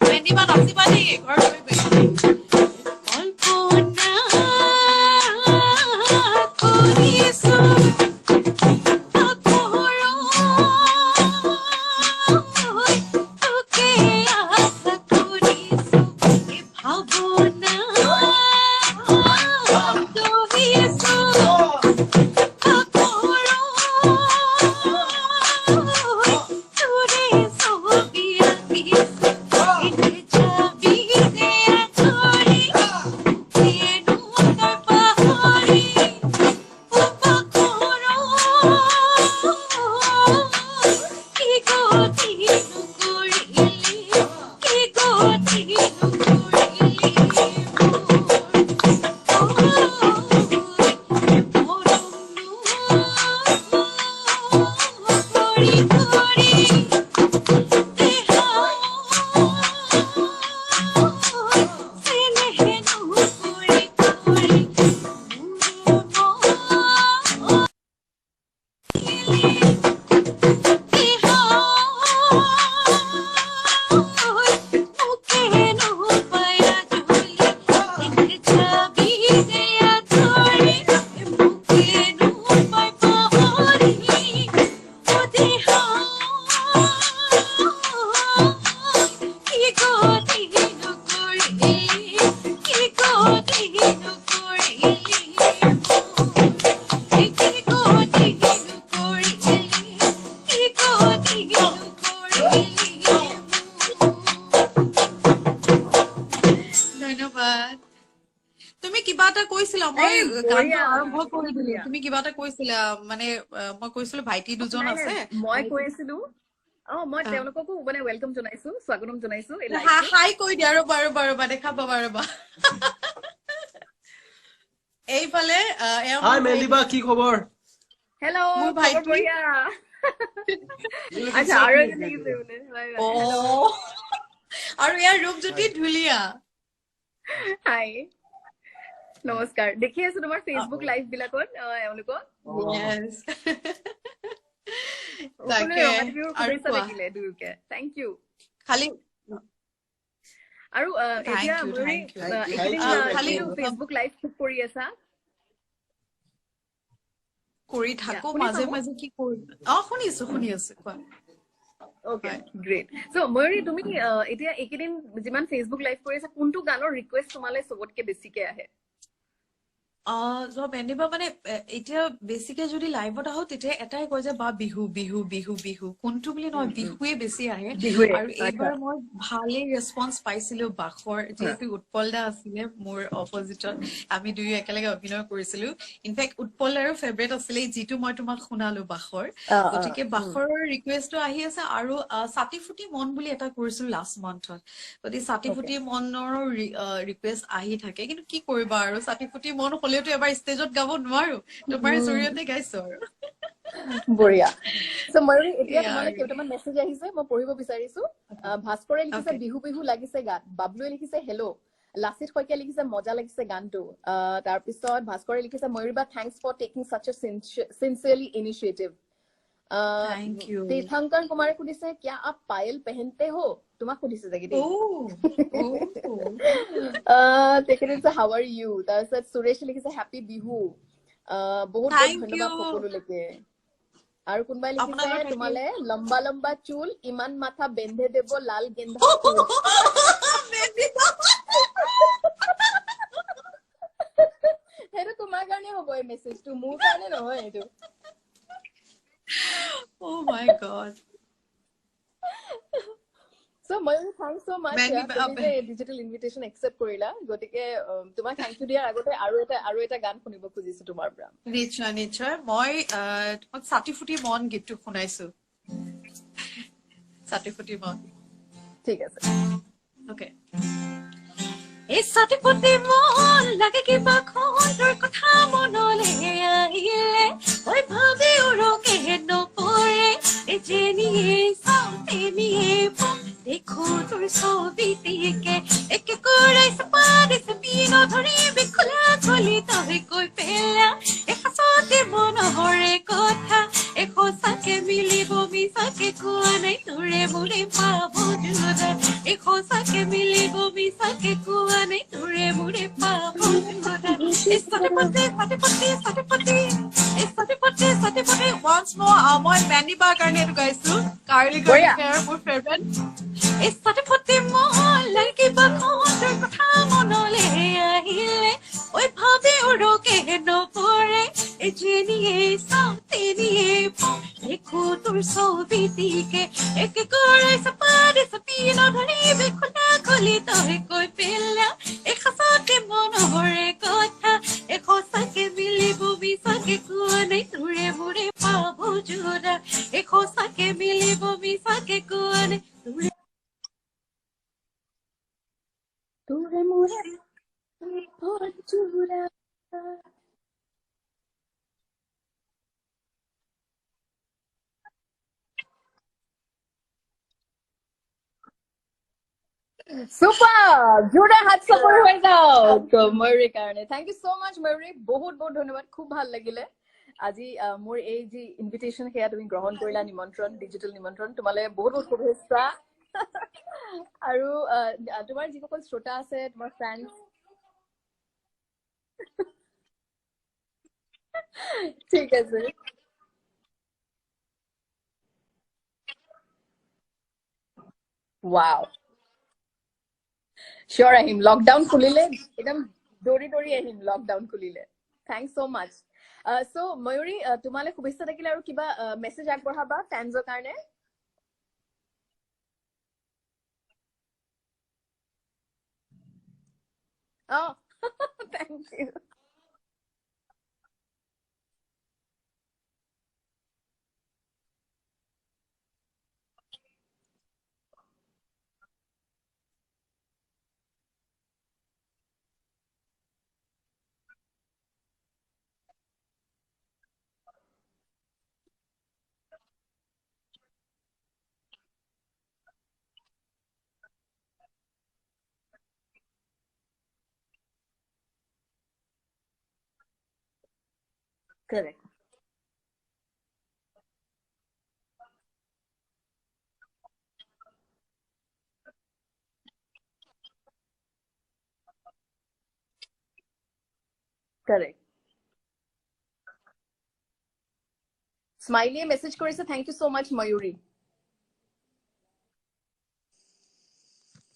মেনিবা নাচিবা দেই ঘৰ গৈ কল্পনা কৰিছো তুমি কিবা এটা কৈছিলা মই গানটো আৰম্ভ কৰি দিলো তুমি কিবা এটা কৈছিলা মানে মই কৈছিলো ভাইটি দুজন আছে মই কৈছিলো মই তেওঁলোককো মানে ওয়েলকাম জনাইছো স্বাগতম জনাইছো হাই কৈ দিয়া আৰু বাৰবা দেখা বাৰবা এইফালে হাই মেলিবা কি খবৰ হেল্ল মোৰ ভাইটি আচ্ছা আৰু এজন দেখিছে বোলে আৰু ইয়াৰ ৰূপজ্যোতি ধুলিয়া হাই নমস্কাৰ দেখি আছো তোমাৰ ফেচবুক লাইভ বিলাকত এওঁলোকক থেংক ইউ খালি আৰু এতিয়া খালি ফেচবুক লাইভ কৰি আছা কৰি থাকো মাজে মাজে কি কৰি শুনি আছো কোৱা ওকে গ্ৰেট সো ময়ূৰী তুমি এতিয়া এইকেইদিন যিমান ফেচবুক লাইভ কৰি আছা কোনটো গানৰ ৰিকুৱেষ্ট তোমালৈ চবতকে বেছিকে আহে বেনিবা মানে এতিয়া বেছিকে যদি লাইভত আহো তেতিয়া এটাই কয় যে বা বিহু বিহু বিহু বিহু কোনটো বুলি নহয় বিহুৱে বেছি আহে আৰু এইবাৰ মই ভালেই ৰেছপন্স পাইছিলো বাখৰ যিহেতু উৎপল দা আছিলে মোৰ অপজিটত আমি দুয়ো একেলগে অভিনয় কৰিছিলো ইনফেক্ট উৎপল দাৰ ফেভৰেট আছিলে যিটো মই তোমাক শুনালো বাখৰ গতিকে বাখৰৰ ৰিকুৱেষ্টটো আহি আছে আৰু ছাতি ফুটি মন বুলি এটা কৰিছিলো লাষ্ট মান্থত গতিকে ছাতি ফুটি মনৰ ৰিকুৱেষ্ট আহি থাকে কিন্তু কি কৰিবা আৰু ছাতি ফুটি মন হলেতো এবাৰ ষ্টেজত গাব নোৱাৰো তোমাৰ জৰিয়তে গাইছো আৰু বঢ়িয়া সো ময়ূৰী এতিয়া তোমালৈ কেইটামান মেছেজ আহিছে মই পঢ়িব বিচাৰিছো ভাস্কৰে লিখিছে বিহু বিহু লাগিছে গান বাবলুৱে লিখিছে হেল্ল' লাচিত শইকীয়া লিখিছে মজা লাগিছে গানটো তাৰপিছত ভাস্কৰে লিখিছে ময়ূৰীবা thanks for taking such a sincerely initiative thank you Tirthankar Kumar सुधिसे क्या आप पायल पहनते हो তোমাক সুধিছে জাগি দেই তেখেতে হাউ আৰ ইউ তাৰপিছত সুৰেশ লিখিছে হ্যাপি বিহু বহুত ধন্যবাদ সকলোলৈকে আৰু কোনবাই লিখিছে তোমালে লম্বা লম্বা চুল ইমান মাথা বেন্ধে দেব লাল গেন্ধা ফুল হেটো তোমাৰ কাৰণে হ'ব এই মেছেজটো মোৰ কাৰণে নহয় এটো Oh my god. So Mayuri, thanks so much. তুমি digital invitation accept কৰিলা গতিকে তোমাক thank you দিয়াৰ আগতে আৰু এটা গান শুনিব খুজিছো তোমাৰ পৰা নিশ্চয় মই তোমাক ছাতি ফুটি মন গীতটো শুনাইছো ছাতি ফুটি মন ঠিক আছে Okay. Esate pote mon lage ki bakhondor kotha monole ahile oi bhabe uroke no pore e jeni saute ni po dekho tor sobi tike ek korai sapade sapino dhori bikhula kholi tohe koi pela e hasate mon hore kotha e khosake milibo misake kuanai ture mure pabo juda e khosake milibo misake kuanai ture mure pabo juda esate pote once more moi Mandy ba karne etu gaisu Carly Girl Hair মোৰ favorite esate pote mon lagi ba khondor kotha monole ahile oi bhabe uroke no pore e jeniye sauteniye po dekho tor sobi tike ek korai sapade sapino dhari bikhula kholi tohe koi pela e khasate mon hore kotha e khosake milibo bisake kuanai ture mure pabo juda e khosake milibo bisake kuanai ture mure pabo juda Super! Juda hat support হৈ যাওক ময়ূৰীৰ কাৰণে থেংক ইউ সো মাচ ময়ূৰী বহুত বহুত ধন্যবাদ খুব ভাল লাগিলে আজি মোৰ এই যি ইনভিটেশন সেয়া তুমি গ্ৰহণ কৰিলা নিমন্ত্ৰণ ডিজিটেল নিমন্ত্ৰণ তোমালে বহুত বহুত শুভেচ্ছা আৰু তোমাৰ যিসকল শ্ৰোতা আছে তোমাৰ ফ্ৰেণ্ডছ ঠিক আছে wow sure আহিম লকডাউন খুলিলে একদম দৌৰি দৌৰি আহিম লকডাউন খুলিলে thanks so much so ময়ূৰী তোমালে শুভেচ্ছা থাকিলে আৰু কিবা মেছেজ আগবঢ়াবা ফ্যান্সৰ কাৰণে oh thank you correct correct স্মাইলিয়ে মেছেজ কৰিছে thank you so much Mayuri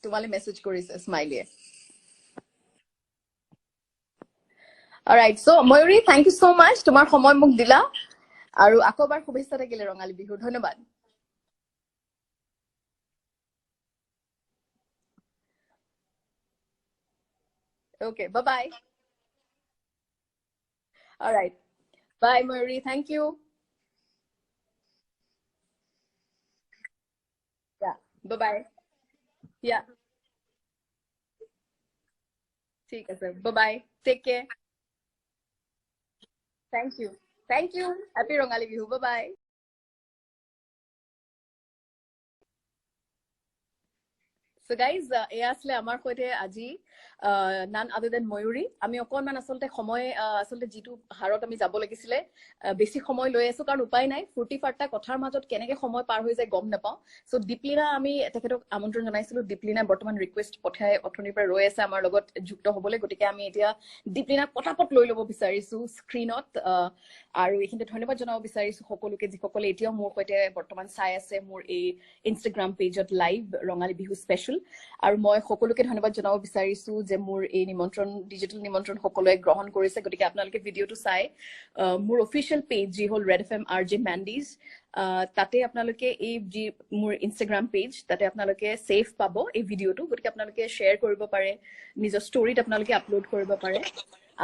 তোমালে মেছেজ কৰিছে স্মাইলিয়ে alright so Mayuri thank you so much তোমাৰ সময় মোক দিলা আৰু আকবাৰ শুভেচ্ছা থাকিলে ৰঙালী বিহুৰ ধন্যবাদ okay bye bye all right bye Murray thank you yeah bye bye yeah ঠিক আছে bye bye take care thank you happy rongali bihu bye bye so guys এয়া আসলে আমাৰ সৈতে আজি নান আদাৰ দেন ময়ূৰী আমি অকনমান আসলতে সময় আসলতে যেটো হাৰত আমি যাব লাগিছিলে বেছি সময় লৈ আছো কাৰণ উপায় নাই ফুৰ্তি ফাৰ্তা কথাৰ মাজত কেনেকে সময় পাৰ হৈ যায় গম নাপাও সো দীপলিনা আমি তেখেতক আমন্ত্ৰণ জনাইছিলো দীপলিনা বৰ্তমান ৰিকুৱেষ্ট পঠাই অথনিৰ পৰা ৰৈ আছে আমাৰ লগত যুক্ত হ'বলৈ গতিকে আমি এতিয়া দীপলিনা পটাপট লৈ ল'ব বিচাৰিছো স্ক্ৰিনত আৰু এইখিনিতে ধন্যবাদ জনাব বিচাৰিছো সকলোকে যিসকলে এতিয়াও মোৰ সৈতে বৰ্তমান চাই আছে মোৰ এই ইনষ্টাগ্ৰাম পেজত লাইভ ৰঙালী বিহু স্পেশাল আৰু মই সকলোকে ধন্যবাদ জনাব বিচাৰিছো যে মোৰ এই নিমন্ত্ৰণ ডিজিটেল নিমন্ত্ৰণ সকলোৱে গ্ৰহণ কৰিছে গতিকে আপোনালোকে ভিডিওটো চাই মোৰ অফিচিয়েল পেজ যি হল ৰেড এফএম আৰজে মেন্ডিজ তাতে আপোনালোকে এই যি মোৰ ইনষ্টাগ্ৰাম পেজ তাতে আপোনালোকে সেভ পাব এই ভিডিওটো গতিকে আপোনালোকে শেয়াৰ কৰিব পাৰে নিজৰ ষ্টৰীত আপোনালোকে আপলোড কৰিব পাৰে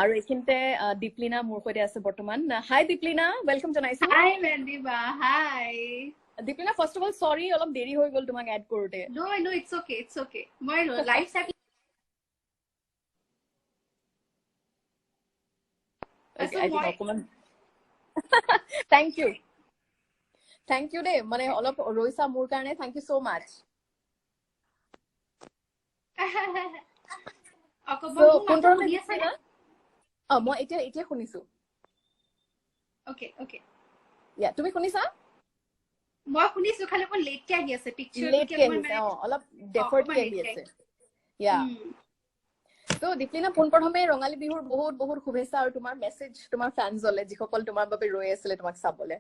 আৰু এইখিনতে দীপলিনা মোৰ সৈতে আছে বৰ্তমান হাই দীপলিনা ওয়েলকাম জনাইছো হাই মেন্দিবা হাই দীপলিনা ফাৰ্ষ্ট অফ অল সৰি অলপ দেৰি হৈ গ'ল তোমাক এড কৰোতে No, it's okay. মই লাইভ চাই অকমান থেংক ইউ দেই মানে অলপ ৰৈছা মোৰ কাৰণে থেংক ইউ সো মাচ মই এতিয়া শুনিছো Okay. ইয়া তুমি শুনিছা মই শুনিছো খালি অকণ লেটকে আহি আছে পিকচাৰ অলপ ডেফাৰ্টকে আহি আছে ইয়া তো দীপলিনা পোনপ্ৰথমে ৰঙালী বিহুৰ বহুত বহুত শুভেচ্ছা আৰু তোমাৰ মেছেজ তোমাৰ ফেনছলে যিসকল তোমাৰ বাবে ৰৈ আছিলে তোমাক চাবলে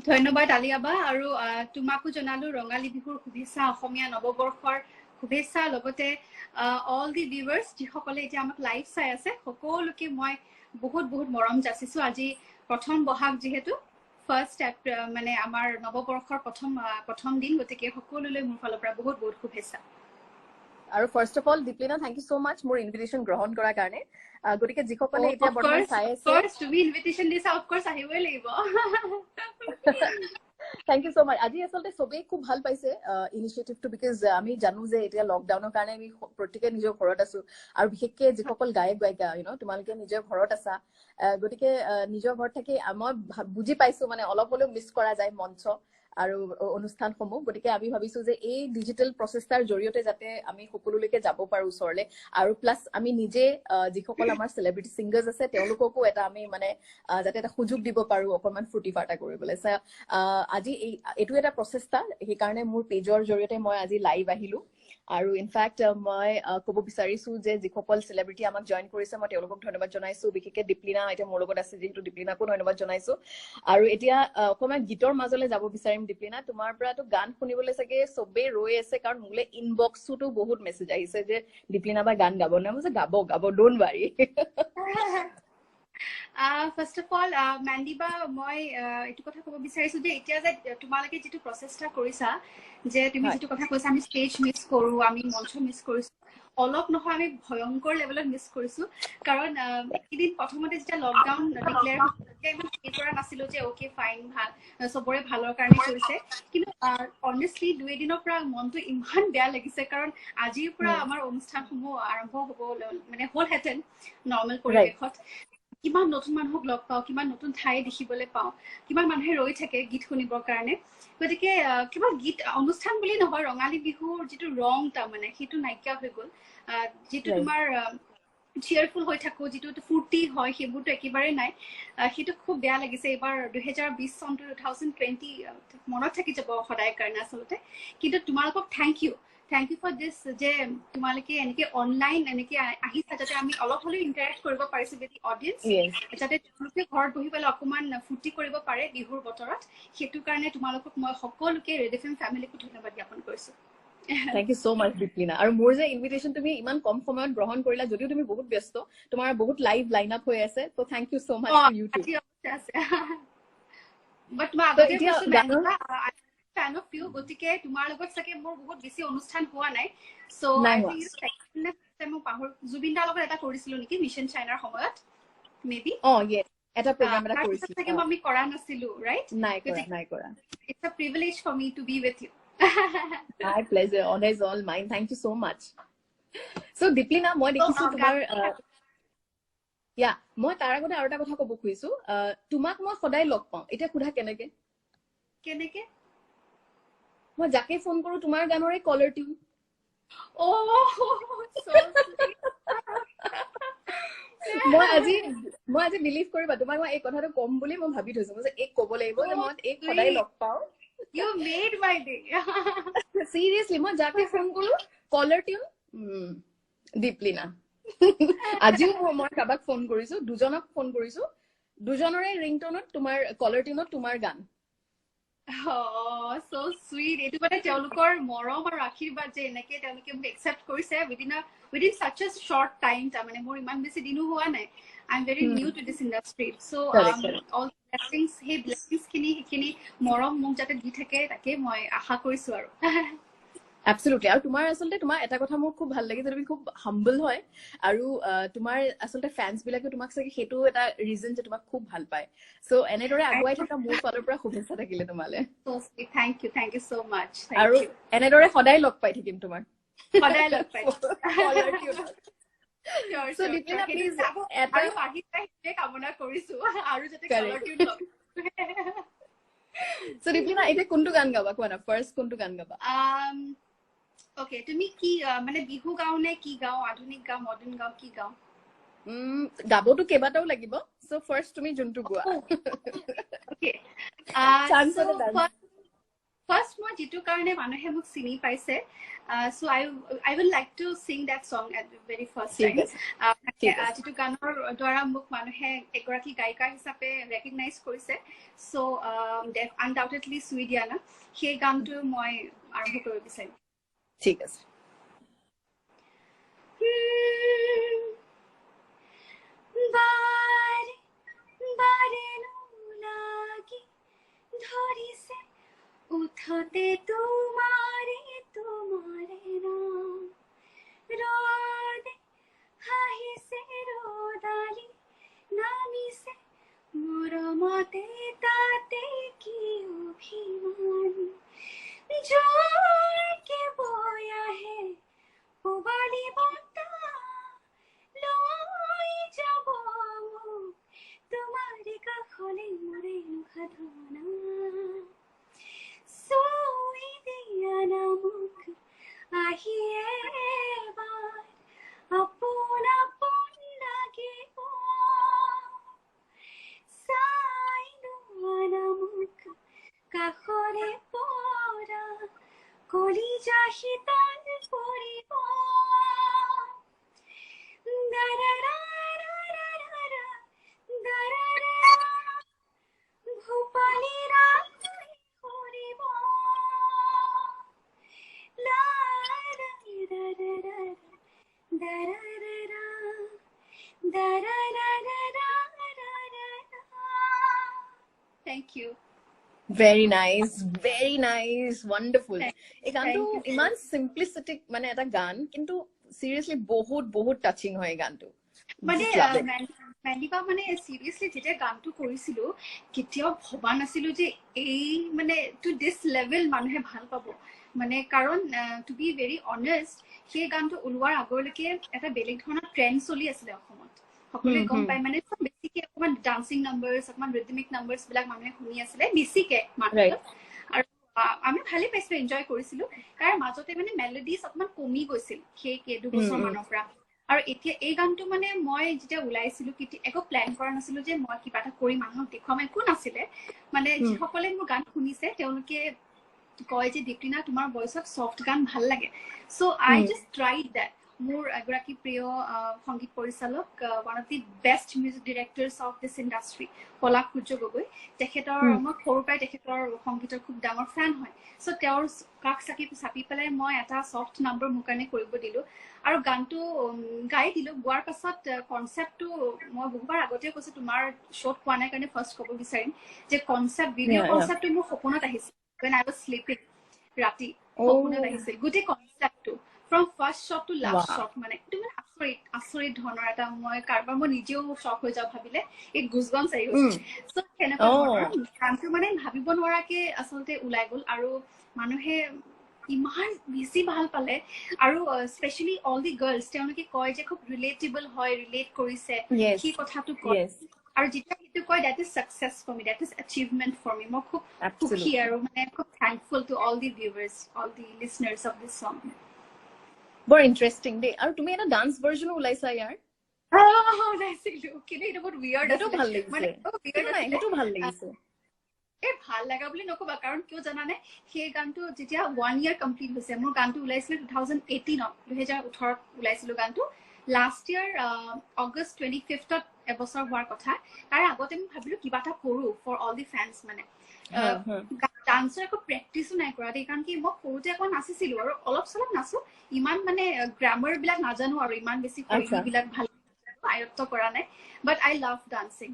ধন্যবাদ আলিয়াবা আৰু তোমাকো জনালো ৰঙালী বিহুৰ শুভেচ্ছা অসমীয়া নৱবৰ্ষৰ শুভেচ্ছা লগতে অল দি ভিউৱাৰ্ছ যিসকলে এতিয়া আমাক লাইভ চাই আছে সকলোকে মই বহুত মৰম যাচিছো আজি প্ৰথম বহাগ যিহেতু ফাৰ্ষ্ট মানে আমাৰ নৱবৰ্ষৰ প্ৰথম দিন গতিকে সকলোলৈ মোৰ ফালৰ পৰা বহুত শুভেচ্ছা আৰু first of all Deeplina thank you so much মোৰ ইনভিটেশ্যন গ্ৰহণ কৰাৰ কাৰণে গতিকে যিসকলে এতিয়া বৰ্তমান চাই আছে তুমি ইনভিটেশ্যন দিছা অফ কোৰ্স আহিবই লাগিব থেংক ইউ সো মাচ আজি আচলতে সবেই খুব ভাল পাইছে ইনিচিয়েটিভটো বিকজ আমি জানো যে এতিয়া লকডাউনৰ কাৰণে আমি প্ৰত্যেকে নিজৰ ঘৰত আছো আৰু বিশেষকৈ যিসকল গায়ক গায়িকা তোমালোকে নিজৰ ঘৰত আছা গতিকে নিজৰ ঘৰত থাকি মই বুজি পাইছো মানে অলপ হলেও মিছ কৰা যায় মঞ্চ আৰু অনুষ্ঠানসমূহ গতিকে আমি ভাবিছো যে এই ডিজিটেল প্ৰচেষ্টাৰ জৰিয়তে যাতে আমি সকলোলৈকে যাব পাৰো ওচৰলে আৰু প্লাছ আমি নিজে যিসকল আমাৰ চেলিব্ৰিটি ছিংগাৰ্ছ আছে তেওঁলোককো এটা আমি মানে যাতে এটা সুযোগ দিব পাৰো অকণমান ফূৰ্তি ফাৰ্তা কৰিবলৈ আজি এইটো এটা প্ৰচেষ্টা সেইকাৰণে মোৰ পেজৰ জৰিয়তে মই আজি লাইভ আহিলো আৰু ইনফেক্ট মই ক'ব বিচাৰিছো যে যিসকল চেলিব্ৰিটি আমাক জইন কৰিছে মই তেওঁলোকক ধন্যবাদ জনাইছো বিশেষকৈ দীপলিনা এতিয়া মোৰ লগত আছে যিহেতু দীপলিনাকো ধন্যবাদ জনাইছো আৰু এতিয়া অকণমান গীতৰ মাজলৈ যাব বিচাৰিম দীপলিনা তোমাৰ পৰাতো গান শুনিবলৈ চাগে চবেই ৰৈ আছে কাৰণ মোলে ইনবক্সতো বহুত মেছেজ আহিছে যে দীপলিনা বা গান গাব নে মই যে গাব don't worry first of all মেণ্ডিবা মই এইটো কথা ক'ব বিচাৰিছো যে এতিয়া যে তোমালোকে যিটো প্ৰচেষ্টা কৰিছা যে তুমি যিটো কথা কৈছা আমি ষ্টেজ মিছ কৰো আমি মঞ্চ মিছ কৰিছো অলপ নহয় আমি ভয়ংকৰ লেভেলত মিছ কৰিছো কাৰণ এদিন প্ৰথমতে যেতিয়া লকডাউন ডিক্লেয়াৰ হৈছিল ইমান ফিল কৰা নাছিলো যে অ'কে ফাইন ভাল চবৰে ভালৰ কাৰণে কৰিছে কিন্তু অনেষ্টলি 2 দিনৰ পৰা মনটো ইমান বেয়া লাগিছে কাৰণ আজিৰ পৰা আমাৰ অনুষ্ঠানসমূহ আৰম্ভ হ'ব মানে হ'লহেঁতেন নৰ্মেল পৰিৱেশত কিমান নতুন মানুহক লগ পাওঁ কিমান নতুন ঠাই দেখিবলৈ পাওঁ কিমান মানুহে ৰৈ থাকে গীত শুনিবৰ কাৰণে গতিকে কিবা গীত অনুষ্ঠান বুলি নহয় ৰঙালী বিহুৰ যিটো ৰং তাৰমানে সেইটো নাইকিয়া হৈ গ'ল যিটো তোমাৰ চিয়াৰফুল হৈ থাকো যিটো ফূৰ্তি হয় সেইবোৰতো একেবাৰে নাই সেইটো খুব বেয়া লাগিছে এইবাৰ 2020 চনটো 2020 মনত থাকি যাব সদায় কাৰণে আচলতে কিন্তু তোমালোকক থেংক ইউ ফৰ দিছ যে তোমালোকে এনেকে অনলাইন এনেকে আহিছা যাতে আমি অলপ হলেও ইণ্টাৰেক্ট কৰিব পাৰিছো উইথ অডিয়েন্স যাতে তেওঁলোকে ঘৰত বহি পেলাই অকণমান ফূৰ্তি কৰিব পাৰে বিহুৰ বতৰত সেইটো কাৰণে তোমালোকক মই সকলোকে ৰেড এফ এম ফেমিলিকো ধন্যবাদ জ্ঞাপন কৰিছো Thank you so much, Dipleena. আৰু মোৰ যে ইনভিটেশ্যন তুমি ইমান কম সময়ত গ্ৰহণ কৰিলা যদিও তুমি বহুত ব্যস্ত তোমাৰ বহুত লাইভ লাইন আপ হৈ আছে তো thank you so mass to you two বাট মই আগতে কৈছো মেণ্ডা ফ্যান অফ ইউ গতিকে তোমাৰ লগত চাগে মোৰ বহুত বেছি অনুষ্ঠান হোৱা নাই সো আই থিংক মই পাহৰ জুবিনদাৰ লগত এটা কৰিছিলো নেকি মিছন চাইনাৰ সময়ত মেবি ইয়েস এটা প্ৰগ্ৰাম এটা কৰিছিলো চাগে আমি কৰা নাছিলো ৰাইট নাই কৰা it's a privilege for me to be with you My pleasure. Honor is all mine. Thank you so much. So, Dipleena, মই দেখিছো তোমাৰ মই তাৰ আগতে আৰু এটা কথা ক'ব খুজিছো তোমাক মই সদায় লগ পাওঁ এতিয়া সোধা কেনেকে মই যাকে ফোন কৰো তোমাৰ গানৰে কলাৰ টিউন মই আজি বিলিভ কৰিবা তোমাক মই এই কথাটো কম বুলি মই ভাবি থৈছো মই যে এই ক'ব লাগিব যে মই এই সদায় লগ পাওঁ You made my day. Seriously, মই যাকে ফোন কৰো কলাৰ টিউন দীপলিনা আজিও মই কাবাক ফোন কৰিছো দুজনক ফোন কৰিছো দুজনৰে ৰিংটোনত তোমাৰ কলাৰ টিউনত তোমাৰ গান so sweet এটো মানে তেওঁলোকৰ মৰম আৰু আশীৰ্বাদ যে এনেকে তেওঁলোকে মোক একচেপ্ট কৰিছে within such a short time তাৰমানে মোৰ ইমান বেছি দিনো হোৱা নাই I'm very new to this industry so all blessings hey blessings খিনি মৰম মোক যাতে দি থাকে তাকে মই আশা কৰিছো আৰু Absolutely. আৰু তোমাৰ আচলতে তোমাৰ এটা কথা মোৰ খুব ভাল লাগে যে তুমি খুব হাম্বল হয় আৰু তোমাৰ আচলতে ফেন্স বিলাকে তোমাক চাগে সেইটো এটা ৰিজন যে তোমাক খুব ভাল পায় সো এনেদৰে আগুৱাই থকা মোৰ ফালৰ পৰা শুভেচ্ছা থাকিলে তোমালে thank you so much আৰু এনেদৰে সদায় লগ পাই থাকিম তোমাক সদায় লগ পাই সো দীপলিনা প্লিজ এটা আৰু আহিছে কামনা কৰিছো আৰু যাতে কলাৰ টিউন লগ সো দীপলিনা এতিয়া কোনটো গান গাবা কোৱা ফাৰ্স্ট কোনটো গান গাবা ওকে তুমি কি মানে বিহু গাও নে কি গাও আধুনিক গাও মডাৰ্ন গাও কি গাও গাবতো কেইবাটাও লাগিব সো ফাৰ্স্ট তুমি যোনটো গোৱা ওকে ফাৰ্স্ট মই যেটো কাৰণে মানুহে মোক চিনি পাইছে so I will like to sing that song at the very first time যেটো গানৰ দ্বাৰা মোক মানুহে এগৰাকী গায়িকা হিচাপে ৰেকগনাইজ কৰিছে so undoubtedly সুইডিয়ানা সেই গানটো মই আৰম্ভ কৰিব বিচাৰিম ঠিক আছে বাৰে বাৰে লাগি ধৰিছে উঠতে তোমাৰে নাম ৰদে হাঁহিছে ৰদালি নামিছে মৰমতে তাতে কি অভিমান জোৰকে বৈ আহে পুবালি বতাহ লৈ যাব মোক তোমাৰ কাষলৈ মৰে সাধনা চুই দিয়া নামক আহি এবাৰ আপোন আপোন লাগিব চাই লোৱা নামক কাষৰে পৰা কলিজা শীতল পৰিব ভূপালী কৰিব Thank you. Very nice, wonderful. এই গানটো ইমান সিম্পলিসিটিক মানে এটা গান কিন্তু সিরিয়াসলি বহুত টাচিং হয় এই গানটো মানে মেন্দিবা মানে সিরিয়াসলি যেতিয়া গানটো কৰিছিল কেতিয়াও ভবা নাছিলো যে এই মানে টু দিস লেভেল মানুহে ভাল পাব মানে কাৰণ টু বি ভেৰি অনেষ্ট সেই গানটো ওলোৱাৰ আগলৈকে এটা বেলেগ ধৰণৰ ট্ৰেন্ড চলি আছিল অসমত সকলোৱে গম পায় মানে বেছিকে অকমান ডান্সিং নাম্বাৰছ অকমান ৰিদমিক নাম্বাৰছ বিলাক মানুহে শুনি আছিলে বেছিকে মানুহে আৰু আমি ভালে পাইছো এনজয় কৰিছিলো কাৰণ মাজতে মানে মেলোডিজ অকমান কমি গৈছিল সেই দুবছৰ মানৰ পৰা আৰু এতিয়া এই গানটো মানে মই যেতিয়া ওলাইছিলো একো প্ল্যান কৰা নাছিলো যে মই কিবা এটা কৰি মানুহক দেখুৱাম একো নাছিলে মানে যিসকলে মোৰ গান শুনিছে তেওঁলোকে কয় যে দীপলিনা তোমাৰ ভয়েছত সফট গান ভাল লাগে so I just tried that মোৰ এগৰাকী প্ৰিয় সংগীত পৰিচালক one of the best music directors of this industry Palash Surya Gogoi তেখেতৰ মই সৰুৰ পৰাই তেখেতৰ সংগীতৰ খুব ডাঙৰ ফেন হয় সো তেওঁৰ কাষ চাপি পেলাই মই এটা সফট নাম্বাৰ মোৰ কাৰণে কৰিব দিলো আৰু গানটো গাই দিলো গোৱাৰ পাছত কনচেপ্টটো মই বহুবাৰ আগতে কৈছো তোমাৰ শ্বট কোৱা নাই কাৰণে ফাৰ্ষ্ট ক'ব বিচাৰিম যে কনচেপ্ট ভিডিঅ' কনচেপ্টটো মোৰ সপোনত আহিছিল when I was sleeping ৰাতি সপোনত আহিছিল গোটেই কনচেপ্টটো from first shot to last shot মানে তুমি আচৰিত ধৰণৰ এটা মই কাৰবাৰ মই নিজেও শক হৈ যাও ভাবিলে এই গুজবাম্পছ আহি গৈছে সো কেনেকুৱা গানটো মানে ভাবিব নোৱাৰাকে আচলতে ওলাই গ'ল আৰু মানুহে ইমান বেছি ভাল পালে আৰু স্পেশালি অল দি গাৰ্লছ তেওঁলোকে কয় যে খুব ৰিলেটেবল হয় ৰিলেট কৰিছে কি কথাটো কয় আৰু যেতিয়া সেইটো কয় that is success for me that is achievement for me মই খুব সুখী আৰু মানে খুব thankful to all the viewers all the listeners of this song বৰ ইন্টাৰেষ্টিং দে আৰু তুমি এটা ডান্স ভাৰ্জনো ওলাইছা ইয়াৰ ওলাইছিলো কিন্তু এটা বহুত উইয়াৰ্ড সেইটো ভাল লাগিছে সেইটো ভাল লাগিছে ভাল লাগা বুলি নকবা কাৰণ কিয় জানানে সেই গানটো যেতিয়া 1 ইয়াৰ কমপ্লিট হৈছে মোৰ গানটো ওলাইছিল 2018 ওলাইছিল গানটো লাষ্ট ইয়াৰ অগষ্ট 25ত এবছৰ হোৱাৰ কথা তাৰ আগতে মই ভাবিলো কিবা এটা কৰো ফৰ অল দি ফ্যান্স মানে ডান্সৰ একো প্ৰেক্টিছো নাই কৰা দেই কাৰণ কি মই সৰুতে আকৌ নাচিছিলো আৰু অলপ চলপ নাচো ইমান মানে গ্ৰামাৰ বিলাক নাজানো আৰু ইমান বেছি শৈলী বিলাক ভাল আয়ত্ত কৰা নাই বাট আই লাভ ডান্সিং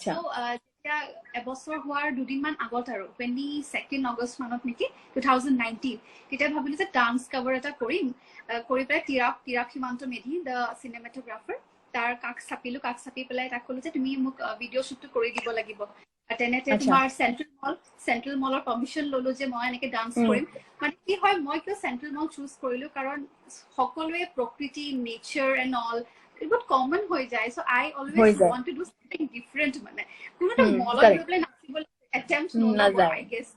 সো এতিয়া এবছৰ হোৱাৰ দুদিনমান আগত আৰু 22 আগষ্ট মানত নেকি 2019 তেতিয়া ভাবিলো যে ডান্স কভাৰ এটা কৰিম কৰি পেলাই তিৰাপ সীমান্ত মেধি দ্য চিনেমেটোগ্ৰাফাৰ তাৰ কাষ চাপি পেলাই তাক ক'লো যে তুমি মোক ভিডিঅ' শ্বুটটো কৰি দিব লাগিব তেনেতে তোমাৰ চেন্ট্ৰেল মলৰ পাৰমিশন ললো যে মই এনেকে ডান্স কৰিম মানে কি হয় মই কিয় চেন্ট্ৰেল মল চুজ কৰিলো কাৰণ সকলোৱে প্ৰকৃতি নেচাৰ এণ্ড অল বহুত কমন হৈ যায় so I always want to do something different মানে কোনো মলত গৈ পেলাই নাচিবলৈ attempt নলব I guess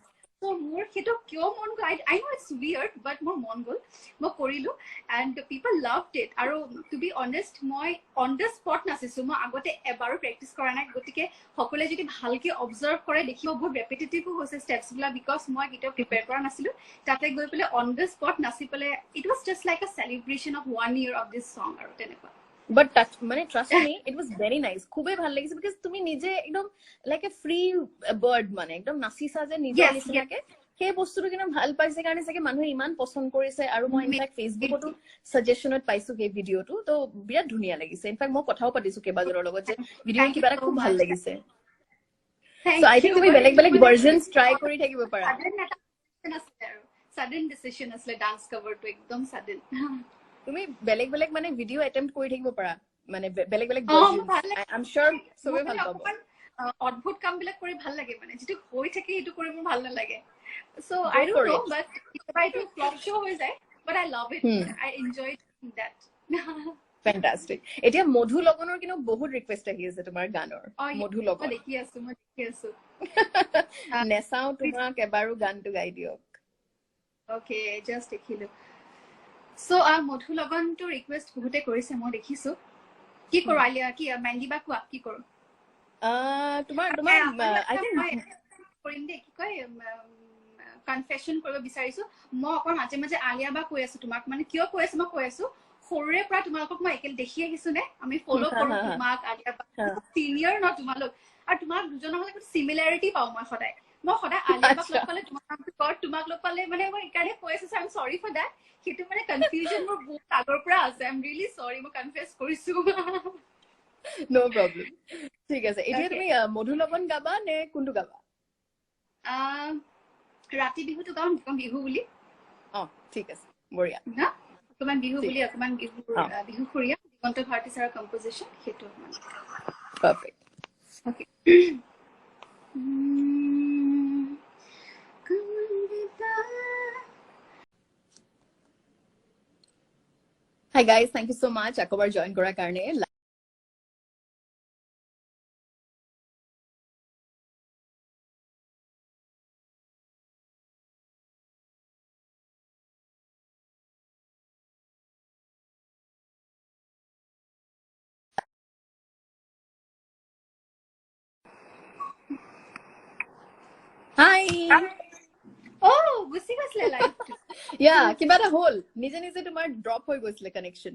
so মোৰ হেতু কিয় মন গৈ I know it's weird but মোৰ মন গল মই কৰিলো and people loved it আৰু to be honest মই on the spot নাচিছো মই আগতে এবাৰো প্ৰেক্টিস কৰা নাই গতিকে সকলে যদি ভালকে অবজাৰ্ভ কৰে দেখিব বহুত ৰেপিটেটিভ হৈছে স্টেপস গুলা বিকজ মই কিটা প্ৰিপেয়াৰ কৰা নাছিলো তাতে গৈ পেলাই on the spot নাচি পেলাই it was just like a celebration of 1 year of this song আৰু তেনেকুৱা but touch মানে trust me it was very nice খুবই ভাল লাগিছে because তুমি নিজে একদম like a free bird মানে একদম নাচিছা যে নিজৰ নিচিনাকে সেই বস্তুটো কিনো ভাল পাইছে কাৰণে চাগে মানুহে ইমান পছন্দ কৰিছে আৰু মই ইনফ্যাক্ট ফেসবুকতো সাজেশনত পাইছো এই ভিডিওটো তো বিৰাট ধুনীয়া লাগিছে ইনফ্যাক্ট মই কথাও পাতিছো কেবাজনৰ লগত যে ভিডিও কিবা এটা খুব ভাল লাগিছে so I think তুমি বেলেগ ভাৰ্জনস ট্ৰাই কৰি থাকিব পাৰা sudden decision asle dance cover to ekdom sudden তুমি বেলেগ মানে ভিডিও অ্যাটেম্প্ট কৰি থাকিব পাৰা মানে বেলেগ ভাৰ্জন আই এম sure সবে ভাল পাব অদ্ভুত কাম বিলাক কৰি ভাল লাগে মানে যেটো হৈ থাকে এটো কৰি মোৰ ভাল নালাগে so I don't know but try to flop show হৈ যায় but I love it I enjoy that fantastic এতিয়া মধু লগনৰ কিনো বহুত ৰিকুৱেষ্ট আহি আছে তোমাৰ গানৰ মধু লগন মই দেখি আছো নেচাও তোমাক এবাৰো গানটো গাই দিয়ক okay just দেখিলো so মধু লগন to request বহুতে কৰিছে মই দেখিছো কি কৰো আলিয়া কি মেন্দিবা কোৱা কি কৰো তোমাৰ I think কৰিম দে কি কয় কনফেশন কৰিব বিচাৰিছো মই অকল মাজে আলিয়া বা কৈ আছো তোমাক মানে কিয় কৈ আছো মই কৈ আছো সৰুৰে পৰা তোমালোকক মই একেল দেখি আহিছো নে আমি ফলো কৰো তোমাক আলিয়া বা সিনিয়ৰ ন তোমালোক আৰু তোমাক দুজনৰ মাজত সিমিলাৰিটি পাও মই সদায় আলিয়া বাক লগ পালে তোমাক লগ পালে মানে মই ইকাৰে কৈ আছো আই এম সৰি ফৰ দ্যাট কিটো মানে কনফিউজন মোৰ বহুত আগৰ পৰা আছে আই এম ৰিয়েলি সৰি মই কনফেছ কৰিছো নো প্ৰবলেম ঠিক আছে এতিয়া তুমি মধু লগন গাবা নে কোনটো গাবা ৰাতি বিহুটো গাম বিহু বুলি ঠিক আছে বঢ়িয়া না অকমান বিহু বুলি অকমান বিহু খুৰিয়া দিগন্ত ভাৰতী ছাৰৰ কম্পোজিশন হেতু মানে perfect okay Hi guys, thank you so much. Akobar join kora karne. Hi. Oh, gusi gasle live. Yeah, kiba eta hol. Nije tomar drop hoy goisle connection.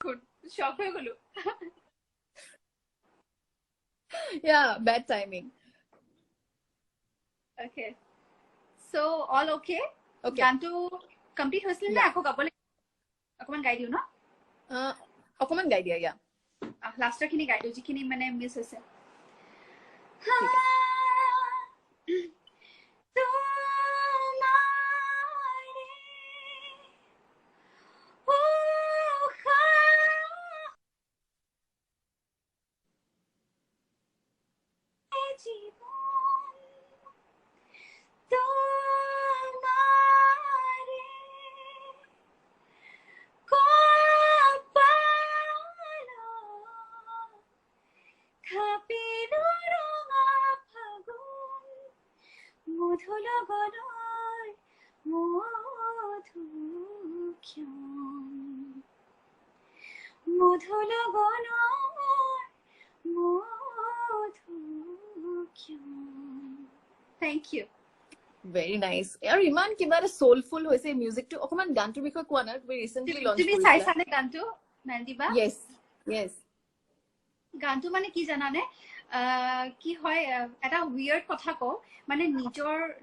Good. Shock hoy golu. Yeah, bad timing. Okay. So all okay? Okay. Gantu complete hoisle na ako gabole. Akoman guide you na? Akoman guide ya, yeah. Last ta kini guide jikini mane miss hoise. Thank you. Very nice. Yaar iman kibare soulful hoise music to okoman gantu bikhoy koa na we recently launched তুমি চাইছানে গানটো মেন্দিবা yes গানটো মানে কি জানানে কি হয় এটা উইয়ার্ড কথা কও মানে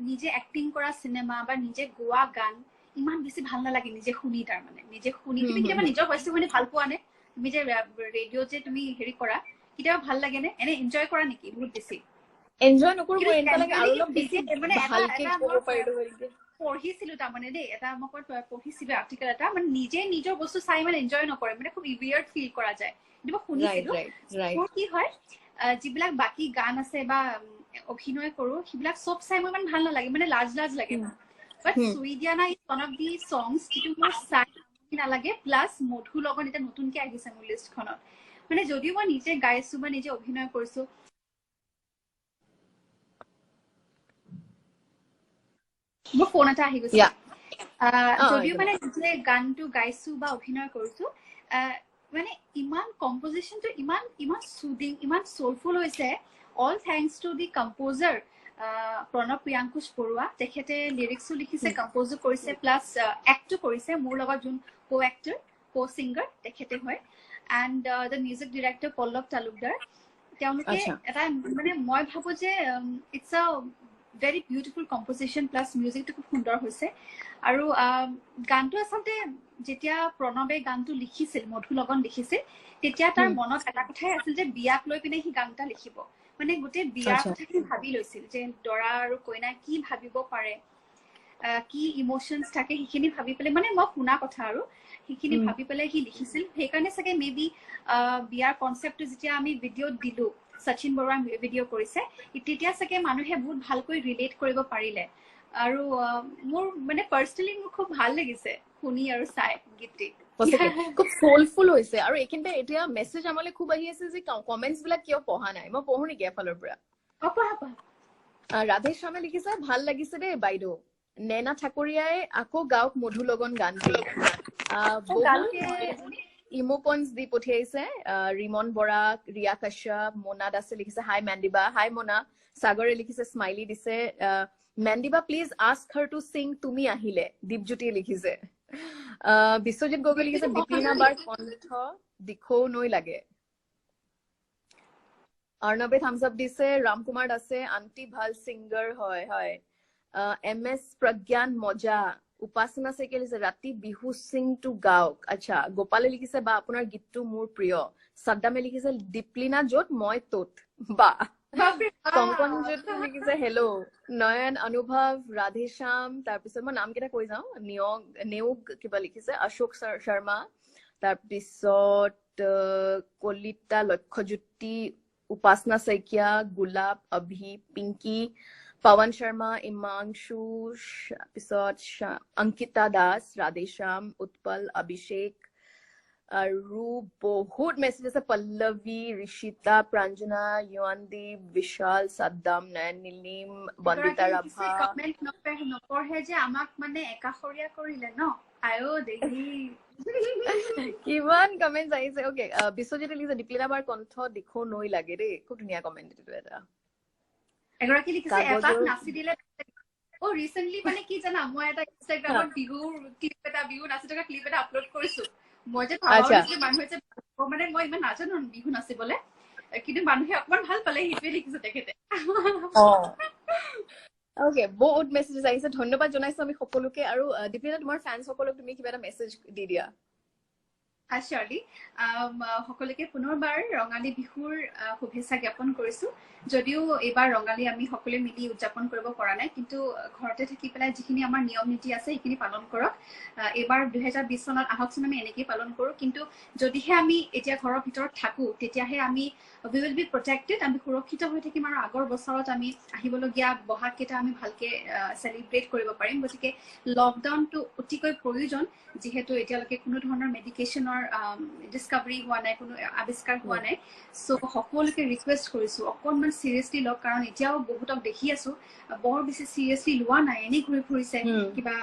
নিজে অ্যাক্টিং কৰা সিনেমা বা নিজে গোৱা গান ইমান বেছি ভাল নালাগে নিজে শুনি তাৰ মানে নিজে শুনি তুমি কেতিয়াবা নিজৰ ভয়েসটো শুনি ভাল পোৱা নে তুমি যে ৰেডিঅ' যে তুমি হেৰি কৰা কেতিয়াবা ভাল লাগে নে এনে এনজয় কৰা নেকি বহুত বেছি এনজয় নকৰো মোৰ এনেকুৱা লাগে আৰু অলপ বেছি মানে ভালকে ক'ব পাৰিলো হয় পঢ়িছিলো তাৰমানে দেই এটা মই পঢ়িছিলো আৰ্টিকেল এটা মানে নিজে নিজৰ বস্তু চাই মানে এনজয় নকৰে মানে খুব উইয়াৰ্ড ফিল কৰা যায় কিন্তু মই শুনিছিলো মোৰ কি হয় যিবিলাক বাকী গান আছে বা অভিনয় কৰো সেইবিলাক চব চাই মই ইমান ভাল নালাগে মানে লাজ লাগে বাট সুইডিয়ানা is one of the songs যিটো মোৰ চাই নালাগে প্লাছ মধু লগত এটা নতুনকে আহিছে মোৰ লিষ্টখনত মানে যদিও মই নিজে গাইছো বা নিজে অভিনয় কৰিছো মোৰ ফোন এটা আহি গৈছে যদিও মানে নিজে গানটো গাইছো বা অভিনয় কৰিছো মানে ইমান কম্পজিশনটো ইমান সুদিং ইমান সোলফুল হৈছে all thanks to the composer Pranav Priyankush Baruah তেখেতে লিৰিক্সও লিখিছে কম্পোজো কৰিছে প্লাছ এক্টো কৰিছে মোৰ লগত যোন কো এক্টৰ কো সিংগাৰ তেখেতে হয় and the music director Pallav Talukdar তেওঁলোকে এটা মানে মই ভাবো যে ইটছ আ very beautiful composition plus music to খুব সুন্দৰ হৈছে আৰু গানটো আসলতে যেতিয়া প্ৰণৱে গানটো লিখিছিল মধু লগন লিখিছিল তেতিয়া তাৰ মনত এটা কথাই আছিল যে বিয়াক লৈ পিনে হি গানটা লিখিব মানে গুটে বিয়াৰ কথাখিনি ভাবি লৈছিল যে দৰা আৰু কইনা কি ভাবিব পাৰে কি ইমোশনস থাকে হিখিনি ভাবি পেলে মানে মই শুনা কথা আৰু হিখিনি ভাবি পেলে হি লিখিছিল সেইকাৰণে সকে মেবি বিয়াৰ কনসেপ্টটো যেতিয়া আমি ভিডিঅ' দিলো সচিন বৰুৱা ভিডিঅ' কৰিছে তেতিয়া সকে মানুহে বহুত ভালকৈ ৰিলেট কৰিব পাৰিলে আৰু মোৰ মানে পাৰ্সনালি মোৰ খুব ভাল লাগিছে শুনি আৰু চাই গীতটি খুব সোলফুল হৈছে আৰু একিনতে এতিয়া মেছেজ আমালে খুব আহি আছে যে কমেন্টস বিলাক কিয় পঢ়া নাই মই পঢ়ো নেকি এফালৰ পৰা ৰাধে শ্যামে লিখিছে ভাল লাগিছে দে বাইদেউ নেনা ঠাকুৰীয়াই আকৌ গাওক মধু লগন গানটো ইমোকনস দি পঠিয়াইছে ৰিমন বৰা ৰিয়া কাশ্যপ মোনা দাসে লিখিছে হাই মেণ্ডিবা হাই মোনা সাগৰে লিখিছে স্মাইলি দিছে মেণ্ডিবা please ask her to sing তুমি আহিলে দীপজ্যোতি লিখিছে বিশ্বজিৎ গগৈ লিখিছে দীপিনা বাৰ কণ্ঠ দিখৌ নৈ লাগে অৰ্ণৱে থামস আপ দিছে ৰামকুমাৰ দাসে আন্টি ভাল সিংগাৰ হয় হয় MS প্ৰজ্ঞান মজা উপাসনা সেকে লিখিছে ৰাতি বিহু সিং টু গাওক আচ্ছা গোপালে লিখিছে বা আপোনাৰ গীতটো মোৰ প্ৰিয় সাদ্দামে লিখিছে দীপলিনা যত মই তোত বা কংকন যত লিখিছে হেল্ল' নয়ন অনুভৱ ৰাধেশ্যাম তাৰপিছত মই নাম কেইটা কৈ যাওঁ নেউগ কিবা লিখিছে অশোক শৰ্মা তাৰপিছত কলিতা লক্ষ্যজ্যোতি উপাসনা শইকীয়া গোলাপ অভি পিংকি पवन शर्मा इमांशु पिছত अंकिता दास राधेश्याम उत्पल अभिषेक আৰু বহুত মেছেজ আছে পল্লৱী ঋষিতা প্ৰাঞ্জনা युवानदीप विशाल सद्दाम नयन नीलिम বন্দিতা ৰাভা কমেন্ট নপঢ়ে যে আমাক মানে একাখৰীয়া কৰিলে ন আয়ো দেহি কিমান কমেন্টস আহিছে ওকে বিশ্বজিৎ লিখিছে দীপিনা বাৰ কণ্ঠ দিখৌ নৈ লাগে দেই খুব ধুনীয়া কমেন্ট দিটো এটা এগৰাকী লিখিছে এপাক নাচি দিলে ও ৰিসেন্টলি মানে কি জানা মই এটা ইনষ্টাগ্ৰামত বিহু নাচি থকা ক্লিপ এটা আপলোড কৰিছো মই যে ভাবিছো মানুহে যে মানে মই ইমান নাজানো বিহু নাচিবলে কিন্তু মানুহে অকমান ভাল পালে হিটৱে লিখিছে তেখেতে ওকে বহুত মেছেজ আহিছে ধন্যবাদ জনাইছো আমি সকলোকে আৰু দীপিনা তোমাৰ ফ্যান্স সকলক তুমি কিবা এটা মেছেজ দি দিয়া আশালি সকলোকে পুনৰবাৰ ৰঙালী বিহুৰ শুভেচ্ছা জ্ঞাপন কৰিছো যদিও এবাৰ ৰঙালী আমি সকলোৱে মিলি উদযাপন কৰিব পৰা নাই কিন্তু ঘৰতে থাকি পেলাই যিখিনি আমাৰ নিয়ম নীতি আছে সেইখিনি পালন কৰক এবাৰ 2020 চনত আহকচোন আমি এনেকৈ পালন কৰো কিন্তু যদিহে আমি এতিয়া ঘৰৰ ভিতৰত থাকো তেতিয়াহে আমি we will be protected আমি সুৰক্ষিত হৈ থাকিম আৰু আগৰ বছৰত আমি আহিবলগীয়া বহাগ কেইটা আমি ভালকে সেলিব্ৰেট কৰিব পাৰিম গতিকে লকডাউনটো অতিকৈ প্ৰয়োজন যেহেতু এতিয়ালৈকে কোনো ধৰণৰ মেডিকেশনৰ ডিসকভাৰি হোৱা নাই কোনো আৱিষ্কাৰ হোৱা নাই সো সকলোকে ৰিকুৱেষ্ট কৰিছো অকনমান সিৰিয়াসলি লওক কাৰণ এতিয়াও বহুতক দেখি আছো বৰ বেছি সিৰিয়াসলি লোৱা নাই এনে ঘূৰি ফুৰিছে কিবা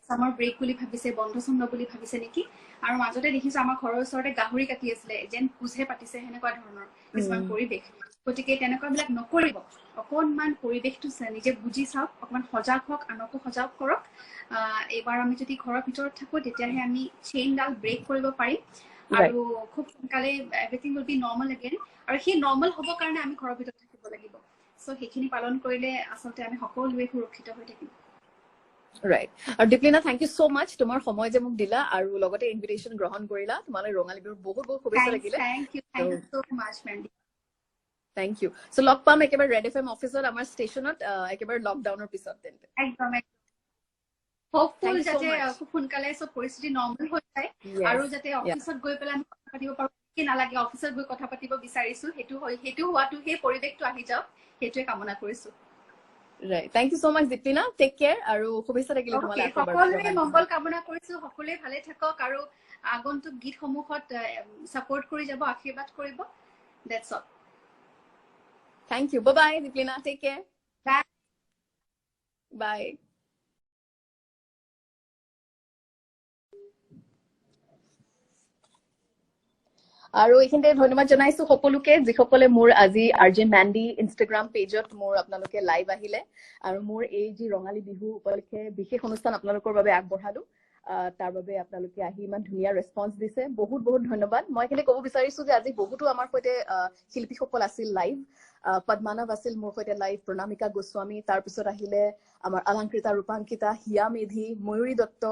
সামাৰ ব্ৰেক বুলি ভাবিছে বন্ধ চন্ধ বুলি ভাবিছে নেকি আৰু মাজতে দেখিছো আমাৰ ঘৰৰ ওচৰতে গাহৰি কাটি আছিলে যেন পূজে পাতিছে হেনেকুৱা ধৰণৰ কিছুমান পৰিবেশ গতিকে তেনেকুৱাবিলাক নকৰিব অকনমান পৰিবেশটো নিজে বুজি চাওক অকমান সজাগ হওক আনকো সজাগ কৰক এবাৰ আমি যদি ঘৰৰ ভিতৰত থাকো তেতিয়াহে আমি চেইনডাল ব্ৰেক কৰিব পাৰিম আৰু খুব সোনকালে everything will be normal again আৰু সেই নৰ্মেল হ'ব কাৰণে আমি ঘৰৰ ভিতৰত থাকিব লাগিব সো সেইখিনি পালন কৰিলে আচলতে আমি সকলোৱে সুৰক্ষিত হৈ থাকিম ৰাইট আৰু দীপলিনা থেংক ইউ ছ' মাচ তোমাৰ সময় যে মোক দিলা আৰু লগতে ইনভিটেশ্যন গ্ৰহণ কৰিলা তোমালৈ ৰঙালী বিহুৰ বহুত বহুত শুভেচ্ছা লাগিলে Thank you so much, Mandy. Thank you চ' লগ পাম একেবাৰে ৰেড FM অফিচত আমাৰ ষ্টেচনত একেবাৰে লকডাউনৰ পিছত তেন্তে একদম হোপফুল Thank you so যাতে much. খুব সোনকালে সব পৰিস্থিতি নৰ্মেল হৈ যায় আৰু যাতে অফিচত গৈ পেলাই আমি কথা পাতিব পাৰো কি নালাগে অফিচত গৈ কথা পাতিব বিচাৰিছো সেইটো হোৱাটো সেই পৰিৱেশটো আহি যাওক সেইটোৱে কামনা কৰিছো right thank you so' much Deeplina take care আৰু শুভেচ্ছা থাকিলে তোমালৈ আকৌ এবাৰ সকলোৱে মংগল কামনা কৰিছো সকলোৱে ভালে থাকক আৰু আগন্তুক গীতসমূহত সাপোৰ্ট কৰি যাব আশীৰ্বাদ কৰিব that's all thank you bye Deeplina take care bye bye আৰু এইখিনিতে ধন্যবাদ জনাইছো সকলোকে যিসকলে মোৰ আজি আৰজে মেণ্ডি ইনষ্টাগ্ৰাম পেজত মোৰ আপোনালোকে লাইভ আহিলে আৰু মোৰ এই যি ৰঙালী বিহু উপলক্ষে বিশেষ অনুষ্ঠান আপোনালোকৰ বাবে আগবঢ়ালো তাৰ বাবে আপোনালোকে আহি ইমান ধুনীয়া ৰেছপন্স দিছে বহুত বহুত ধন্যবাদ মই এখানে ক'ব বিচাৰিছো যে আজি বহুতো আমাৰ সৈতে শিল্পীসকল আছিল লাইভ পদ্মানৱ আছিল মোৰ সৈতে লাইভ প্ৰণামিকা গোস্বামী তাৰপিছত আহিলে আমাৰ অলংকৃতা ৰূপাংকিতা হিয়া মেধি ময়ূৰী দত্ত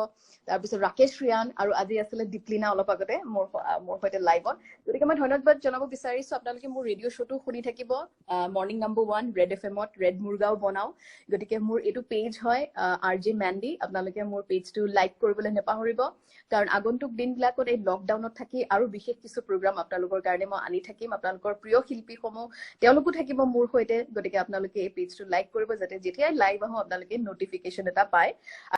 তাৰপিছত ৰাকেশ ৰিয়ান আৰু আজি আছিলে দীপলিনা অলপ আগতে মোৰ সৈতে লাইভত গতিকে মই ধন্যবাদ জনাব বিচাৰিছো আপোনালোকে মোৰ ৰেডিঅ' শ্ব'টো শুনি থাকিব মৰ্ণিং নম্বৰ 1 ৰেড এফএমত ৰেড মুৰগাঁও বনাও গতিকে মোৰ এইটো পেজ হয় আৰজে মেণ্ডি আপোনালোকে মোৰ পেজটো লাইক কৰিবলৈ নেপাহৰিব কাৰণ আগন্তুক দিনবিলাকত এই লকডাউনত থাকি আৰু বিশেষ কিছু প্ৰগ্ৰাম আপোনালোকৰ কাৰণে মই আনি থাকিম আপোনালোকৰ প্ৰিয় শিল্পীসমূহ তেওঁলোকো থাকিব মোৰ সৈতে গতিকে আপোনালোকে এই পেজটো লাইক কৰিব যাতে যেতিয়াই লাইভ আহো আপোনালোকে নটিফিকেশ্যন এটা পায়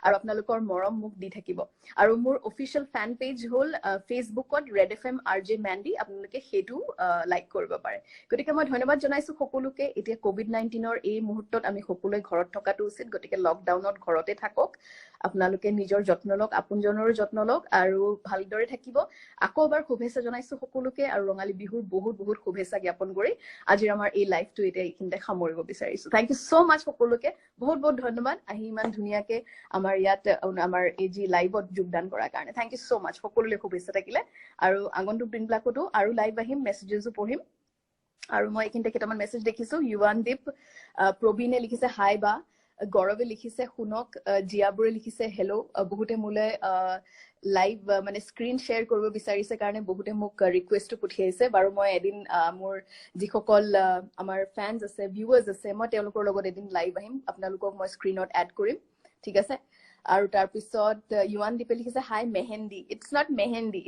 আৰু আপোনালোকৰ মৰম মোক দি থাকিব আৰু মোৰ অফিচিয়েল ফেন পেজ হ'ল ফেচবুকত ৰেড এফএম আৰজে মেণ্ডি আপোনালোকে সেইটো লাইক কৰিব পাৰে গতিকে মই ধন্যবাদ জনাইছো সকলোকে এতিয়া কোভিড-19ৰ এই মুহূৰ্তত আমি সকলোৱে ঘৰত থকাটো উচিত গতিকে লকডাউনত ঘৰতে থাকক আপোনালোকে নিজৰ যত্ন লওক আপোনজনৰ যত্ন লওক আৰু ভালদৰে থাকিব আকৌ এবাৰ শুভেচ্ছা জনাইছো সকলোকে আৰু ৰঙালী বিহুৰ বহুত বহুত শুভেচ্ছা জ্ঞাপন কৰি আজিৰ আমাৰ এই লাইভটো এতিয়া এইখিনিতে সামৰিব বিচাৰিছো থেংক ইউ ছ' মাচ সকলোকে বহুত বহুত ধন্যবাদ আহি ইমান ধুনীয়াকে আমাৰ ইয়াত আমাৰ এই যি লাইভত যোগদান কৰাৰ কাৰণে থেংক ইউ ছ' মাচ সকলোলৈ শুভেচ্ছা থাকিলে আৰু আগন্তুক দিনবিলাকতো আৰু লাইভ আহিম মেছেজেছো পঢ়িম আৰু মই এইখিনিতে কেইটামান মেছেজ দেখিছো ইউৱানদীপ প্ৰবীণে লিখিছে হাই বা গৌৰৱে লিখিছে শুনক জিয়াবুৰে লিখিছে হেল্ল' বহুতে মোলে লাইভ মানে স্ক্ৰীন শ্বেয়াৰ কৰিব বিচাৰিছে কাৰণে বহুতে মোক ৰিকুৱেষ্টটো পঠিয়াইছে বাৰু মই এদিন মোৰ যিসকল আমাৰ ফেন্স আছে ভিউৱাৰ্ছ আছে মই তেওঁলোকৰ লগত এদিন লাইভ আহিম আপোনালোকক মই স্ক্ৰীনত এড কৰিম ঠিক আছে আৰু তাৰপিছত ইউৱানদীপে লিখিছে হাই মেহেন্দি ইটছ নট মেহেন্দি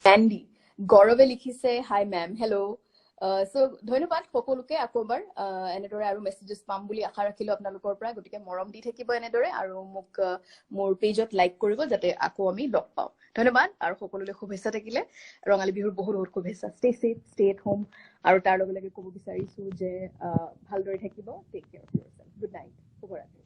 মেহেন্দি গৌৰৱে লিখিছে হাই মেম হেল্ল' চ' ধন্যবাদ সকলোকে আকৌ এবাৰ এনেদৰে আৰু মেছেজেছ পাম বুলি আশা ৰাখিলো আপোনালোকৰ পৰা গতিকে মৰম দি থাকিব এনেদৰে আৰু মোক মোৰ পেজত লাইক কৰিব যাতে আকৌ আমি লগ পাওঁ ধন্যবাদ আৰু সকলোলৈ শুভেচ্ছা থাকিলে ৰঙালী বিহুৰ বহুত বহুত শুভেচ্ছা stay safe stay at home আৰু তাৰ লগে লগে ক'ব বিচাৰিছো যে ভালদৰে থাকিব take care of yourself good night শুভৰাত্ৰি